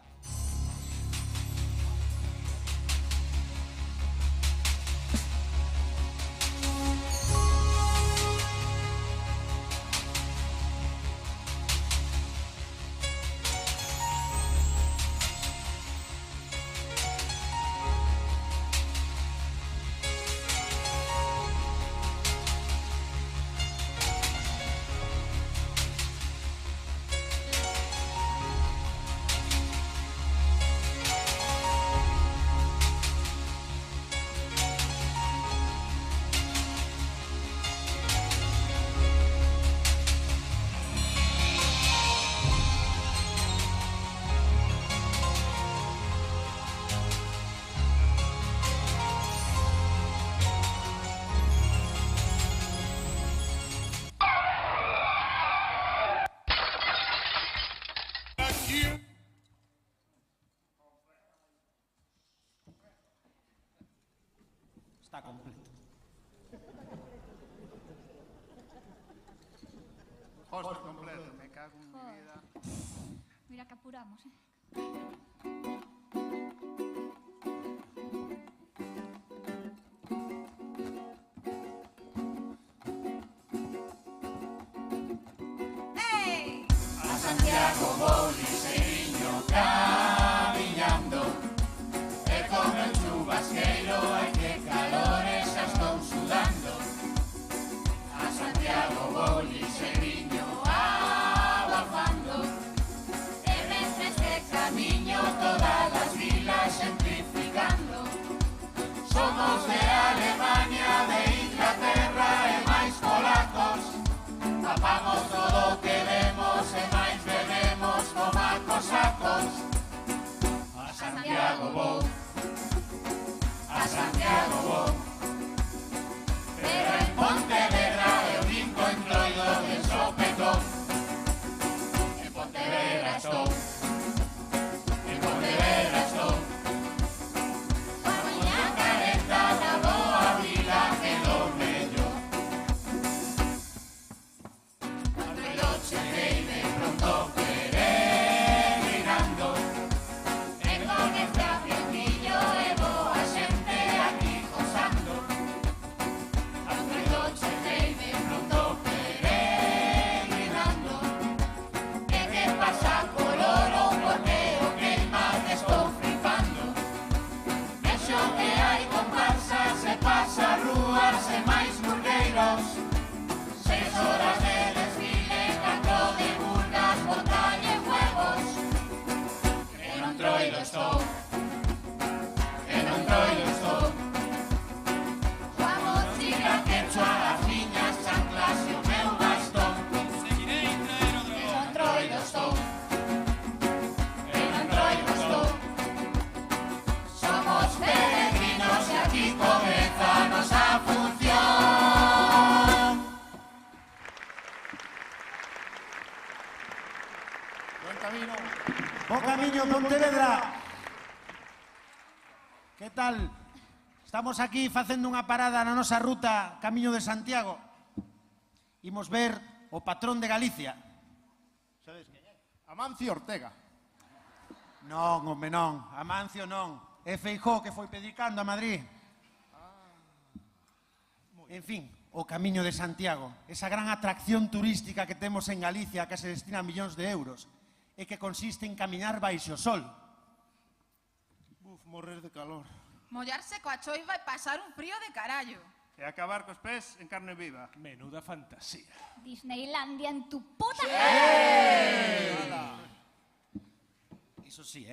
Está completo. Hostia, completo, me cago en mi vida. Mira que apuramos, A Santiago vou liseirinho camiñando, e con el chubasqueiro ai que calores xa estou sudando. A Santiago vou liseirinho abafando, e mentres que camiño todas as vilas simplificando. Somos de Alemania, de Inglaterra e máis polacos, papamos todo o que vemos e máis bebemos como cosacos. A Santiago vou, a Santiago vou, pero en Pontevedra eu vin co entroido de sopetón. En Pontevedra estou, en Pontevedra estou, a miña careta da boa vila que do mello. Chegueime pronto peregrinando, e con este ambientillo e boa xente aquí gozando. Ao Buen camino. Bo camiño, Pontevedra. Que tal? Estamos aquí facendo unha parada na nosa ruta Camiño de Santiago. Imos ver o patrón de Galicia. Sabes quen é? Amancio Ortega. Non, home, non. Amancio non. É Feijóo que foi predicando a Madrid. En fin, o Camiño de Santiago. Esa gran atracción turística que temos en Galicia que se destina a millóns de euros e que consiste en camiñar baixo o sol. Uf, morrer de calor. Mollarse coa choiva e pasar un frío de carallo. E acabar cos pés en carne viva. Menuda fantasía. Disneylandia en tu puta Iso sí,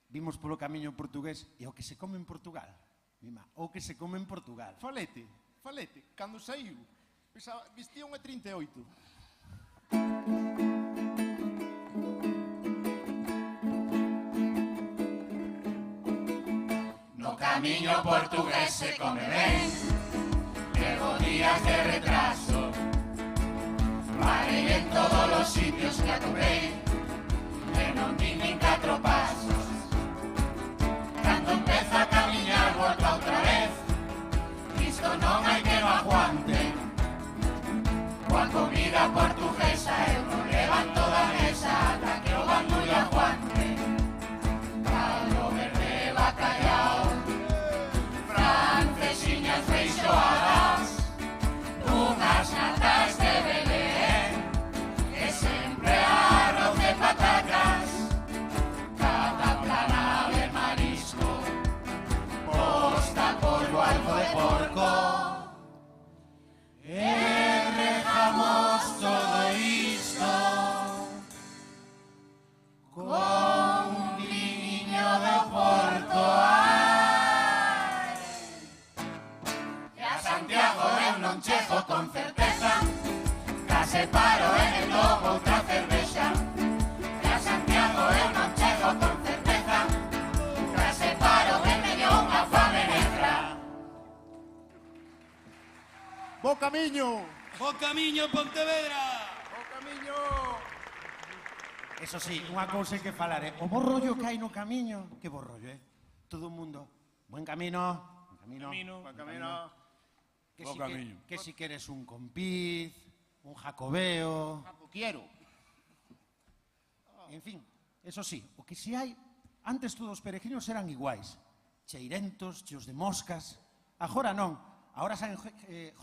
vimos polo camiño portugués e o que se come en Portugal. Mima, o que se come en Portugal. Falete, cando saiu, vestía unha 38. No camiño portugués se come ben, llevo días de retraso. Parei en todos los sitios que atopei, que non di nin 4 pasos. Cando empezo a camiñar volta outra vez, isto non hai que no aguante. Coa comida portuguesa eu non levanto da mesa ata que o bandullo aguante. Caldo verde bacallao, francesiñas feixoadas, unhas natas de Belén, e sempre arroz de patacas, cataplana de marisco, posta pollo algo de porco. E rejamos todo isto con un viño de Porto. Ai. E a Santiago eu non chego con certeza, case paro en el lobo outra cervexa. E a Santiago eu non chego con certeza, case paro en medio unha fame negra. Bo camiño! Bo camiño, Pontevedra! Bo camiño! Eso sí, unha cousa hai que falar, o bo rollo que hai no camiño. Que bo rollo, Todo o mundo. Buen camino. Buen camino. Que si queres un compiz, un jacobeo. Quiero. En fin, eso sí, o que si hai, antes todos os peregrinos eran iguais. Cheirentos, cheos de moscas. Agora non. Ahora saen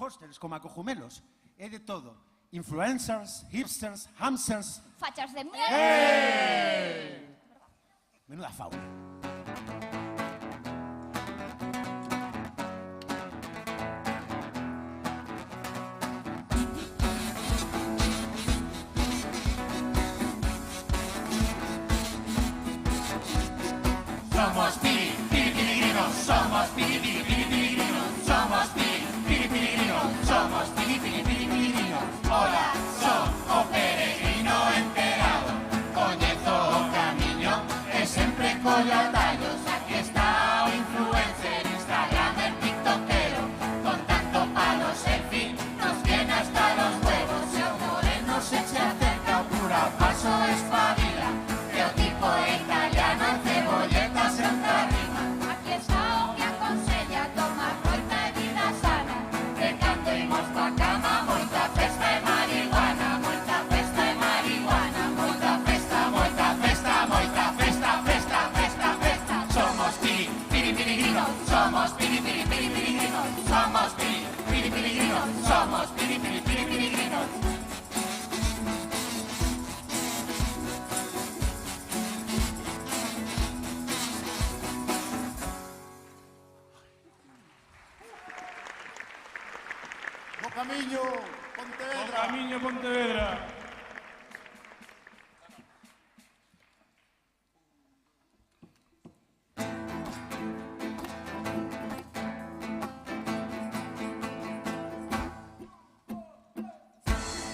hostels como a Cojumelos. É de todo. Influencers, hipsters, hamsters. Fachas de mierda. Menuda fauna. Somos piripirigrinos, somos piripiripirigrinos, somos piripiripirigrinos, somos piripiripirigrinos. Hola, son o peregrino enterado, coñezo o camiño e sempre collo atallos. Aquí está o influencer, Instagram, el tiktokero, con tanto palo selfie nos tiene hasta los huevos. E o moreno se acerca o pura paso espabila, e o tipo italiano cebolletas en rima. Aquí está o que aconsella tomar moita e vida sana. E cando imos pa cama, moita festa e marihuana, moita festa e marihuana, moita festa, moita festa, moita festa, festa, festa, festa. Somos piripiripirigrinos, somos piripiripirigrinos, somos piripiripirigrinos, somos piripiripirigrinos. Bo camiño, Pontevedra. Bo camiño, Pontevedra.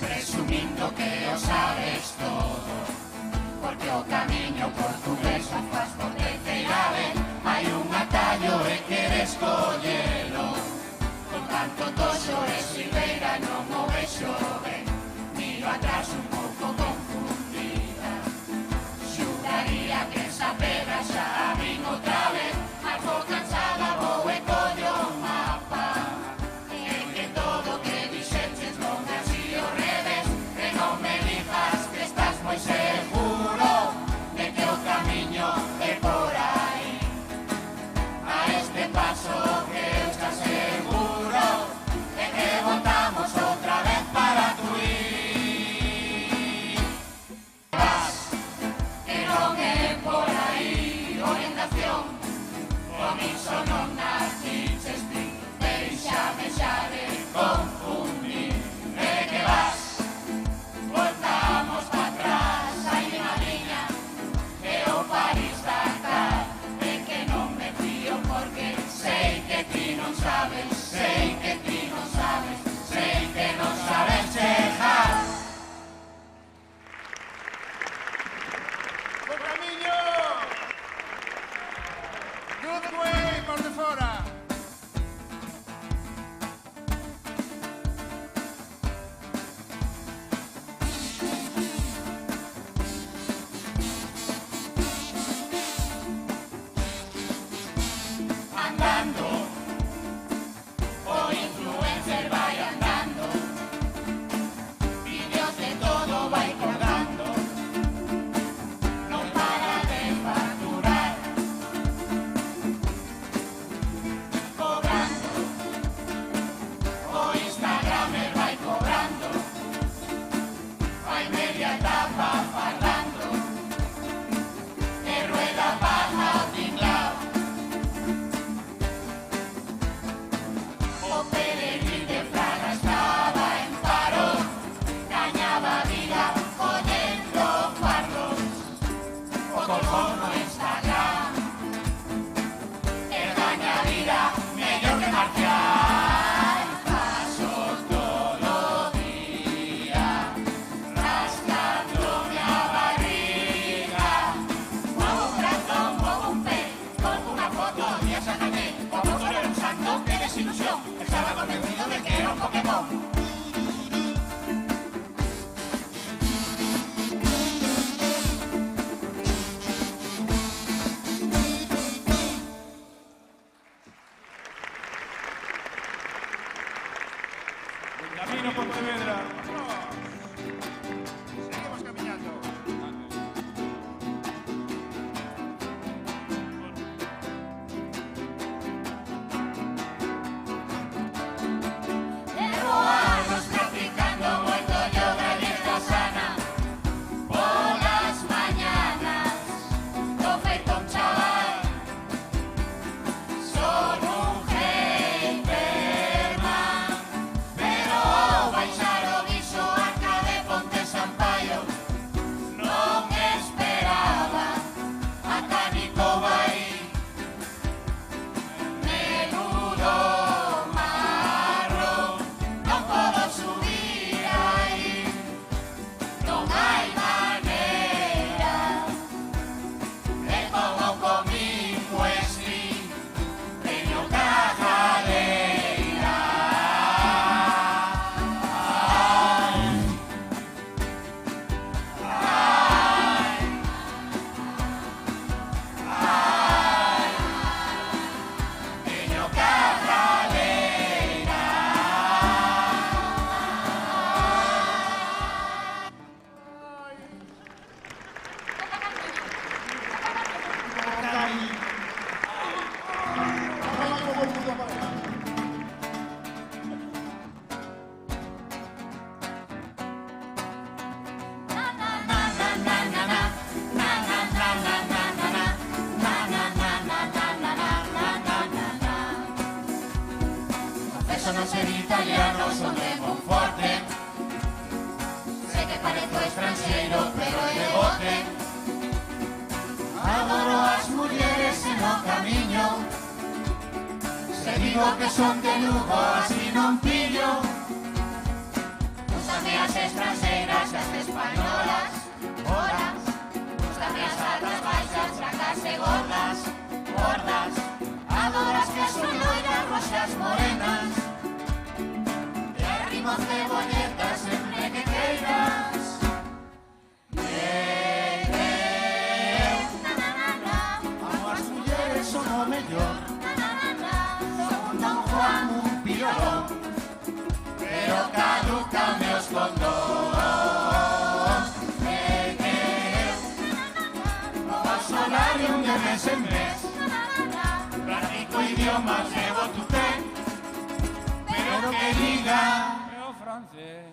Presumindo que o sabes todo, porque o camiño portugués o faz por terceira vez. Hai un atallo e queres collelo, con tanto toxo e silveira non o vexo ben. Miro atrás un pouco confundida, foto no Instagram. E gaña a vida mellor que marcial. Pasos todo día rascándome a barriga. Muevo un brazo, muevo un pé, pongo una foto y esa sacaré. Como tú eres un santo, qué desilusión. Estaba convencido de que era un Pokémon. Camino Pontevedra. Seguimos caminando. Llevo años practicando muerto yoga y dieta sana. Por las mañanas, no feito un chaval. Son un haterman, pero baixar o guiso acá de Ponte Sampaio non esperaba a Cánico vai. Menudo marro, non podo subir aí, non hai maneira. E como comín Wesley, teño cagaleira. Teño cagaleira. Eso no ser italiano, son de Monforte. Sé que parezco extranxeiro, pero é de bote. Adoro as mulleres en o camiño. Se digo que son de Lugo, así non pillo. Gústame as extranxeiras e as españolas. Horas. Gústame as altas, baixas, fracas e gordas. Gordas. Adoro as que son loiras, roxas, morenas. E arrimo cebolletas sempre que queiras. Amo as mulleres, son o mellor. Son un Don Juan, un pirolón. Pero cadúcame os condóns. O salario un de mes en mes. Practico idiomas, llevo tuté. Pero que diga Meu francés.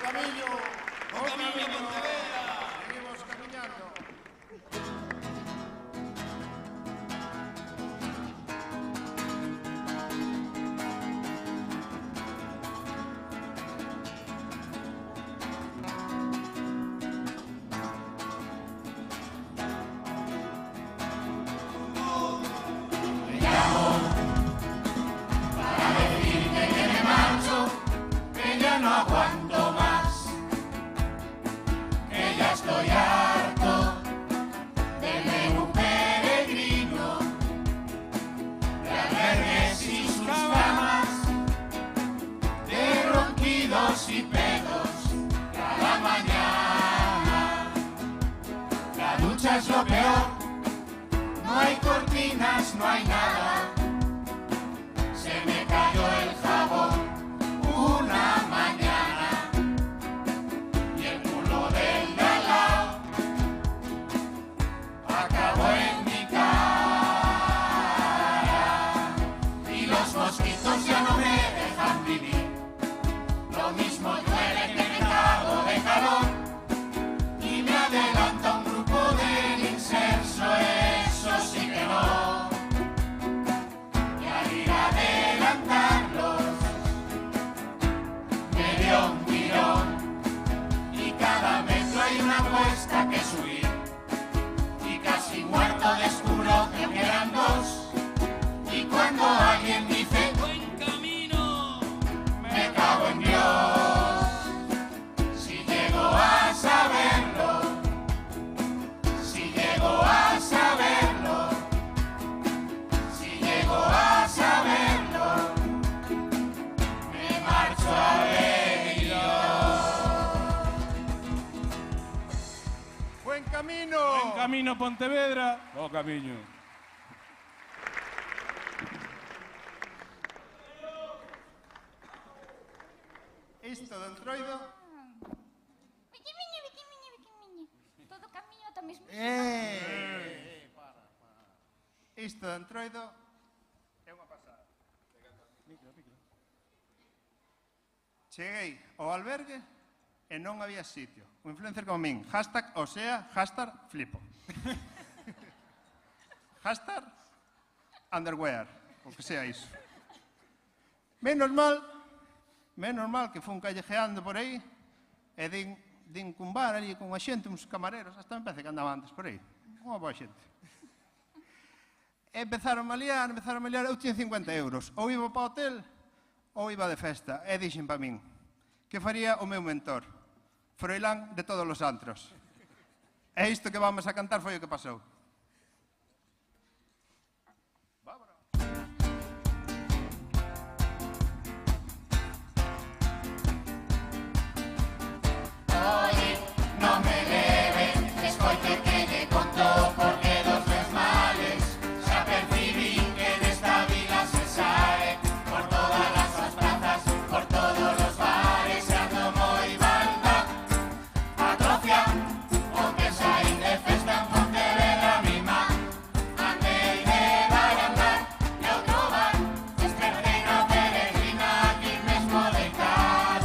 Camino Pontevedra. Seguimos caminando. Me llamo para decirte que me marcho, que ya no aguanto más, que ya estoy harto de ver un peregrino, de albergues y sus camas, de ronquidos y pedos cada mañana. La ducha es lo peor, no hay cortinas, no hay nada. Se me cayó el jabón una mañana y el culo del de al lado acabó en mi cara. Y los mosquitos ya no me dejan vivir. Lo mismo llueve que me cago de calor y me adelanta un grupo del incenso. Eso sí que no. camino! Buen camino, Pontevedra. O camiño. Isto do Entroido... Todo camiño ata mesmo. Isto do Entroido é unha pasada. Cheguei ao albergue e non había sitio. O influencer como min. Hashtag, o sea, hashtag flipo. Hashtag underwear. O que sea iso. Menos mal que fun callejeando por aí e din cun bar ali con a xente, uns camareros, hasta me parece que andaba antes por aí. Unha boa xente. E empezaron a liar, eu tinha 50 euros. Ou iba para o hotel, ou iba de festa. E dixen para min, que faría o meu mentor, Froilán de todos os antros. E isto que vamos a cantar foi o que pasou. Oye, no me leve, escoite que lle conto porque dos meus males xa percibín que nesta vila se sae por todas as súas plazas, por todos os bares e ando moi banda atrofia o que saín de festa en Pontevedra mima andei de bar a andar e outro bar despertei na peregrina aquí mesmo deitar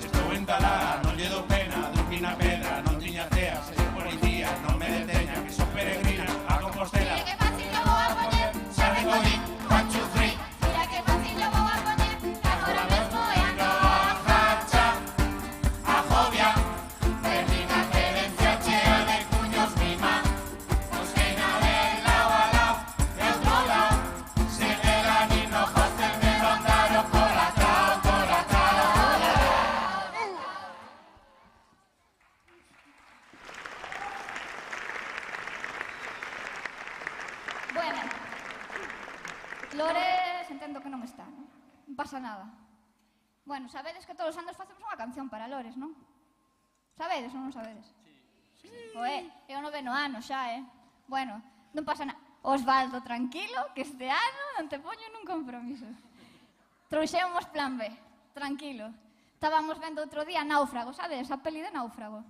Estou en Talá, non lle dou pena, dormí na pedra, non tiña cea, se policía, non me deteña, que son peregrina a Compostela. Mira que fácil lo vou a poñer, xa recogí, one, two, three. Mira que fácil lo vou a poñer, que agora mesmo ando a facha, a jovia, perdí na querencia chea de cuños mima, busquei na del lao a lao, e outro lao, se queda nin no hostel de rondar o colatao. Bueno, Lores entendo que non está, non? Non pasa nada. Bueno, sabedes que todos os anos facemos unha canción para Lores, non? Sabedes ou non sabedes? Sí. Oe, eu non veno ano xa, Bueno, non pasa nada. Osvaldo, tranquilo, que este ano non te poño nun compromiso. Trouxemos plan B, tranquilo. Estábamos vendo outro día Náufrago, sabedes? A peli de Náufrago.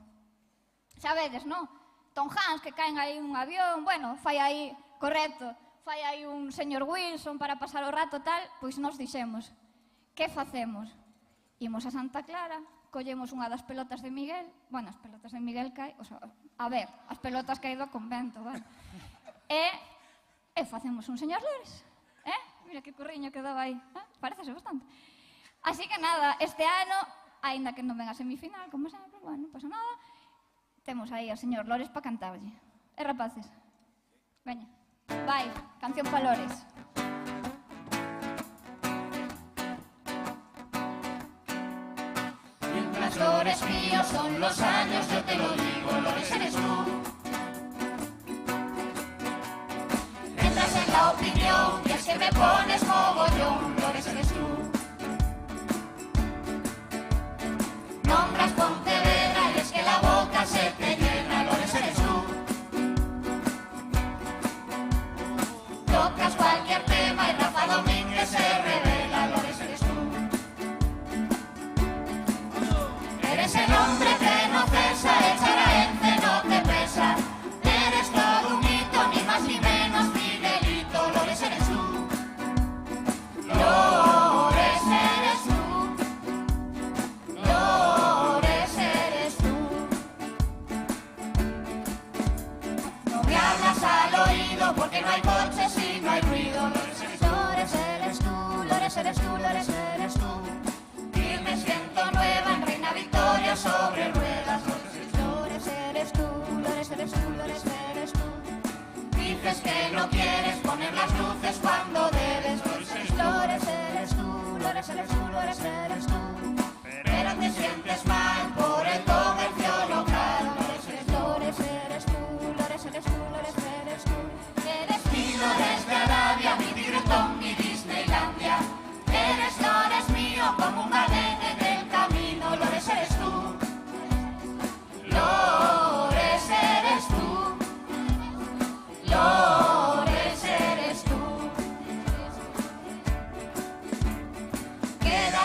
Sabedes, non? Tom Hanks que caen aí un avión, bueno, fai aí, correcto, fai aí un señor Wilson para pasar o rato tal, pois nos dixemos, que facemos? Imos a Santa Clara, collemos unha das pelotas de Miguel, bueno, as pelotas de Miguel cae, o sea, a ver, as pelotas que hai do convento, vale? E facemos un señor Lores, Mira que curriño que daba aí, parecese bastante. Así que nada, este ano, aínda que non ven a semifinal, como sempre, bueno, non pasa nada, temos aí ao señor Lores para cantarlle. Rapaces, veña, vai, canción pa Lores. Mientras Lores míos son los años, yo te lo digo, Lores eres tú. Entras en la opinión y es que me pones mogollón, Lores eres tú. Nombras Pontevedra y es que la boca se te llena, Lores eres tú. Tocas cualquier tema y Rafa Domínguez se revela, Lores eres tú. Eres el hombre que no cesa, el charaense no te pesa. Eres todo un mito, ni más ni menos Miguelito, Lores eres tú.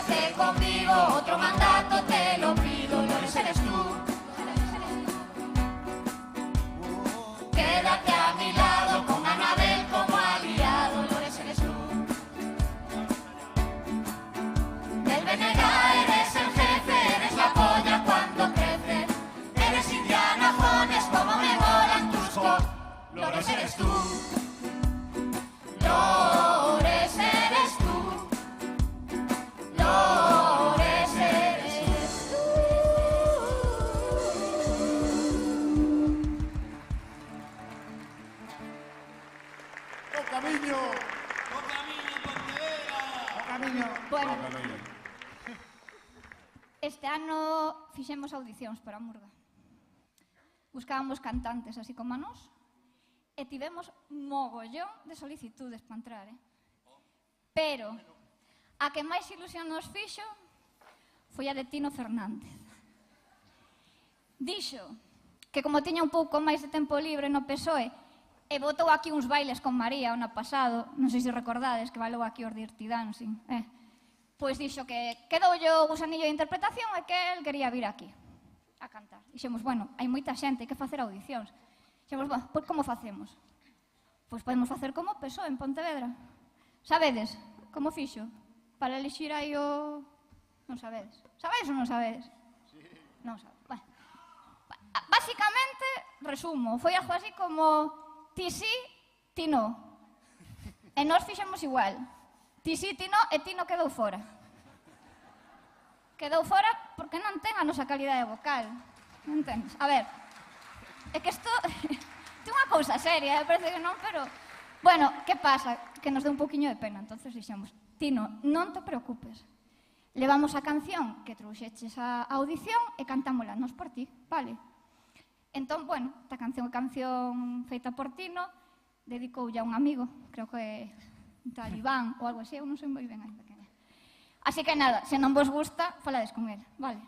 quédate conmigo, otro mandato te lo pido, Lores eres tú. Quédate a mi lado con Anabel como aliado, Lores eres tú. Del BNG eres el jefe, eres la polla cuando crece. Eres Indiana Jones como me molan tus Lores eres tú. Lores eres tú. Lores eres tú. ¡O camiño! Bueno, este ano fixemos audicións para a Murga. Buscábamos cantantes así como a nós e tivemos mogollón de solicitudes para entrar, Pero a que máis ilusión nos fixo foi a de Tino Fernández. Dixo que como tiña un pouco máis de tempo libre no PSOE e botou aquí uns bailes con María o ano pasado, non sei se recordades que bailou aquí os Dirty Dancing, pois dixo que quedoulle o gusanillo de interpretación e que el quería vir aquí a cantar. Dixemos, bueno, hai moita xente, hai que facer audicións. Dixemos, bueno, pois como facemos? Pois podemos facer como PSOE en Pontevedra. Sabedes como fixo? Para elixir aí o... Non sabedes? Sabedes ou non sabedes? Non sabedes. Bueno. Básicamente, resumo, foi algo así como ti sí, ti no. E nós fixemos igual. Ti sí, ti no, e ti no quedou fora. Quedou fora porque non ten a nosa calidade vocal. Non entendes? A ver, é que isto ten unha cousa seria, parece que non, pero... Bueno, que pasa? Que nos deu un poquinho de pena, entonces dixemos, Tino, non te preocupes. Levamos a canción que trouxeches a audición e cantámola nos por ti, vale? Entón, bueno, esta canción é canción feita por Tino, dedicoulle a un amigo, creo que un tal Iván ou algo así, eu non sei moi ben ainda quen é. Así que nada, se non vos gusta, falades con el, vale?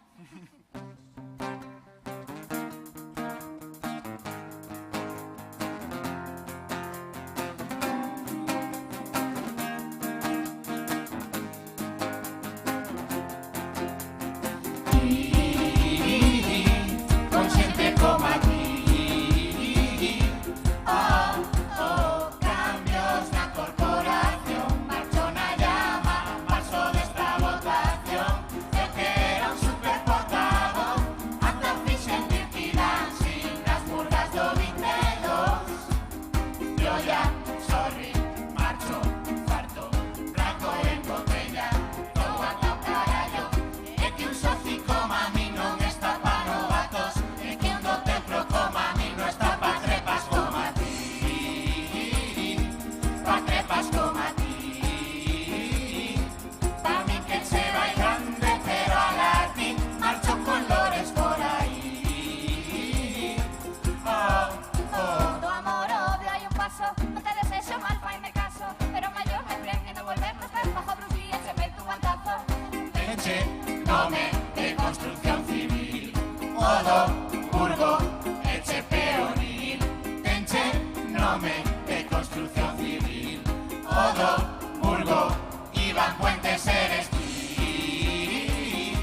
Nome de construcción civil, Odo, Burgo, Eche Peonil. Tenche nome de construcción civil, Odo, Burgo, Iván Puentes eres ti.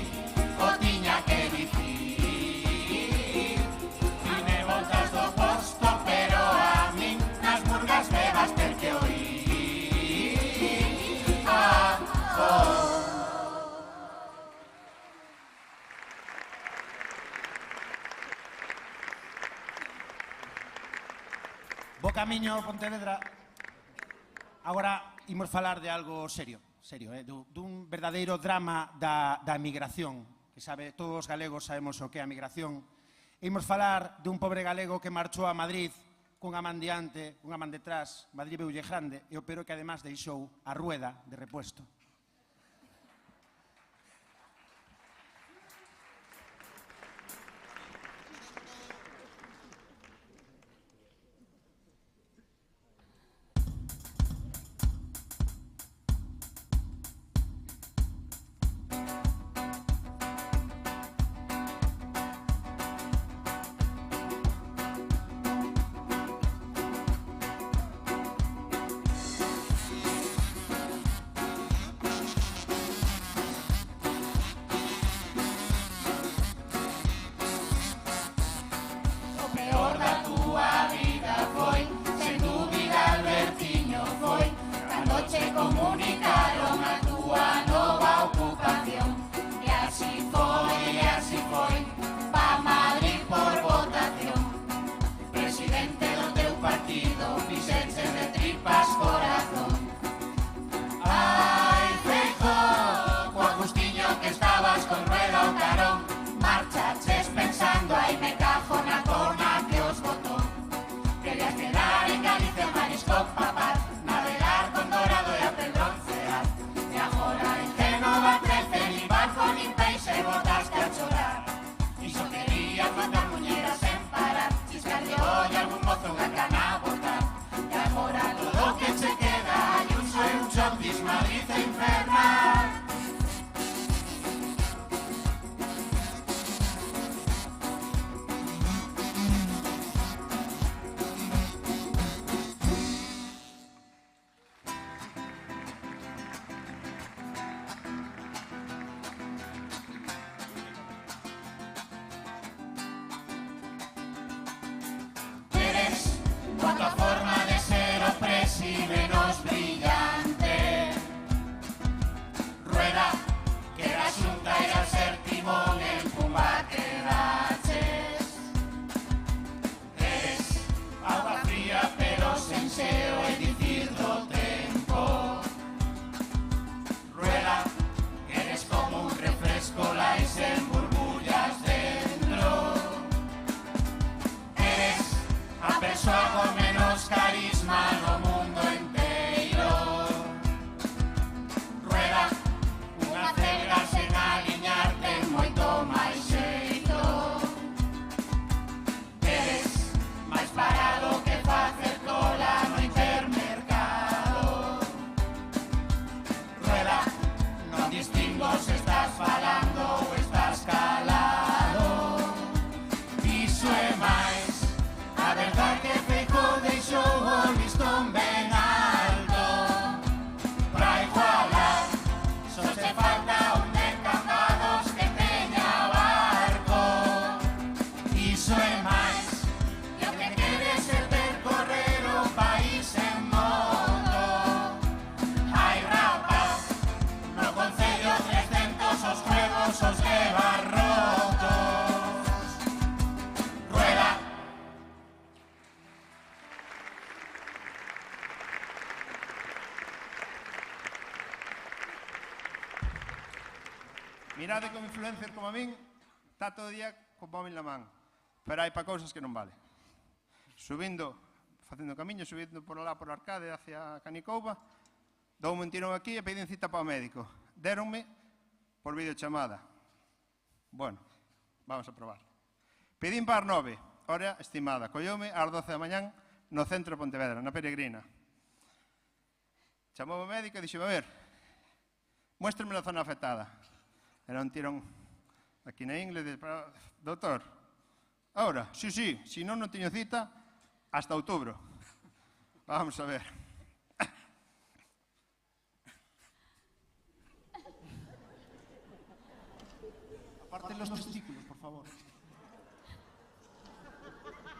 O tiña que dicir, me voltas do posto, pero a min nas Murgas me vas ter que oír. Bo camiño, Pontevedra. Agora imos falar de algo serio, dun verdadeiro drama da emigración, que sabe, todos os galegos sabemos o que é a migración. Imos falar dun pobre galego que marchou a Madrid cunha man diante, unha man detrás, Madrid veulle grande, e o pero que además deixou a rueda de repuesto. comunicaron a túa nova ocupación. E así foi, pa Madrid por votación. Presidente do teu partido, fixeches de tripas corazón. Ai, Feijóo, co agustiño que estabas con Rueda o carón, marchaches pensando, ai, me cajo na corna que os botó. Querías quedar en Galicia, Marisco, papar, navegar con dorado e a broncear. E agora en Génova trece, nin barco, nin peixe, botaste a chorar. Iso querías matar muñeras sen parar, chiscarlle olla algún mozo unha cana a botar. E agora todo o que che queda, Ayuso e un chotis, Madrid e infernal. Cuánta forma de ser o presi menos brillante. Rueda, que era xunta e al ser timón en combate daches. Eres agua fría pero sen seo e dicir do tempo. Rueda, eres como un refresco lais en burbullas dentro. Eres a persoa con menos carisma no mundo enteiro. Rueda, unha celga sen aliñarte moito máis xeito. Eres máis parado que facer cola no hipermercado. Rueda, non distingo se estás falando ou estás calado. Iso é máis. A verdade que Feijóo deixou o listón ben alto. Pra igualar, só che falta un de cambados que teña barco. Iso é máis, e o que queres é percorrer o país en moto. Hai rapaz, no concello 300 os juegos os leva rotos. Rueda. Mirade como influencer como a min, está todo o día con móvil na man. Pero hai pa cousas que non vale. Subindo, facendo camiño, subindo por alá por Arcade hacia Canicouba, dou un tirón aquí e pedín cita para o médico. Déronme por videochamada. Bueno, vamos a probar. Pedín para as 9, hora estimada. Colloume ás 12 da mañán no centro de Pontevedra, na Peregrina. Chamou o médico e dixeme, a ver, muéstrame a zona afectada. Era un tirón aquí na ingle de... Doutor, ahora, sí, si non teño cita hasta outubro. Vamos a ver. Aparte los testículos, por favor.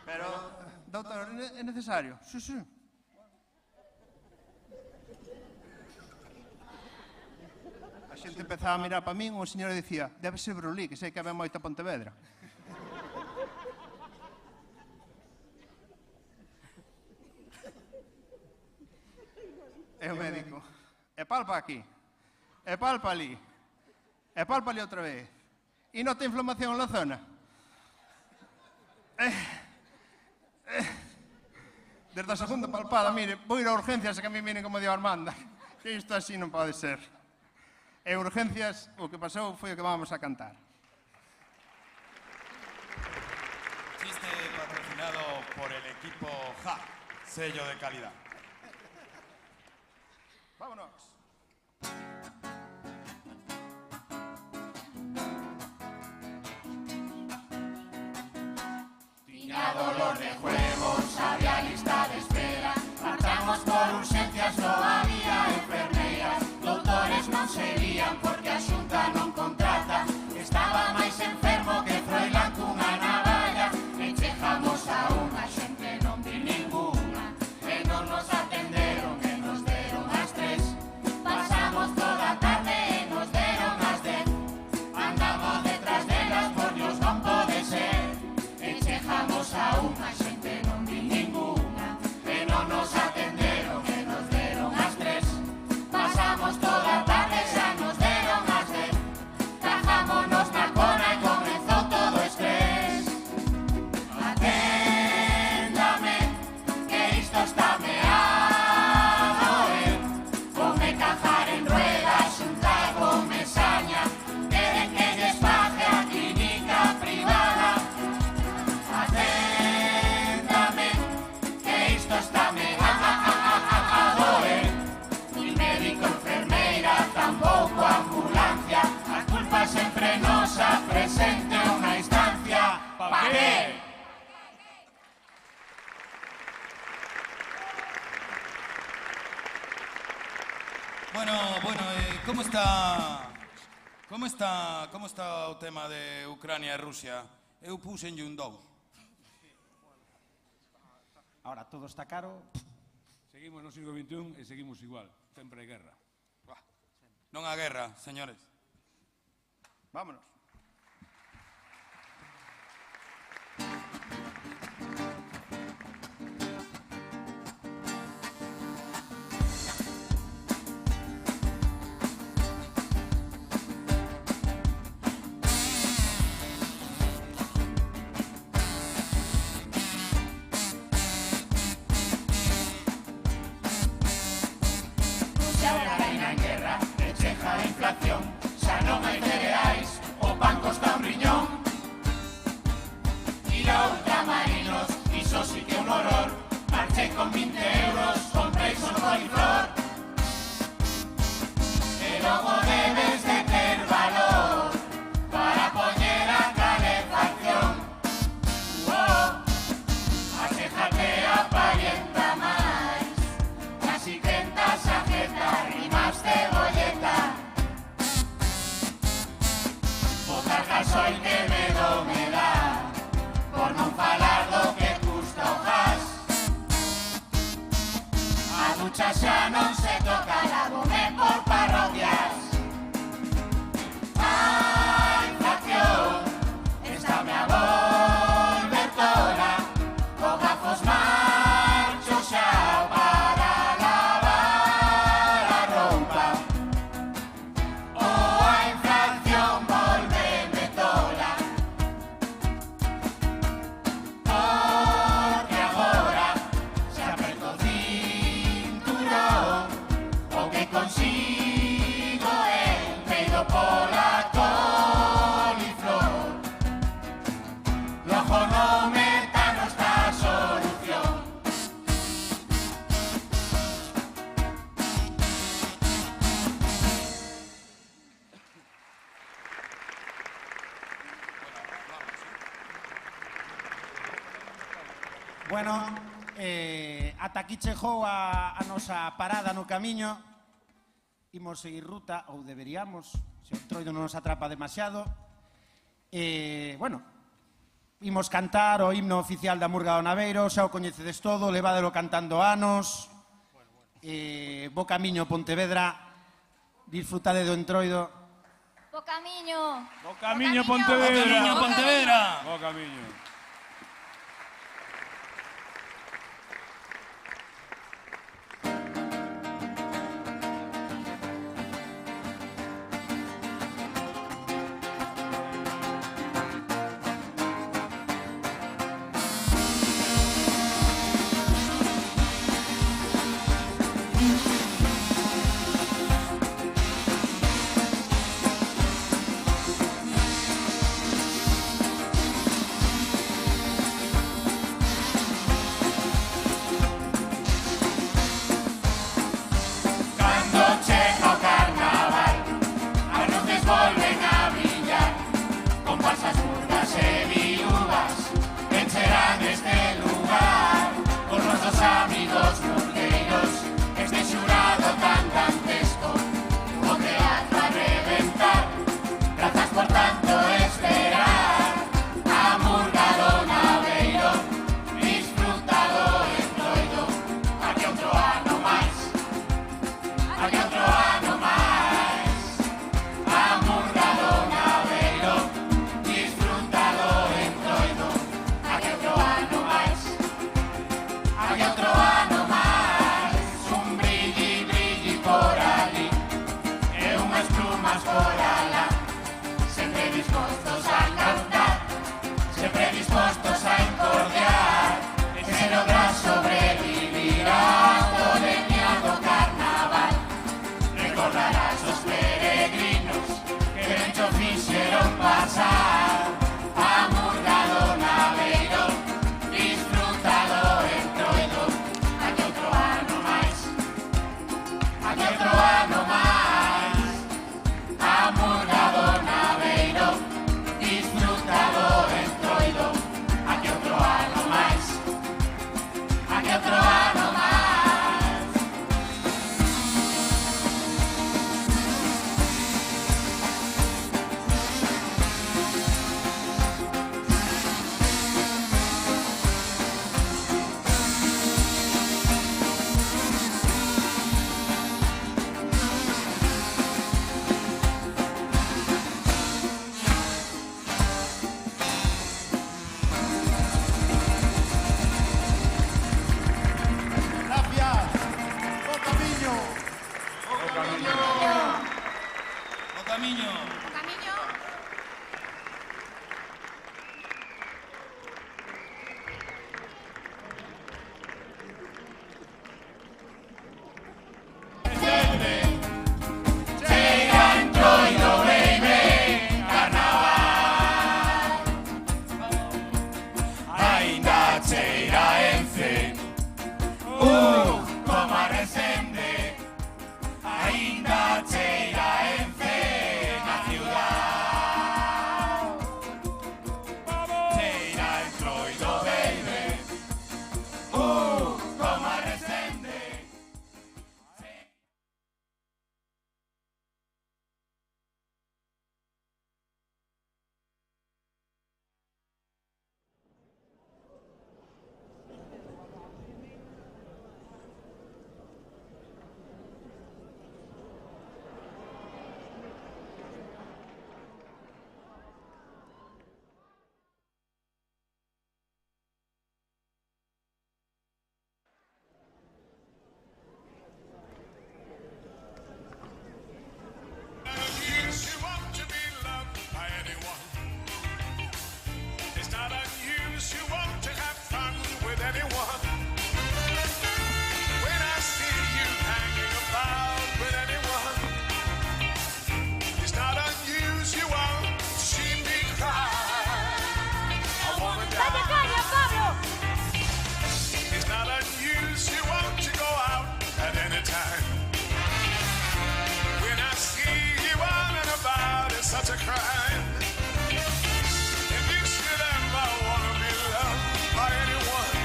Pero, doutor, é necesario? Sí. A xente empezaba a mirar para min, o señor dicía, debe ser Brulí, que sei que había moita Pontevedra. E o médico, e palpa aquí, e palpa ali, e palpa ali outra vez. E nota inflamación na zona. Desde a segunda palpada, mire, vou ir a urgencias que a mí miren como dio Armanda. Que isto así non pode ser. E urgencias, o que pasou foi o que vamos a cantar. Chiste patrocinado por el equipo Ja, sello de calidad. Vámonos. Tiña dolor de juegos, había lista de espera. Marchamos por urgencias, no había enfermeiras. Doutores non serían porque a Xunta non contrata. Estaba máis enfermo que Froilán cunha navalla. E chegamos a unha xente non vi ninguna. E non nos atenderon e nos deron as 3. Bueno, ¿cómo está o tema de Ucrania e Rusia? Eu puxenlle un 2. Ahora todo está caro. Seguimos no siglo XXI e seguimos igual. Sempre hai guerra. Non a guerra, señores. Vámonos. Xa non hai cereais, o pan costa un riñón. Ir a ultramarinos, iso sí que un horror. Marché con 20 euros, comprei son coliflor. E logo debes de ter valor para poñer a calefacción. Asejate a parienta máis, casi tentas a jeta, rimas de bolleta. Gasoil que medo me dá, por non falar do que custa o gas. A ducha xa non se toca, lavome por parroquias. A inflación estáme a volver tola, co gafos marcho xa para lavar a roupa. A inflación volveme tola, porque agora se apreto o cinturón, o que consigo é un peido pola coliflor. Logo no metano está a solución. Bueno, ata aquí chegou a nosa parada no camiño. Imos seguir ruta, ou deberíamos, se o Entroido non nos atrapa demasiado. Bueno, imos cantar o himno oficial da Murga do Naveiro, xa o coñecedes todo, levádelo cantando anos. Bo camiño Pontevedra, disfrutade do Entroido. Bo camiño. Bo camiño, Pontevedra. Bo camiño, Pontevedra. Bo camiño. camiño. O camiño. Cheira entroido, baby, carnaval. Ainda cheira en fe, como a Resende. Ainda cheira en fe na ciudad. Cheira entroido, baby, como a Resende. It's not unusual to have fun with anyone. When I see you hanging about with anyone, it's not unusual to see me cry. I wanna die. It's not unusual to go out at any time. When I see you out and about, it's such a crime. If you should ever wanna be loved by anyone,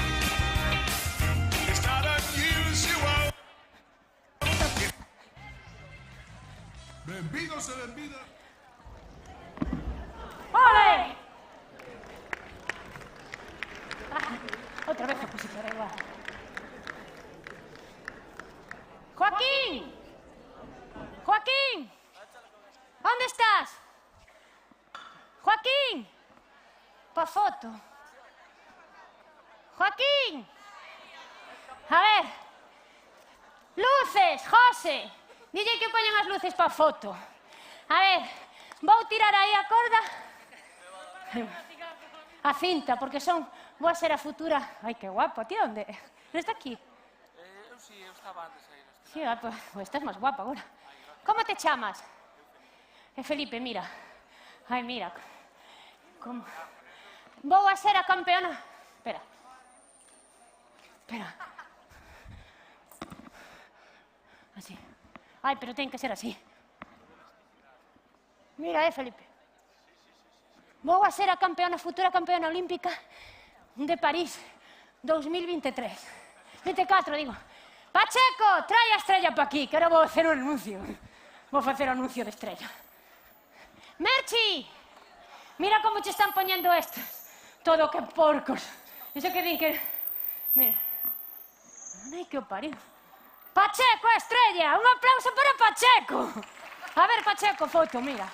it's not unusual. Benvidos e benvidas. ¡Ole! Otra vez a posición igual. ¡Joaquín! ¡Joaquín! ¿Dónde estás? ¡Joaquín! Pa' foto. ¡Joaquín! A ver. Luces, José. Dille que poñan as luces pa' foto. A ver, vou tirar aí a corda. A cinta, porque vou a ser a futura... Ai, que guapo, tío, onde? Non está aquí? Eu sí, eu estaba antes aí. Sí, pues estás máis guapa agora. Como te chamas? Felipe, mira. Ai, mira. Como... Vou a ser a campeona... Espera. Así. Ai, pero ten que ser así. Mira, Felipe. Vou a ser a futura campeona olímpica de París 2023. 24, digo. Pacheco, trae a Estrella pa aquí, que ahora vou hacer un anuncio. Vou facer o anuncio de Estrella. Merchi, mira como te están poñendo estos. Todo que porcos. Eso que din que... Mira. Ai, que o pariu. Pacheco, Estrella, un aplauso para Pacheco. A ver, Pacheco, foto, mira.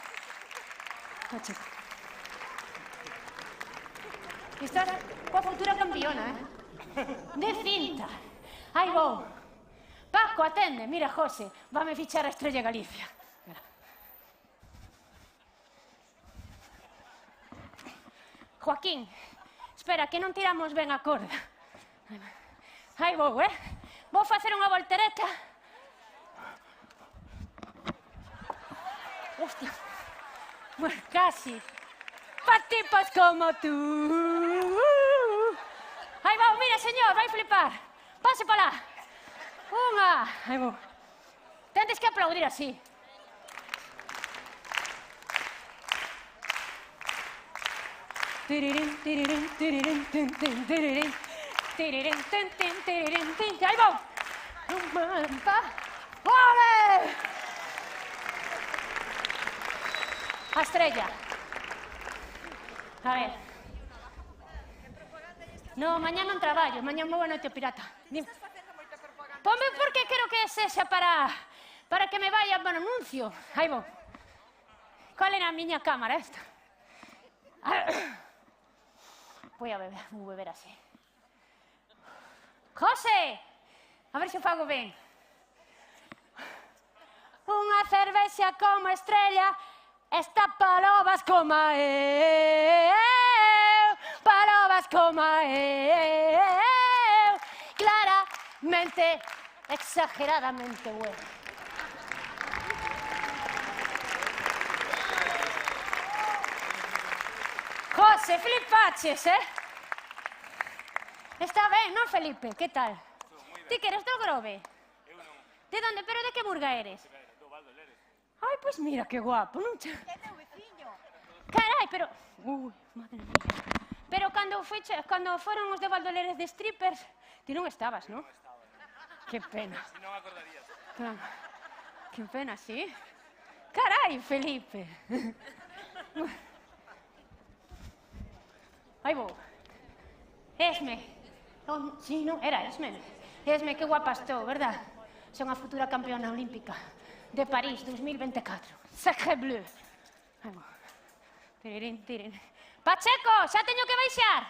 Pacheco. Estás coa futura campeona, de cinta. Aí vou. Paco, atende. Mira, José, váme fichar a Estrella Galicia. Mira. Joaquín, espera, que non tiramos ben a corda. Aí vou, Vou facer unha voltereta. Hostia. Bueno, casi. Pa tipos como tú. Aí vou, mira, señor, vai flipar. Pase pa lá. Unha. Aí vou. Tendes que aplaudir así. Tirirín, tirirín, tirirín, tin, tin, tirirín. Tirirín, tin, tin, tirirín, tin. Aí vou. Ole! A Estrella. A ver. No, mañá non traballo, mañá vou a Noite Pirata. Ponme porque quero que sexa para que me vaya para o anuncio. Aí vou. Qual era a miña cámara esta? Vou beber así. José, a ver se o fago ben. Unha cervexa como Estrella Está palobas coma eu, palobas coma eu, claramente, exageradamente bueno. José, flipaches, Está ben, non, Felipe? Que tal? Ti que eres do Grove? Eu non. De onde? Pero de que burga eres? Do Val do Lérez. Ai, pois mira, que guapo, non che... É meu veciño. Carai, pero... Ui, madre mía. Pero cando foron os de Valdoleres de strippers, ti non estabas, non? Que pena. Si non acordarías. Que pena, sí? Carai, Felipe. Aí vou. Esme. Sí, non, era Esme. Esme, que guapa estou, verdad? Son a futura campeona olímpica de París 2024. Sacré bleu. Aí vou. Tirirín, tirirín. Pacheco, xa teño que baixar.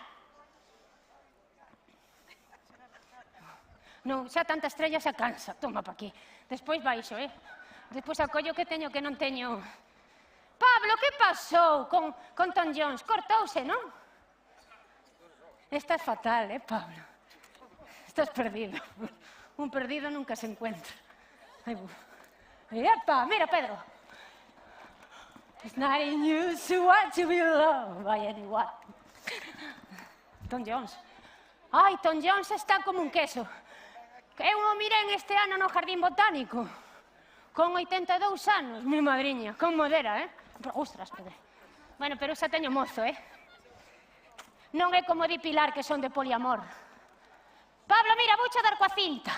Non, xa tanta estrella xa cansa. Toma pa aquí. Despois baixo, Despois acollo que teño que non teño... Pablo, que pasou con Tom Jones? Cortouse, non? Estás fatal, Pablo? Estás perdido. Un perdido nunca se encuentra. Epa, mira, Pedro. It's not in you to want to be loved by anyone. Tom Jones. Ai, Tom Jones está como un queso. Eu o mirei este ano no Jardín Botánico. Con 82 anos, mi madriña. Con modera, Ostras, Pedro. Bueno, pero xa teño mozo, Non é como di Pilar, que son de poliamor. Pablo, mira, vouche dar coa cinta.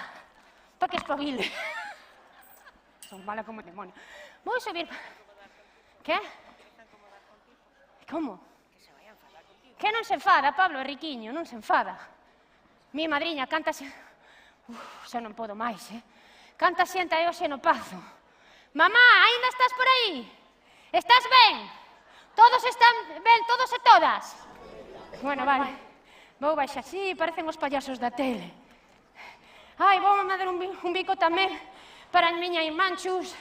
Pa que espabile. Son mala como demonio. Vou subir... Que? Como? Que non se enfada, Pablo, é riquiño, non se enfada. Mi madriña canta... Xa non podo máis, Canta xente aí hoxe no Pazo. Mamá, aínda estás por aí? Estás ben? Todos están ben, todos e todas? Bueno, vale. Vou baixar así, parecen os payasos da tele. Ai, vou mandar un bico tamén para a miña irmán Chus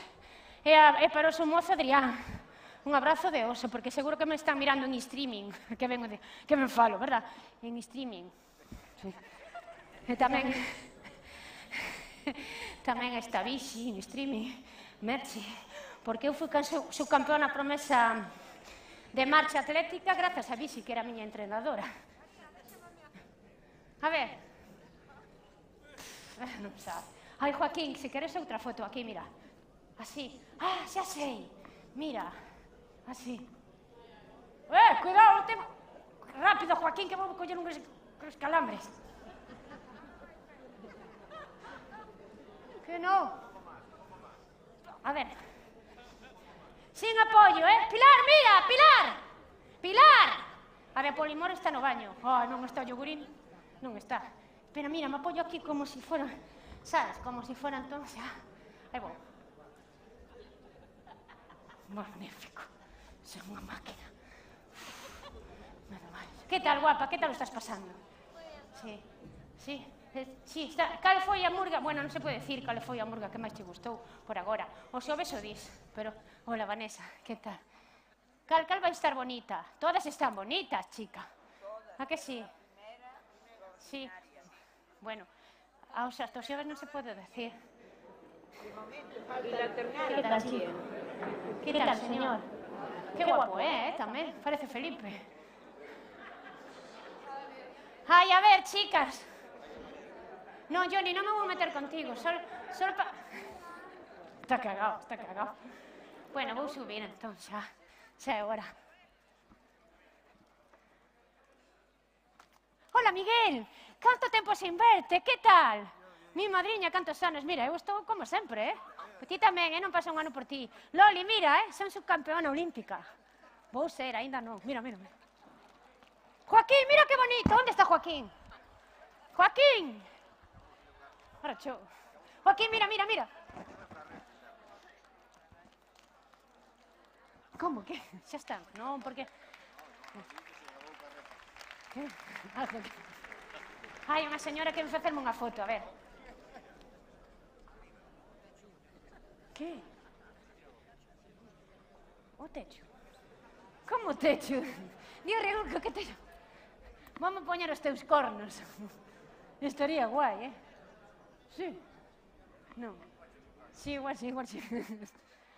e para o seu mozo Adrián. Un abrazo de oso, porque seguro que me están mirando en streaming. Que me falo, verdad? En streaming. Sí. E tamén está Vichy en streaming. Merci. Porque eu fui subcampeona promesa de marcha atlética grazas a Vichy, que era a miña entrenadora. A ver. Non sabe. Ai, Joaquín, se queres outra foto, aquí, mira. Así. Ah, xa sei. Mira. Así. Cuidado, rápido, Joaquín, que vou coller uns calambres. Que non? A ver. Sin apoio, Pilar, mira, Pilar! Pilar! A ver, Polimor está no baño. Non está o yogurín. Non está. Pero mira, me apoio aquí como si fuera... Sabes? Como si fuera entonces... Aí vou. Magnífico. Soy unha máquina. Nada máis. Que tal, guapa? Que tal o estás pasando? Sí. Sí. Sí, cal foi a murga? Bueno, non se pode decir cal foi a murga que máis te gustou por agora. O xoves o dis, pero... Hola, Vanessa, que tal? Cal vai estar bonita? Todas están bonitas, chica. A que sí? Sí. Bueno, aos xoves non se pode decir. ¿Qué tal, chico? Que tal, señor? Que guapo, tamén. Parece Felipe. Ai, a ver, chicas. No, Johnny, non me vou meter contigo. Solo pa... Está cagado, está cagado. Bueno, vou subir, entón, xa é hora. Hola, Miguel. Canto tempo sin verte, que tal? Mi madriña, cantos anos. Mira, eu estou como sempre, Ti tamén, non pasa un ano por ti. Loli, mira, son subcampeona olímpica. Vou ser, aínda non. Mira, mira, mira. Joaquín, mira que bonito. Onde está Joaquín? Joaquín! Joaquín, mira, mira, mira. Como? Que? Xa está. Non, porque... Que? Hai unha señora que me facerme unha foto, a ver. Que? O techo? Como o techo? Dios Riulco, que techo? Vamos poñer os teus cornos. Estaría guai, Sí. Non. Sí, igual sí.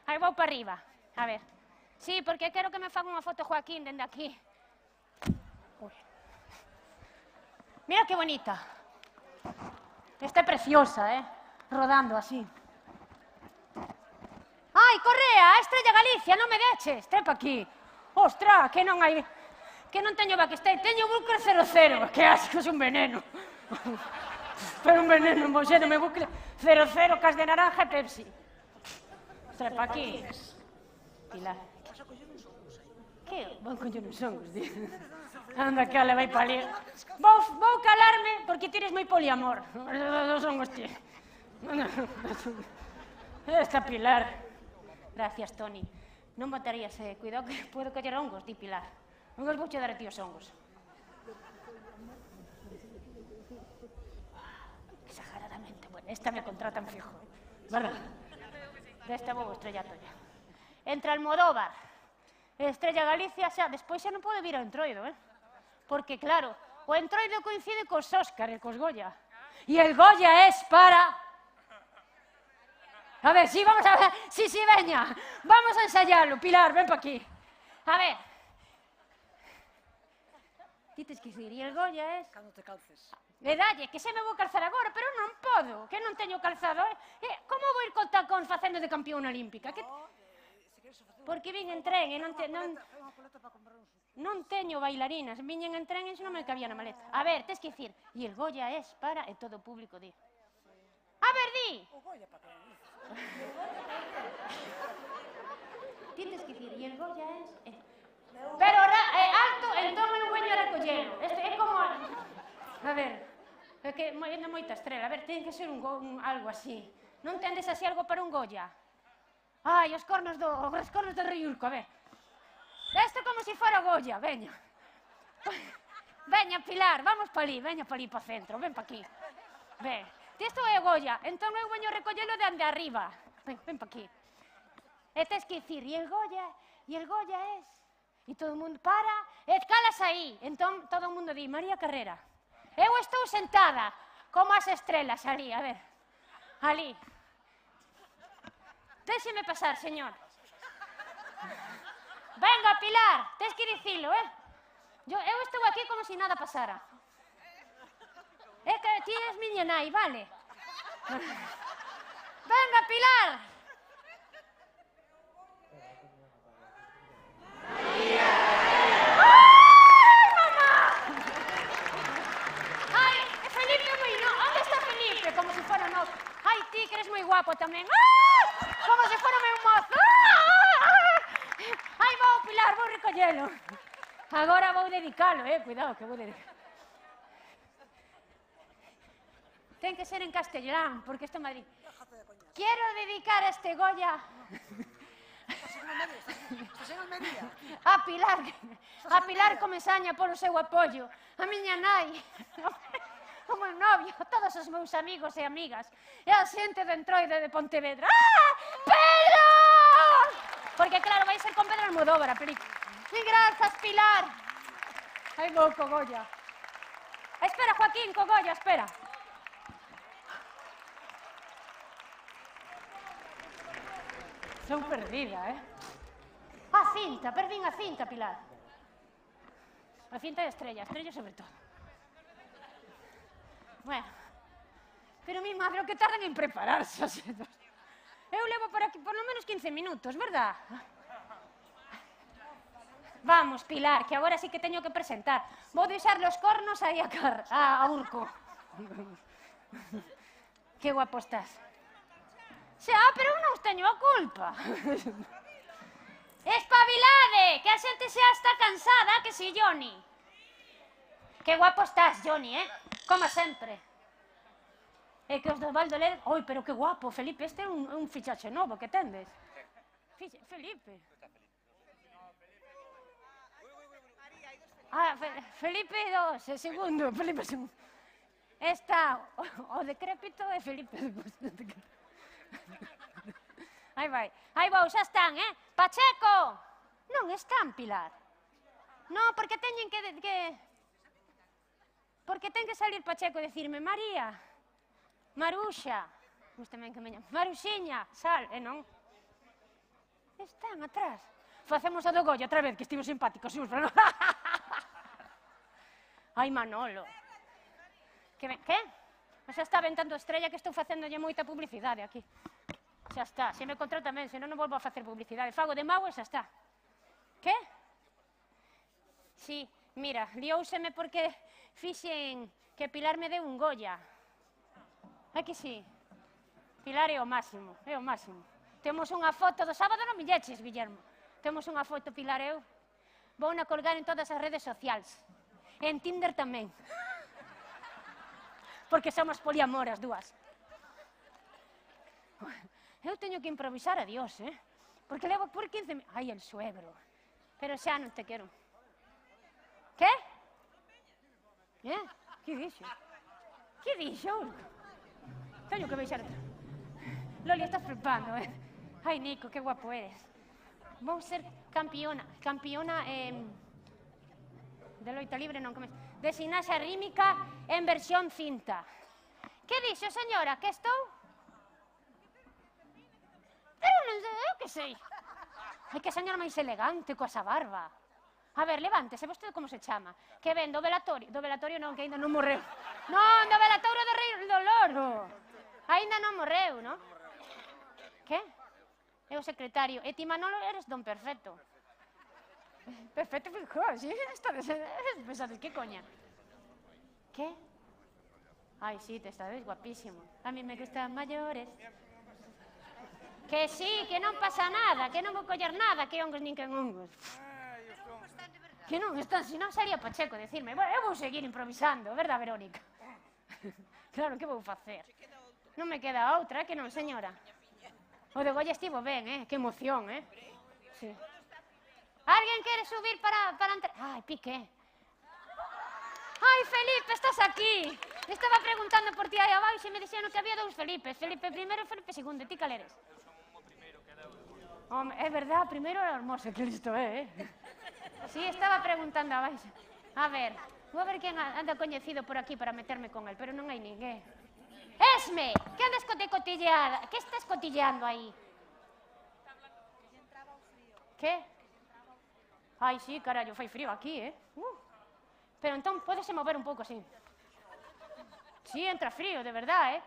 Aí vou para arriba. A ver. Sí, porque quero que me faga unha foto Joaquín dende aquí. Uy. Mira que bonita. Está preciosa, rodando así. Ai, Correa, Estrella Galicia, non me deches. Trepa aquí. Ostra, que non hai... Que non teño backstage, teño bucle 00. Que asco, é un veneno. Pero un veneno, moxénome bucle 00, cas de naranja e Pepsi. Trepa aquí. Pilar. Que? Vou coller uns hongos, tío. Anda, que le vai pa ali. Vou calarme porque tires moi poliamor. Os hongos, tío. Esta Pilar. Gracias, Toni. Non botarías, cuidado que podo coller hongos, di Pilar. Non os vouche dar a ti os hongos. Exageradamente. Bueno, esta me contratan fijo. Verdad? Desta vou estrellar tolla. Entre Almodóvar, Estrella Galicia, xa, despois xa non pode vir ao Entroido, Porque, claro, o Entroido coincide cos Óscar e cos Goya. E el Goya es para... A ver, sí, vamos a ver. Sí, veña. Vamos a ensayarlo. Pilar, ven pa aquí. A ver. Ti tes que dicir, e el Goya es... Cando te calces. Dalle, que se me vou calzar agora, pero non podo, que non teño calzado. Como vou ir con tacóns facendo de campeón olímpica? Porque vin en tren e non teño bailarinas, viñen en tren e non me cabía na maleta. A ver, tes que dicir, e el Goya es para, e todo o público di. A ver, di! O Goya para que... Ti tes que dicir, e el Goya es... Pero alto, entón eu veño a recollelo. É como... A ver, é que é moita estrela. A ver, ten que ser algo así. Non tendes así algo para un Goya? Ai, os cornos do Riulco, a ver. Isto como se fora Goya, veña. Veña, Pilar, vamos pa ali, veña pa ali pa centro, ven pa aquí. Ven, isto é Goya, entón eu veño recollelo de ande arriba. Ven pa aquí. E tes que dicir, e el Goya es... E todo o mundo para, e calas aí. Entón todo o mundo di, María Carrera. Eu estou sentada, como as estrelas, ali, a ver. Ali. Déxeme pasar, señor. Venga, Pilar, tes que dicilo, Eu estou aquí como se nada pasara. É que ti és miña nai, vale? Venga, Pilar. ¡Ay, mamá! Ai, Felipe Moino, onde está Felipe? Como se fora noso. Ai, ti, que eres moi guapo tamén. Como se fora meu mozo. Ai, vou, Pilar, vou recollelo. Agora vou dedicalo, cuidado, que vou dedicar. Ten que ser en castellán, porque isto é Madrid. Quiero dedicar este Goya a Pilar Comesaña polo seu apoio, a miña nai, o meu novio, todos os meus amigos e amigas, e a xente do Entroido de Pontevedra. Pedro! Porque claro, vai ser con Pedro Almodóvar a película. E grazas, Pilar. Ai, vou co Goya. Espera, Joaquín, co Goya, espera. Sou perdida, A cinta, perdín a cinta, Pilar. A cinta de Estrella sobre todo. Bueno, pero mi madre, o que tardan en prepararse. Eu levo por aquí por lo menos 15 minutos, verdad? Vamos, Pilar, que agora sí que teño que presentar. Vou deixar los cornos aí a Urco. Que guapo estás. Xa, pero eu non teño a culpa. Espabilade, que a xente xa está cansada, que si, Johnny? Que guapo estás, Johnny, Como sempre. E que os do Valdoler... Oi, pero que guapo, Felipe, este é un fichaxe novo que tendes. Felipe. Felipe II, segundo, Felipe II. Está o decrépito e Felipe II. Aí vai, xa están, Pacheco, Non están, Pilar. Non, porque teñen que... Porque ten que salir Pacheco e dicirme María, Maruxa, tamén que me llama, Maruxiña, sal, e non. Están atrás. Facemos o do Goya outra vez, que estivo simpático, Xus, pero non. Ai, Manolo. Que? Xa está ventando Estrella que estou facéndolle moita publicidade aquí. Xa está, se me contrata tamén, senón non volvo a facer publicidade. Fago de mau e xa está. Que? Sí, mira, lióuseme porque fixen que Pilar me deu un Goya. É que sí? Pilar é o máximo, é o máximo. Temos unha foto do sábado, non milleches, Guillermo. Temos unha foto, Pilar e eu. Vou na colgar en todas as redes sociais. En Tinder tamén. Porque somos poliamor as dúas. Eu teño que improvisar a Dios, Porque levo por 15 minutos. Ai, el suegro. Pero xa non te quero. Que? Que dixo? Que dixo? Teño que baixar atrás. Loli, estás flipando, Ai, Nico, que guapo eres. Vou ser campeona de loita libre, non, de ximnasia rítmica en versión cinta. Que dixo, señora, que estou? Eu non sei, eu que sei. Ai, que señora máis elegante, coa esa barba. A ver, levántese, vostede como se chama? Que ven do velatorio? Do velatorio non, que ainda non morreu. Non, do velatorio do Rei do Loro. Ainda non morreu, non? Que? É o secretario. E ti, Manolo, eres don Perfecto. Perfecto, fijo, sí, pensades, que coña? Que? Ai, sí, te estades guapísimo. A mí me gustan mayores. Que sí, que non pasa nada, que non vou coller nada, que hongos nin que hongos. Que non están, se non sería Pacheco decirme, bueno, eu vou seguir improvisando, verdad, Verónica? Claro, que vou facer? Non me queda outra, que non, señora? O de Goya estivo ben, que emoción, Sí. Alguén quere subir para entrar? Ai, Piqué. Ai, Felipe, estás aquí. Estaba preguntando por ti aí abaixo e me dixeron que había dous Felipes. Felipe I e Felipe II, ti cal eres? Home, é verdad, primeiro era hermoso, que listo Sí, estaba preguntando abaixo. A ver, vou a ver quen anda coñecido por aquí para meterme con él, pero non hai ninguén. Esme, que andas cotilleada? Que estás cotilleando aí? Que? Ai, sí, carallo, fai frío aquí, Pero entón, pódese mover un pouco así. Sí, entra frío, de verdad,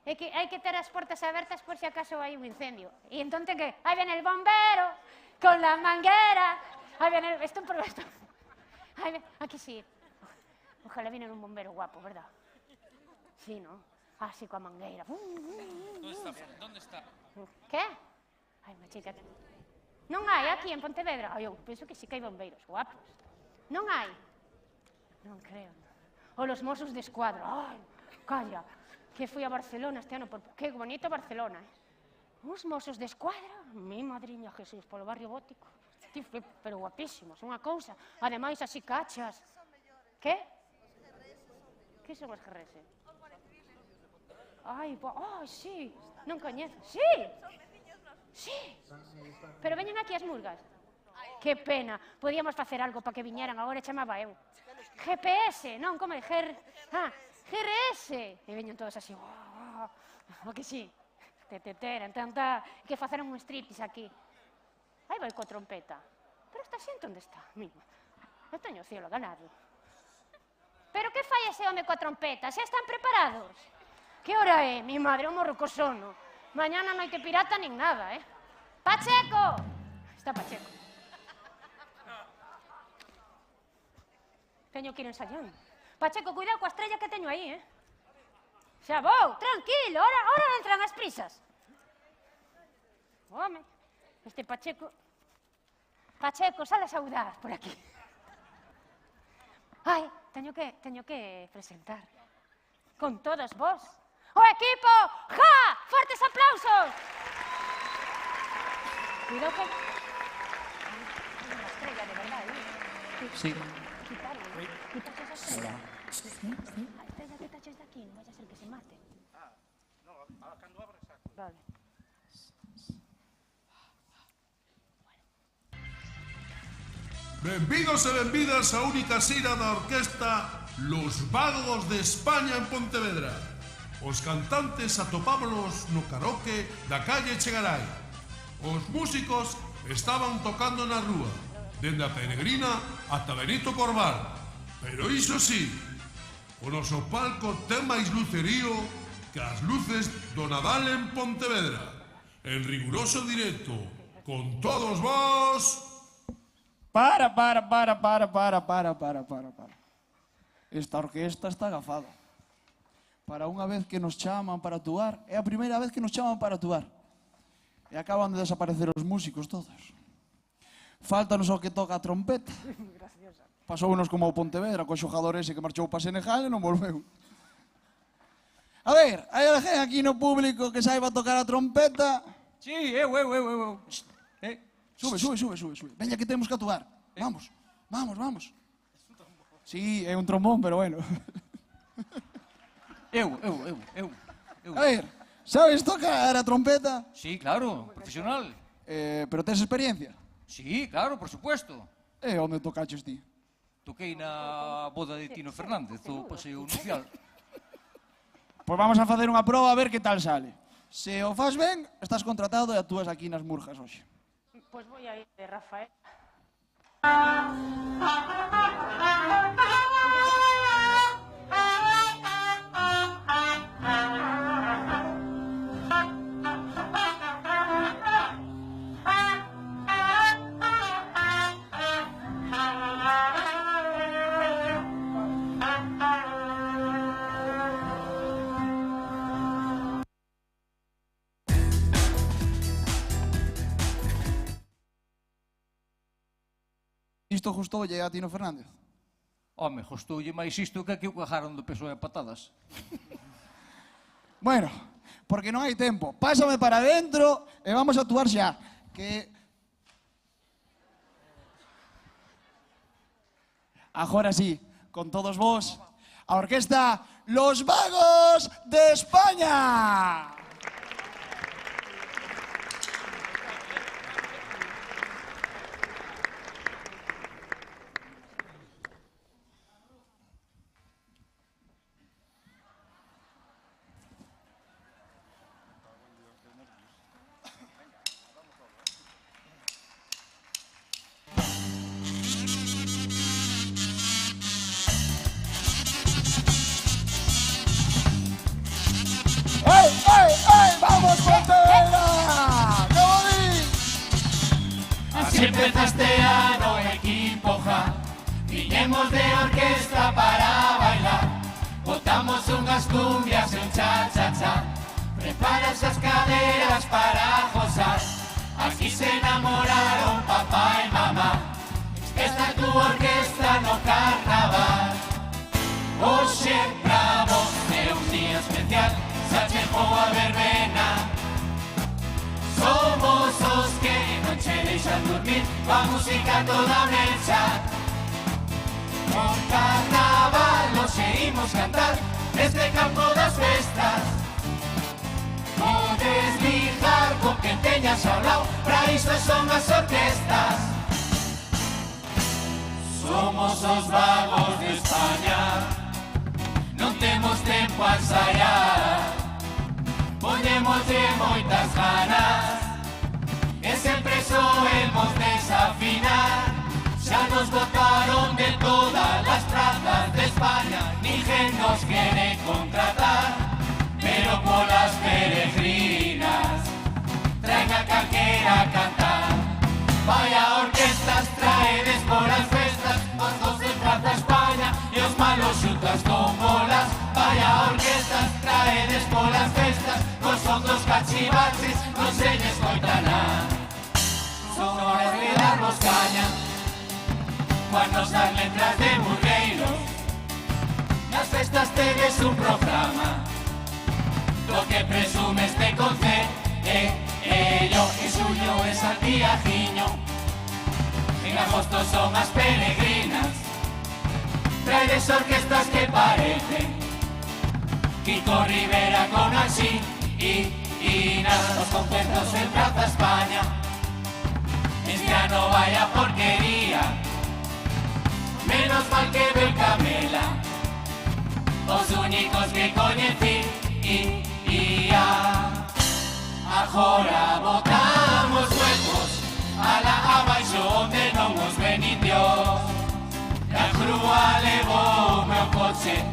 É que hai que ter as portas abertas por si acaso hai un incendio. E entón ten que... Aí ven el bombero, con la manguera. Aí ven el... Esto un problema. Aí ven... Aquí sí. Ojalá viene un bombero guapo, verdad? Sí, ¿no? Así coa mangueira. ¿Dónde está? Que? Ai, machica... Non hai aquí en Pontevedra? Ai, eu penso que sí que hai bombeiros guapos. Non hai? Non creo. O los Mossos de Escuadra. Ai, calla, que fui a Barcelona este ano. Que bonito Barcelona, Os Mossos de Escuadra? Mi madriña Jesús, polo barrio gótico. Pero guapísimos, unha cousa. Ademais, así cachas. Que? Que son os GRS? Ai, sí, non coñezo. Sí! Sí, pero veñen aquí as murgas. Que pena, podíamos facer algo para que viñeran, agora chamaba eu. GPS, non, como é? GRS. E veñen todos así. O que sí? Que faceron un striptease aquí. Aí vai coa trompeta. Pero esta xente onde está? Mima, eu teño o cielo ganado. Pero que fai ese home coa trompeta? Xa están preparados? Que hora é? Mi madre, eu morro co sono. Mañana non hai que pirata nin nada, ¡Pacheco! Está Pacheco. Teño que ir ensayando. Pacheco, cuidado coa estrella que teño aí, Xa vou, tranquilo, ahora entran as prisas. Home, este Pacheco... Pacheco, sal a saudar por aquí. Ai, teño que presentar con todos vos o equipo JA. Fortes aplausos. Cuidado que... Hai unha estrella de verdade, Sí. Quitaron esa estrella. A estrella que taches de aquí, non vai a ser que se mate. No, cando abres saco. Vale. Benvidos e benvidas á única xira da orquesta Los Vagos de España en Pontevedra. Os cantantes atopámonos no karaoke da calle Chegaray. Os músicos estaban tocando na rúa, dende a Peregrina ata Benito Corval. Pero iso sí, o noso palco ten máis lucerío que as luces do Nadal en Pontevedra. En riguroso directo, con todos vos... Para. Esta orquesta está agafada. Para unha vez que nos chaman para actuar, é a primeira vez que nos chaman para actuar. E acaban de desaparecer os músicos todos. Faltanos o que toca a trompeta. Pasounos como o Pontevedra, co xogador ese que marchou para Senegal e non volveu. A ver, hai alguén aquí no público que saiba tocar a trompeta? Sí, eu. Sube. Veña que temos que actuar. Vamos. Sí, é un trombón, pero bueno. Eu. A ver, sabes tocar a trompeta? Sí, claro, profesional. Pero tes experiencia? Sí, claro, por supuesto. E onde tocaches ti? Toquei na boda de Tino Fernández, o paseo nupcial. Pois vamos a facer unha proba a ver que tal sale. Se o faz ben, estás contratado e actúas aquí nas Murjas hoxe. Pois voy a ir de Rafael. Isto gustoulle a Tino Fernández? Home, gustoulle máis isto que aquí o cajaron do PSOE a patadas. Bueno, porque non hai tempo. Pásame para dentro e vamos a actuar xa. Que... Agora sí, con todos vos, a orquesta Los Vagos de España. ¡Vamos, Pontevedra! ¡Como di! Así empeza este ano o equipo Ja. Viñemos de orquesta para bailar. Botamos unhas cumbias e un cha-cha-cha. Preparas as caderas para gozar. Aquí se enamoraron papá e mamá. Esta é tu orquesta no carnaval. Hoxe pra vos é un día especial. Xa chegou a verbena. Somos os que non che deixan dormir. Coa música toda mecha. Con carnaval nos imos cantar neste campo das festas. Podes ligar con quen teñas ao lado. Pra iso son as orquestas. Somos os vagos de España. Non temos tempo a ensaiar. Poñémoslle moitas ganas e sempre soemos desafinar. Xa nos botaron de todas as plazas de España. Ninguén nos quere contratar, pero polas peregrinas traen a calquera a cantar. Vaya orquestas traedes polas festas, os dos de Plaza España e os malos xutas con bolas. Vaya orquestas traedes polas festas, cos outros cachivaches non se lles coita nada. Son horas de darnos caña, cuando as letras de burgueiros. Nas festas tedes un programa do que presume este concello. En xullo é Santiaguiño, en agosto son as peregrinas. Traedes orquestas que parecen Kiko Rivera con Alsina. Os concertos en Plaza España. Este ano vai a porquería, igual que Belcamela, os únicos que coñecí agora botamos huecos abaixo onde non os ven indios. A grúa levou o meu coche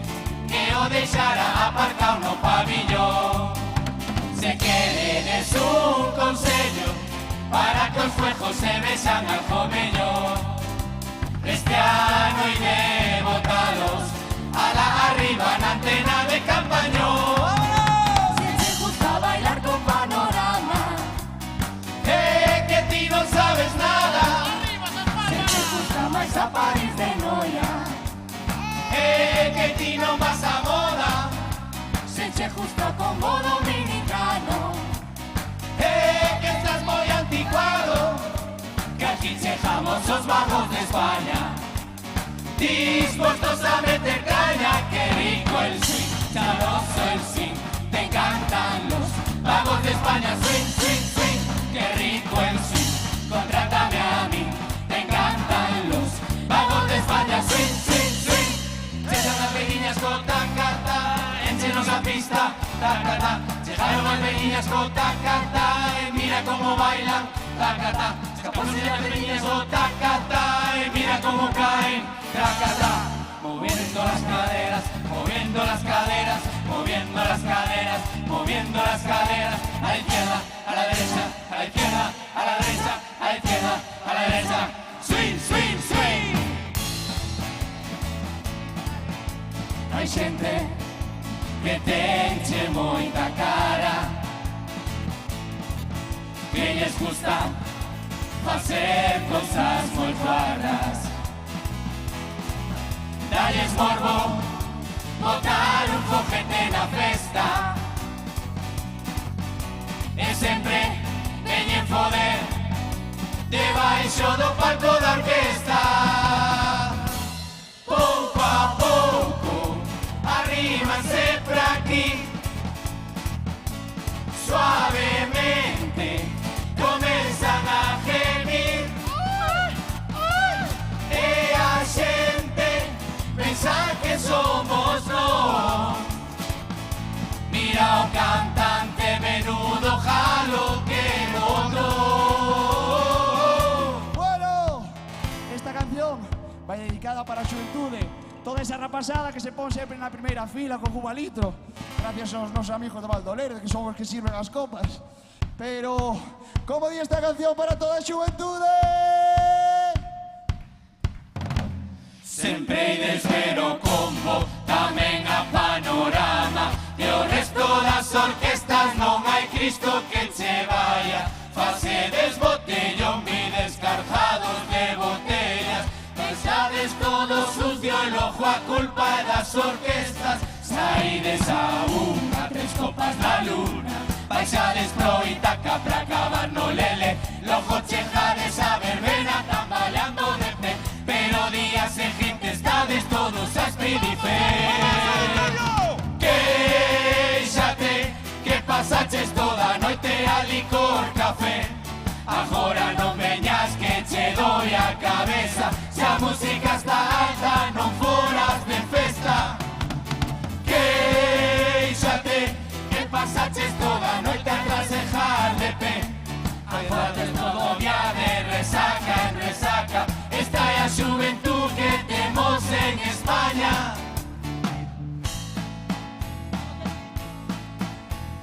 que o deixara aparcado no pabillón. Se queredes un consello para que os fuejos se vexan algo mellor, este ano iré botalos arriba na antena de Campañón. Si te gusta bailar con panorama, que ti non sabes nada. si te gusta máis a París de Noia, que ti non vas a moda. si te gusta como dominicano, que estás moi anticuado. Que aquí chejamos os vagos de España, dispuestos a meter caña. Que rico el swing, sabroso el swing, te encantan los vagos de España. Swing, swing, swing, que rico el swing, contrátame a mí, te encantan los vagos de España. Swing, swing, swing, llegan las veguiñas con tacata, enchenos a pista, tacata. Llegaron las veguiñas con tacata, mira cómo bailan, tacata. Escapándose las veguiñas con tacata, mira cómo caen, tacata. Moviendo las caderas, moviendo las caderas, moviendo las caderas, moviendo las caderas. A la izquierda, a la derecha, a la izquierda, a la derecha, a la izquierda, a la derecha. Swing, swing, swing. Hai xente que te enche moita cara, que lles gusta facer cosas moi raras. Dalles morbo, botar un foguete na festa, e sempre veñen foder debaixo do palco da orquesta. Pouco a pouco arrímanse pra aquí, suavemente comenzan a gemir, e a xente pensa que somos nós. Mira o cantante menudo jalo que botou. Bueno, esta canción vai dedicada para a xuventude, toda esa rapazada que se pon sempre na primeira fila con Cuba Litro, gracias aos nosos amigos de Valdoleres, que son os que sirven as copas. Pero, como di esta canción para toda a xuventude? Sempre ides ver o combo, tamén a panorama, e o resto das orquestas non hai Cristo que che vaya. Facedes botellón, vides cargados de botellas, pensades todo sucio e logo a culpa é das orquestas. Saides a unha, tres copas na luna, baixades pro Itaca pra acabar no Lele, logo chejades a verbena tambaleando de pé, pero días seguintes estades todos a espirifer. Quéixate que pasaches toda a noite a licor café, agora non veñas que che doi a cabeza, se a música está alta non foras de festa. Quéixate que pasaches toda a noite a trasejar de pé, agora todo día de resaca en resaca. Esta é a xuventud que temos en España.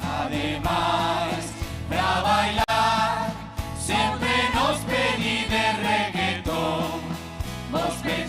Ademais, pra bailar sempre nos pedí de reggaetón, vos pedí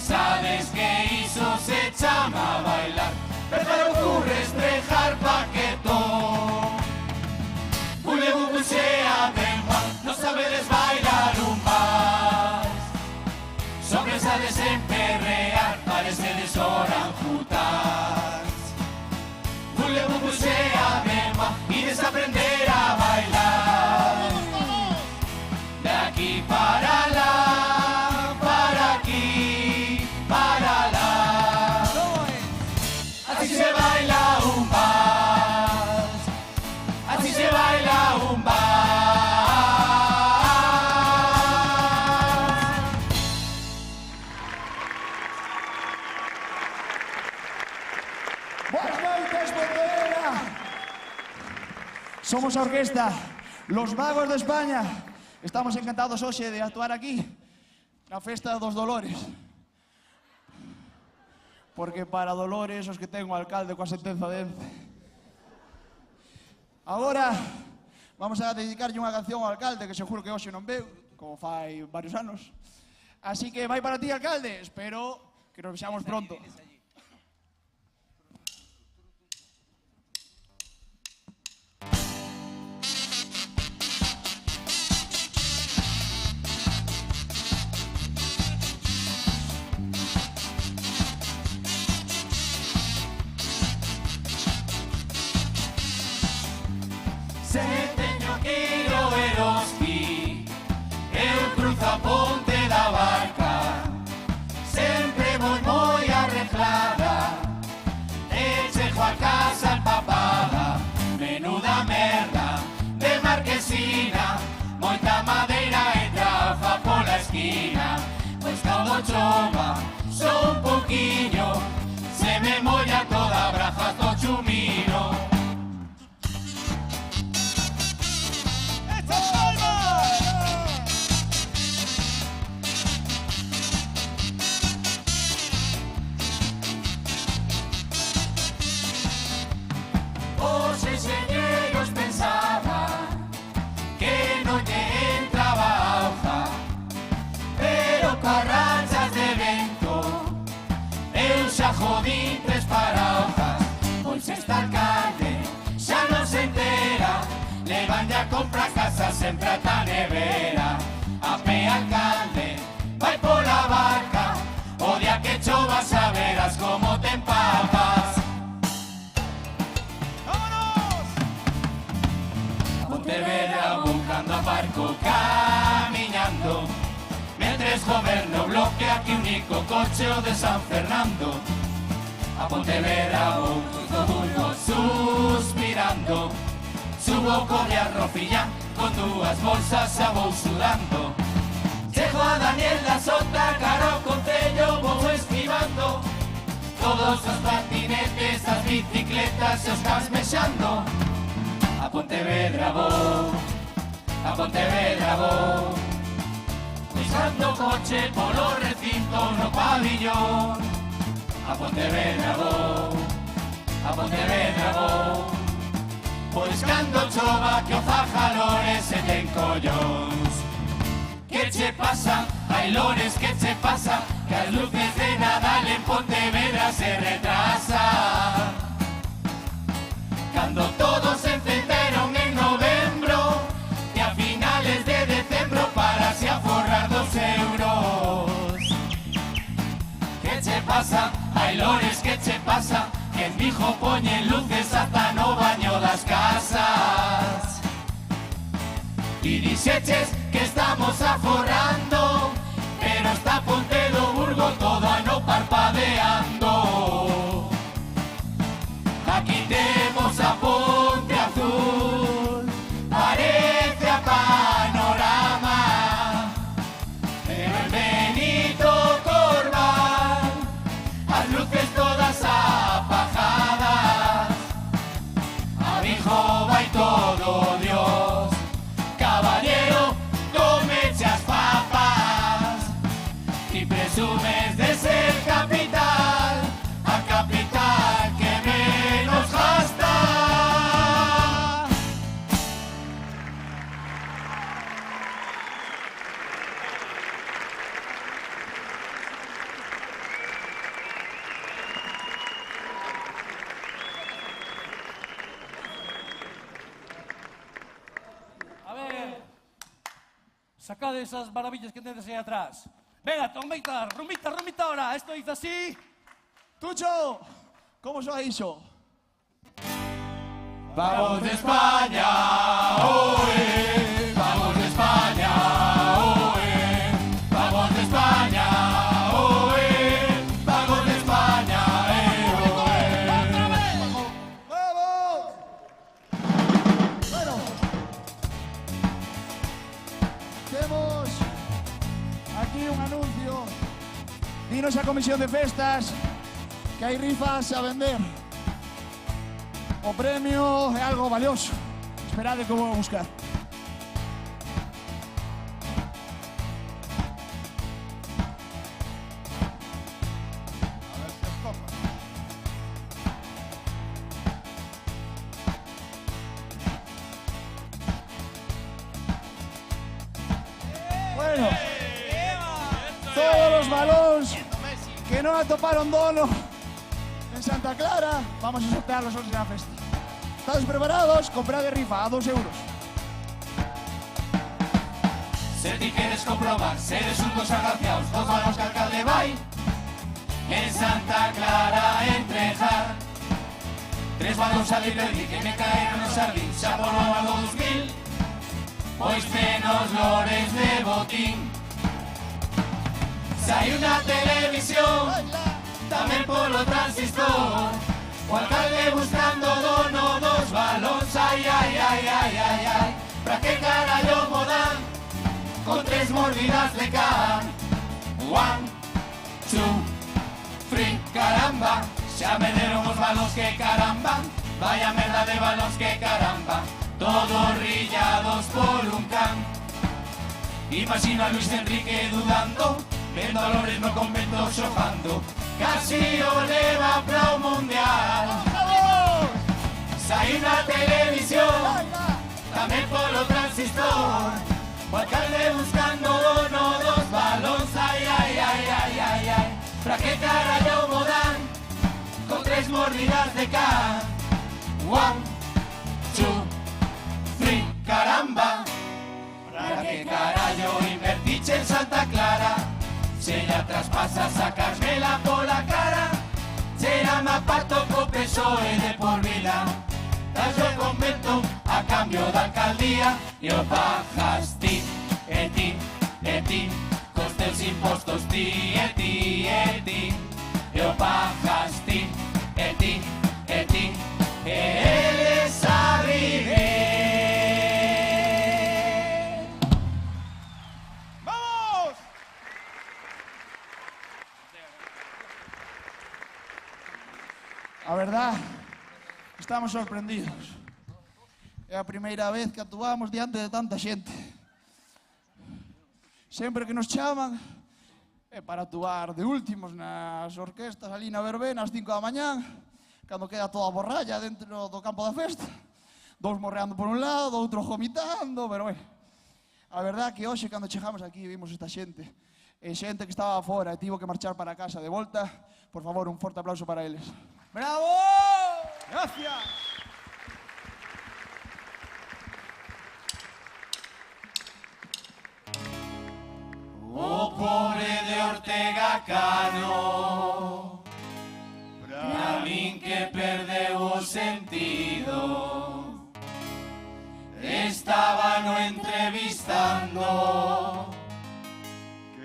Somos a orquesta Los Vagos de España. Estamos encantados hoxe de actuar aquí na Festa dos Dolores. Porque para Dolores os que ten o alcalde coa sentenza de Ence. Agora vamos a dedicarlle unha canción ao alcalde que seguro que hoxe non veu, como fai varios anos. Así que vai para ti, alcalde. Espero que nos vexamos pronto. Se teño que ir ao Eroski, eu cruzo a ponte da barca. Sempre vou moi arreglada e chego a casa empapada. Menuda merda de marquesina, moita madeira e trafa pola esquina. Pois cando chova só un pouquiño, se me molla toda a braja do chumino. Os enxeñeiros pensaban que non lle entraba a auga, pero coas rachas de vento eu xa jodín 3 parahojas. Pois este alcalde xa non se entera, levan ya compra casa sempre ata a nevera. A pé alcalde vai pola barca, o día que chova xa verás como te empapas. Pontevedra buscando a barco camiñando, mentres goberno bloque aquí único coche o de San Fernando. A Pontevedra vou suspirando, subo con a rofilla, con 2 bolsas xa vou sudando. Chego a Daniel da Sota, cara ao concello vou esquivando, todos os patinetes, as bicicletas e os cans mexando. A Pontevedra vou, pisando coche polo recinto no pabillón. A Pontevedra vou, pois cando chova que o faja Lores e ten collóns. Que che pasa? Ai Lores, que che pasa? Que as luces de Nadal en Pontevedra se retrasan. Cando todos se encenderon en novembro e a finales de decembro parase a forrar 2 euros. Que che pasa? Ai Lores, que che pasa? Que en Vigo poñen luces ata no baño das casas. E dixeches que estamos aforrando, pero está Ponte do Burgo todo ano parpadeando. Aquí temos a Ponte Azul, parece a Panorama, pero en Benito Corval as luces todas apagadas. A Vigo vai todo Dios, caballero, comeche as papas y presumes de ser capital, a capital que menos gasta. A ver, sacad esas maravillas que tenéis ahí atrás. Venga, trompeta, rumbita, rumbita ahora. Esto dice así. Tucho, como soa iso? Vamos de España, oe, vamos de España, oe, vamos de España, oe, vamos de España, oe. ¡Vamos! Bueno, temos aquí un anuncio. Dinos a Comisión de Festas que hai rifas a vender. O premio é algo valioso, Esperad que vou a buscar. Bueno, todos los balóns que non atoparon dono en Santa Clara, vamos a sortearlos hoxe na festa. ¿Estás preparados? Comprad de rifa a 2 euros. Se ti queres comprobar, seres uns agraciados, dos balóns que alcalde vai en Santa Clara entregar. 3 balóns a Liberty que me caeron no xardín xa por o ano 2000, pois menos lores de botín. Sai unha televisión, tamén polo transistor, o alcalde buscando dono dos balóns. Ai, ai, ai, ai, ai, ai, pra que carallo mo dan con 3 mordidas de can. 1, 2, 3, caramba, xa me deron os balóns que caramba, vaya merda de balóns que caramba, todos rillados por un can. Imagino a Luis Enrique dudando, vendo a Lores no convento xogando, casi o leva para o mundial. Sai na televisión, tamén polo transistor, o alcalde buscando dono dos balóns. Ai, ai, ai, ai, ai, ai, pra que carallo mo dan con 3 mordidas de can. 1, 2, 3, caramba, pra que carallo invertiche en Santa Clara, se la traspasa sacármela pola cara, será má pacto co PSOE de por vida, das o convento a cambio da alcaldía, e o pagas ti, e ti, e ti, cos teus impostos ti, e ti, e ti, e o pagas ti, e ti, e ti, e eles a viver. A verdad, estamos sorprendidos. É a primeira vez que actuamos diante de tanta xente. Sempre que nos chaman é para actuar de últimos nas orquestas ali na verbena ás 5 da mañán, cando queda toda a borralla dentro do campo da festa. 2 morreando por un lado, outro vomitando, pero bueno. A verdad que hoxe cando chegamos aquí vimos esta xente, e xente que estaba fora e tivo que marchar para casa de volta. Por favor, un forte aplauso para eles. ¡Bravo! ¡Gracias! O pobre de Ortega Cano, pra min que perdeu o sentido, estaba no entrevistando,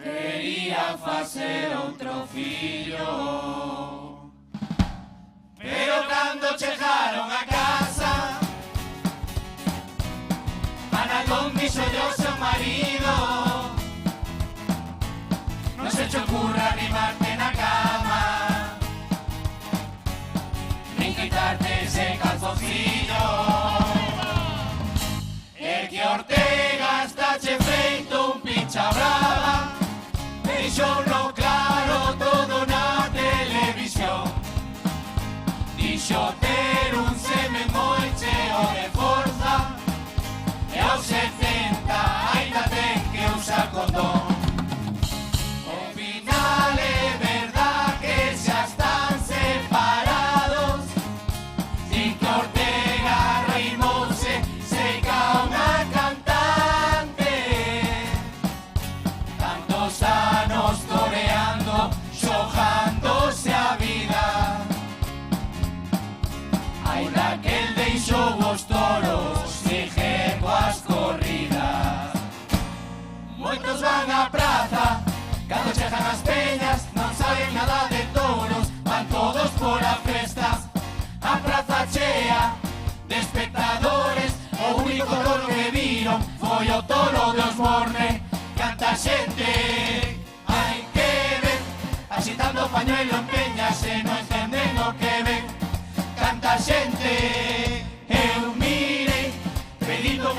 quería facer outro fillo, pero cando chegaron a casa, Panagón dixo yo seu marido, no se te ocurra arrimarte na cama, nin quitarte ese calzoncillo. É que Ortega está che feito un pincha brava, deixou no claro todo na televisión. Dixo ter un semen moi cheo de forza, e aos 70 ainda ten que usar condón. Os toros e as corridas, moitos van á praza, cando chegan as peñas non saben nada de toros, van todos por a festa, a praza chea de espectadores, o único toro que viron foi o toro de Osborne. Canta xente, hai que ver, agitando o pañuelo en peñas e non entenden o que ven. Canta xente, eu mirei,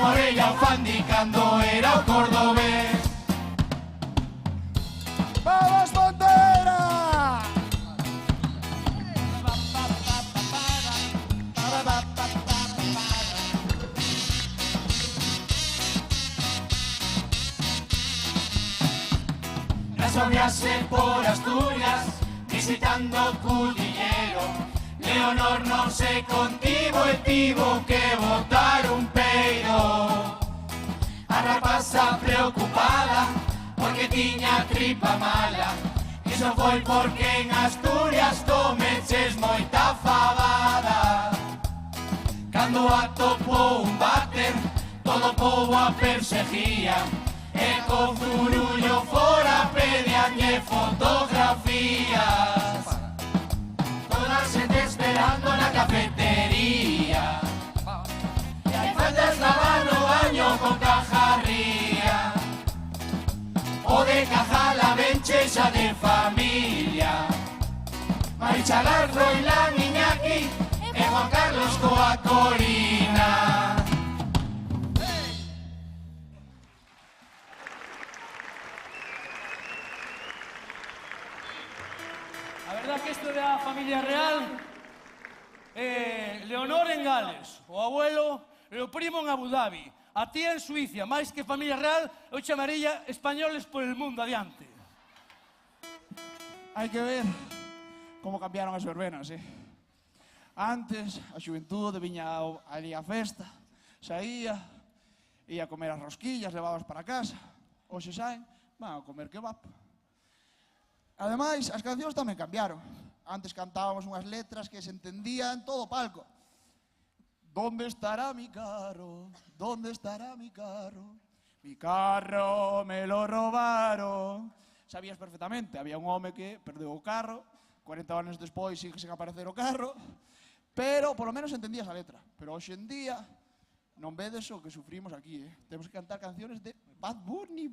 Morella o Fandi cando era o cordobés. ¡Vamos, Pontevedra! Tras viaxe por Asturias, visitando Cudillero, Leonor non se contivo e tivo que botar un peido. A rapaza preocupada, porque tiña tripa mala. Iso foi porque en Asturias comeches moita fabada. Cando atopou un váter, todo o pobo a perseguía. E co furullo fora pedíanlle fotografías. Toda a xente esperando na cafetería. E hai faltas lavar no baño con cajarría. O de Cajala ben chexa de familia. Marichalar, Froilán, Iñaki e Juan Carlos coa Corina. A verdad que isto da familia real, Leonor en Gales, o abuelo e o primo en Abu Dhabi, a tía en Suiza, máis que familia real, eu chamaría españoles por el mundo adiante. Hai que ver como cambiaron as verbenas, Antes, a xuventude viña ali a festa, saía, ia a comer as rosquillas, levabas para casa. Hoxe saen, van a comer kebab. Ademais, as cancións tamén cambiaron. Antes cantábamos unhas letras que se entendían todo o palco. ¿Dónde estará mi carro? ¿Dónde estará mi carro? Mi carro me lo robaron. Sabías perfectamente, había un home que perdeu o carro, 40 anos despois sigue sen aparecer o carro, pero polo menos entendías a letra. Pero hoxe en día non vedes o que sufrimos aquí, Temos que cantar canciones de Bad Bunny,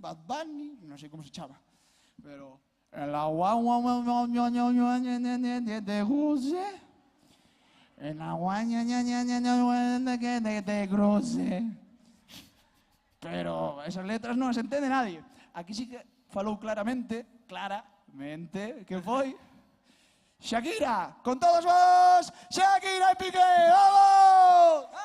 non sei como se chama, pero... El agua de cruce. El agua de cruce. Pero esas letras non as entende nadie. Aquí sí que falou claramente, que foi Shakira, con todos vos, Shakira e Piqué, ¡vamos!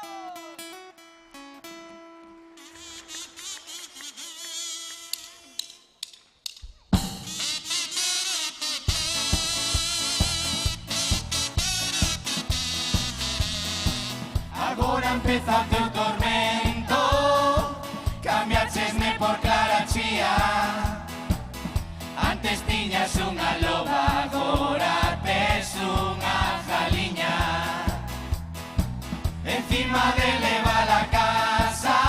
Agora empeza o teu tormento, cambiachesme por Clara Chía. Antes tiñas unha loba, agora tes unha jaliña. Encima de levar a casa,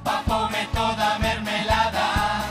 pa comer toda mermelada.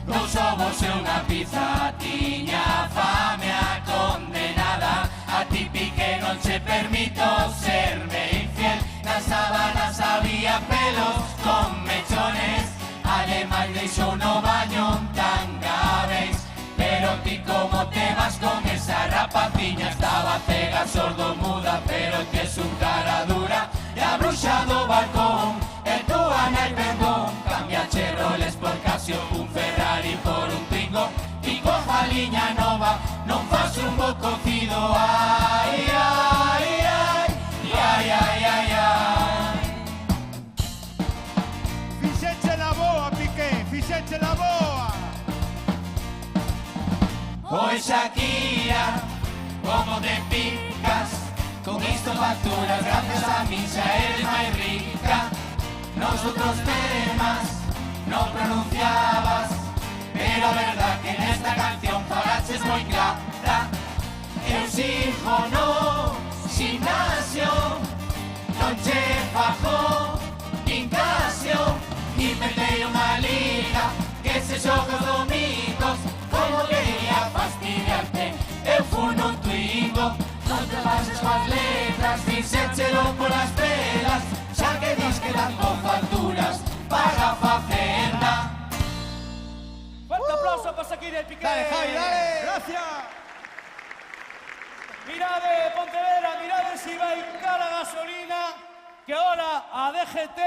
Dous ovos e unha pizza, tiña fame a condenada. A ti Piqué non che permito serme infiel. Nas sábanas había pelos con mechones. Ademais deixou no baño un tangabéis. Pero ti como te vas con esa rapaciña. Estaba cega, sordo, muda, pero tes un cara dura. E a bruxa do balcón, e túa nai perdón. Cambiache roles por Casio, un Ferrari por un Twingo. E con jaliña nova non faz un bo cocido. Ai, ai, ai, ai, ai, ai, ai. Fixeche la boa, Piqué, fixeche la boa. Oi, Shakira, como te picas. Con isto facturas, gracias a mí xa eres máis rica. Nos outros temas non pronunciabas, pero a verdad que nesta canción falaches moi clara. Eu sigo no gimnasio, non che fajo nin Casio. E metei unha liga que se xoga os domingos. Como quería fastidiarte, eu fui nun Twingo. Non te bases coas letras, fixéchelo polas pelas. Xa que dis que dan con facturas, paga facenda. Fuerte aplauso para Shakira y Piqué. Dale, Javi, dale. Gracias. Mirade, Pontevedra, mirade si vai cara a gasolina que ahora a DGT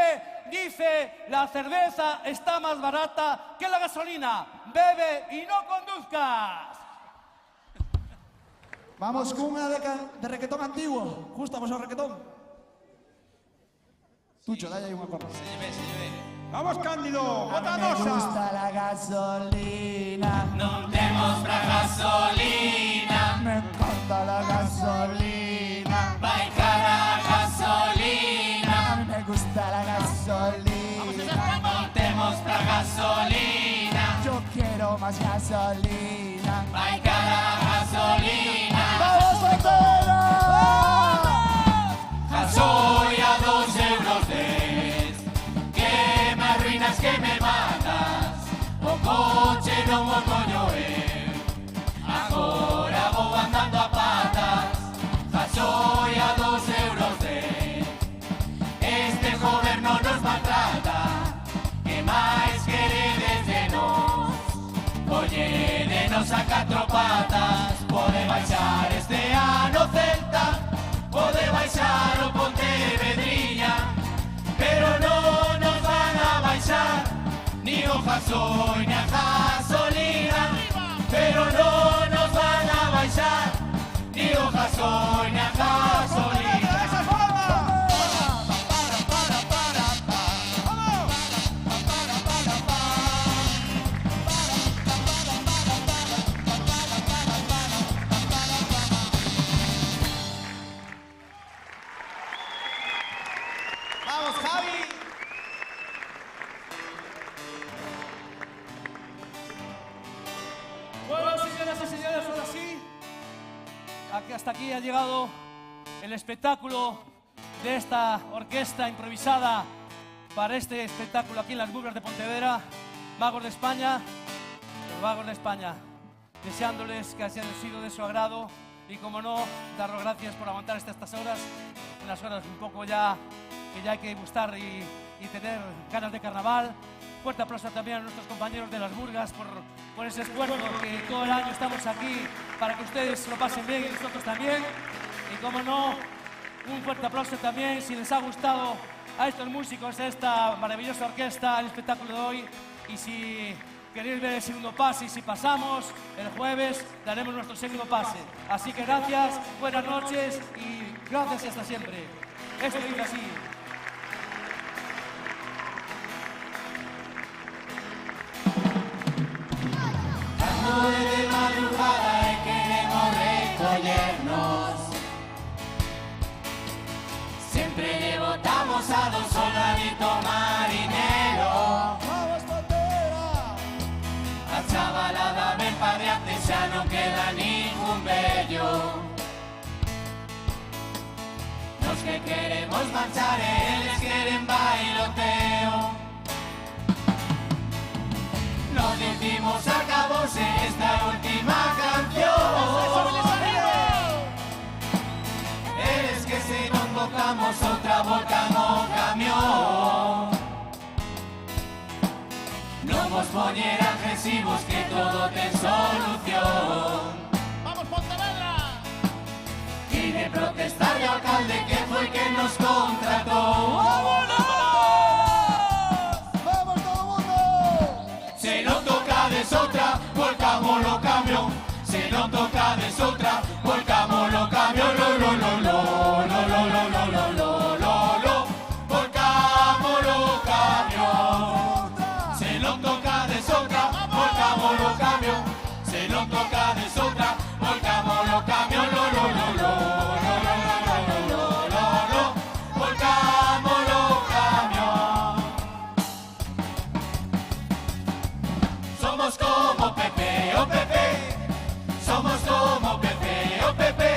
dice la cerveza está más barata que la gasolina. Bebe y no conduzcas. Vamos cunha de requetón antiguo. Gustamos o requetón? Tucho, dalle aí unha copa. Vamos, Cándido, bota a Me nosa. gusta la gasolina. Non temos pra gasolina. Me encanta la gasolina. Vai cara a gasolina. A mí me gusta la gasolina. Non temos pra gasolina. Yo quiero más gasolina. Vai cara a gasolina. ¡Vamos, Pantera! Gasoil a 2,10 €. Que me arruinas, que me matas. O coche non o coño eu. Agora vou andando a patas. Gasoil a 2,10 €. Este goberno nos maltrata. Que máis queredes de nós? Colledenos a 4 patas. Pode baixar este ano Celta, pode baixar o Pontevedriña, pero non nos van a baixar ni o gasoil ni a gasolina, pero non nos van a baixar ni o gasoil ni a gasolina. ¡Vamos, Javi! Bueno, señoras y señores, ahora sí, hasta aquí ha llegado el espectáculo de esta orquesta improvisada para este espectáculo aquí en las Burgas de Pontevedra. Vagos de España, los Vagos de España, deseándoles que hayan sido de su agrado y, como no, daros gracias por aguantar hasta estas horas, unas horas un poco ya que ya hay que gustar y tener ganas de carnaval. Fuerte aplauso también a nuestros compañeros de las Burgas por ese esfuerzo que todo el año estamos aquí para que ustedes lo pasen bien y nosotros también. Y como no, un fuerte aplauso también si les ha gustado a estos músicos, a esta maravillosa orquesta, el espectáculo de hoy. Y si queréis ver el segundo pase y si pasamos, el jueves daremos nuestro segundo pase. Así que gracias, buenas noches y gracias y hasta siempre. Esto dice así. De madrugada y queremos recollernos. Siempre le votamos a Don Soldadito Marinero. ¡Vamos, Pantera! A chavalada ven padreante, xa non queda ningún bello. Nos que queremos marchar, eles queren bailoteo. Nos decimos acabóse esta última canción. Eres que se non tocamos outra volta no camión. Non vos poñer agresivos que todo ten solución. ¡Vamos, Pontevedra! Quiere protestar de alcalde que foi que nos contratou. ¡Vámonos! ¡Vamos, todo el mundo! Se non tocades outra, volcámoslo camión. Se non tocades outra, volcámoslo camión. Lo, lo, lo, lo, lo, lo, lo, lo, lo, lo, lo, lo. Volcámoslo camión. Se non tocades outra, volcámoslo camión. Se non tocades outra, volcámoslo camión. Lo, lo, lo, lo, lo, lo, lo, lo, lo, lo, lo. Volcámoslo camión. Somos como Pepe, oh Pepe. Somos como Pepe, oh Pepe.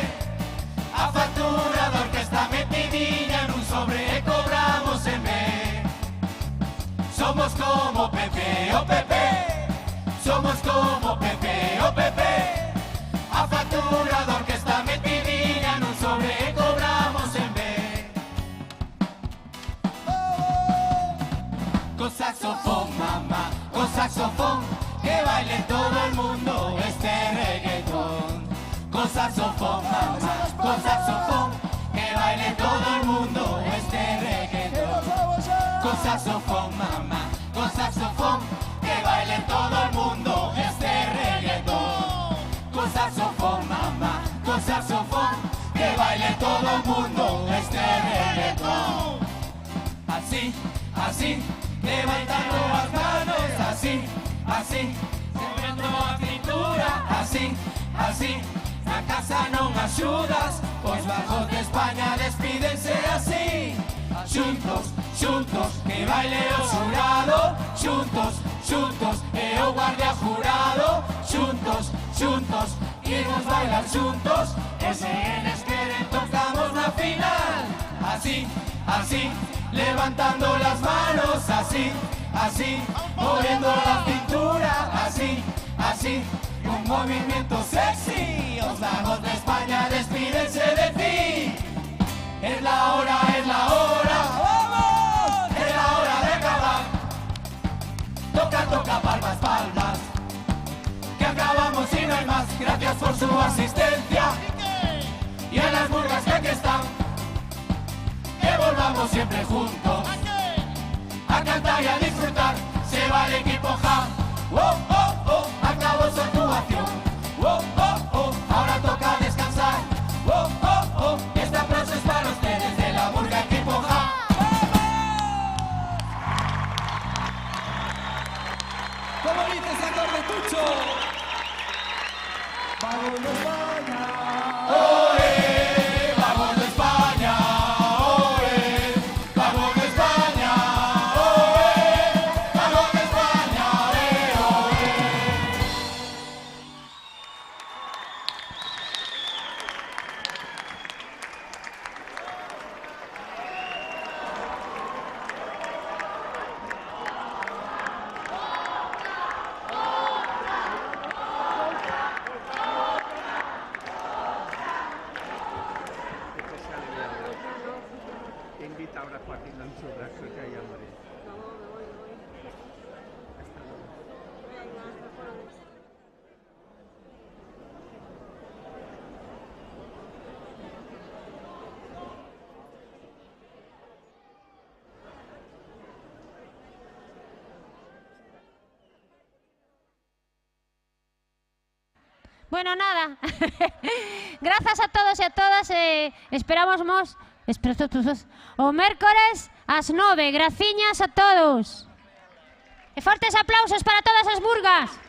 A factura da orquesta metidinha nun sobre e cobramos en B. Somos como Pepe, oh Pepe. Somos como Pepe, oh Pepe. A factura da orquesta metidinha nun sobre e cobramos en B. Con saxofón, mamá, con saxofón, que baile todo el mundo este reggaetón. Con saxofón, mamá, con saxofón, que baile todo el mundo este reggaetón. saxofón, mamá, con saxofón, que baile todo el mundo este reggaetón. Con saxofón, mamá, con saxofón, que baile todo el mundo este reggaetón. Así, así, levantando las manos, así, así, moviendo a cintura, así, así, na casa non axudas, os vagos de España despídense así. Xuntos, xuntos, que baile o xurado, xuntos, xuntos, e o guardia jurado, xuntos, xuntos, imos bailar xuntos, e se eles queren tocamos na final. Así, así, levantando las manos, así, así, moviendo la cintura, así, así, un movimiento sexy. Os vagos de España despídense de ti. Es la hora, ¡vamos! Es la hora de acabar. Toca, toca, palmas, palmas, que acabamos y no hay más. Gracias por su asistencia y a las burgas que aquí están. Que volvamos siempre juntos a cantar y a disfrutar. Se va el equipo Ja. Oh, oh, oh, acabó su actuación. Oh, oh, oh, ahora toca descansar. Oh, oh, oh, este aplauso es para ustedes de la burga equipo Ja. ¿Cómo dice ese acorde, Tucho? ¡Vamos de España! ¡Oe! ¡Vamos de España! ¡Oe! ¡Vamos de España! ¡Oe! ¡Vamos de España! ¡Oe! Invita ahora a Joaquín Lanzura, que hay hambre. Bueno, nada. Grazas a todos e a todas. Esperamos o mércores ás 9. Graciñas a todos. E fortes aplausos para todas as burgas.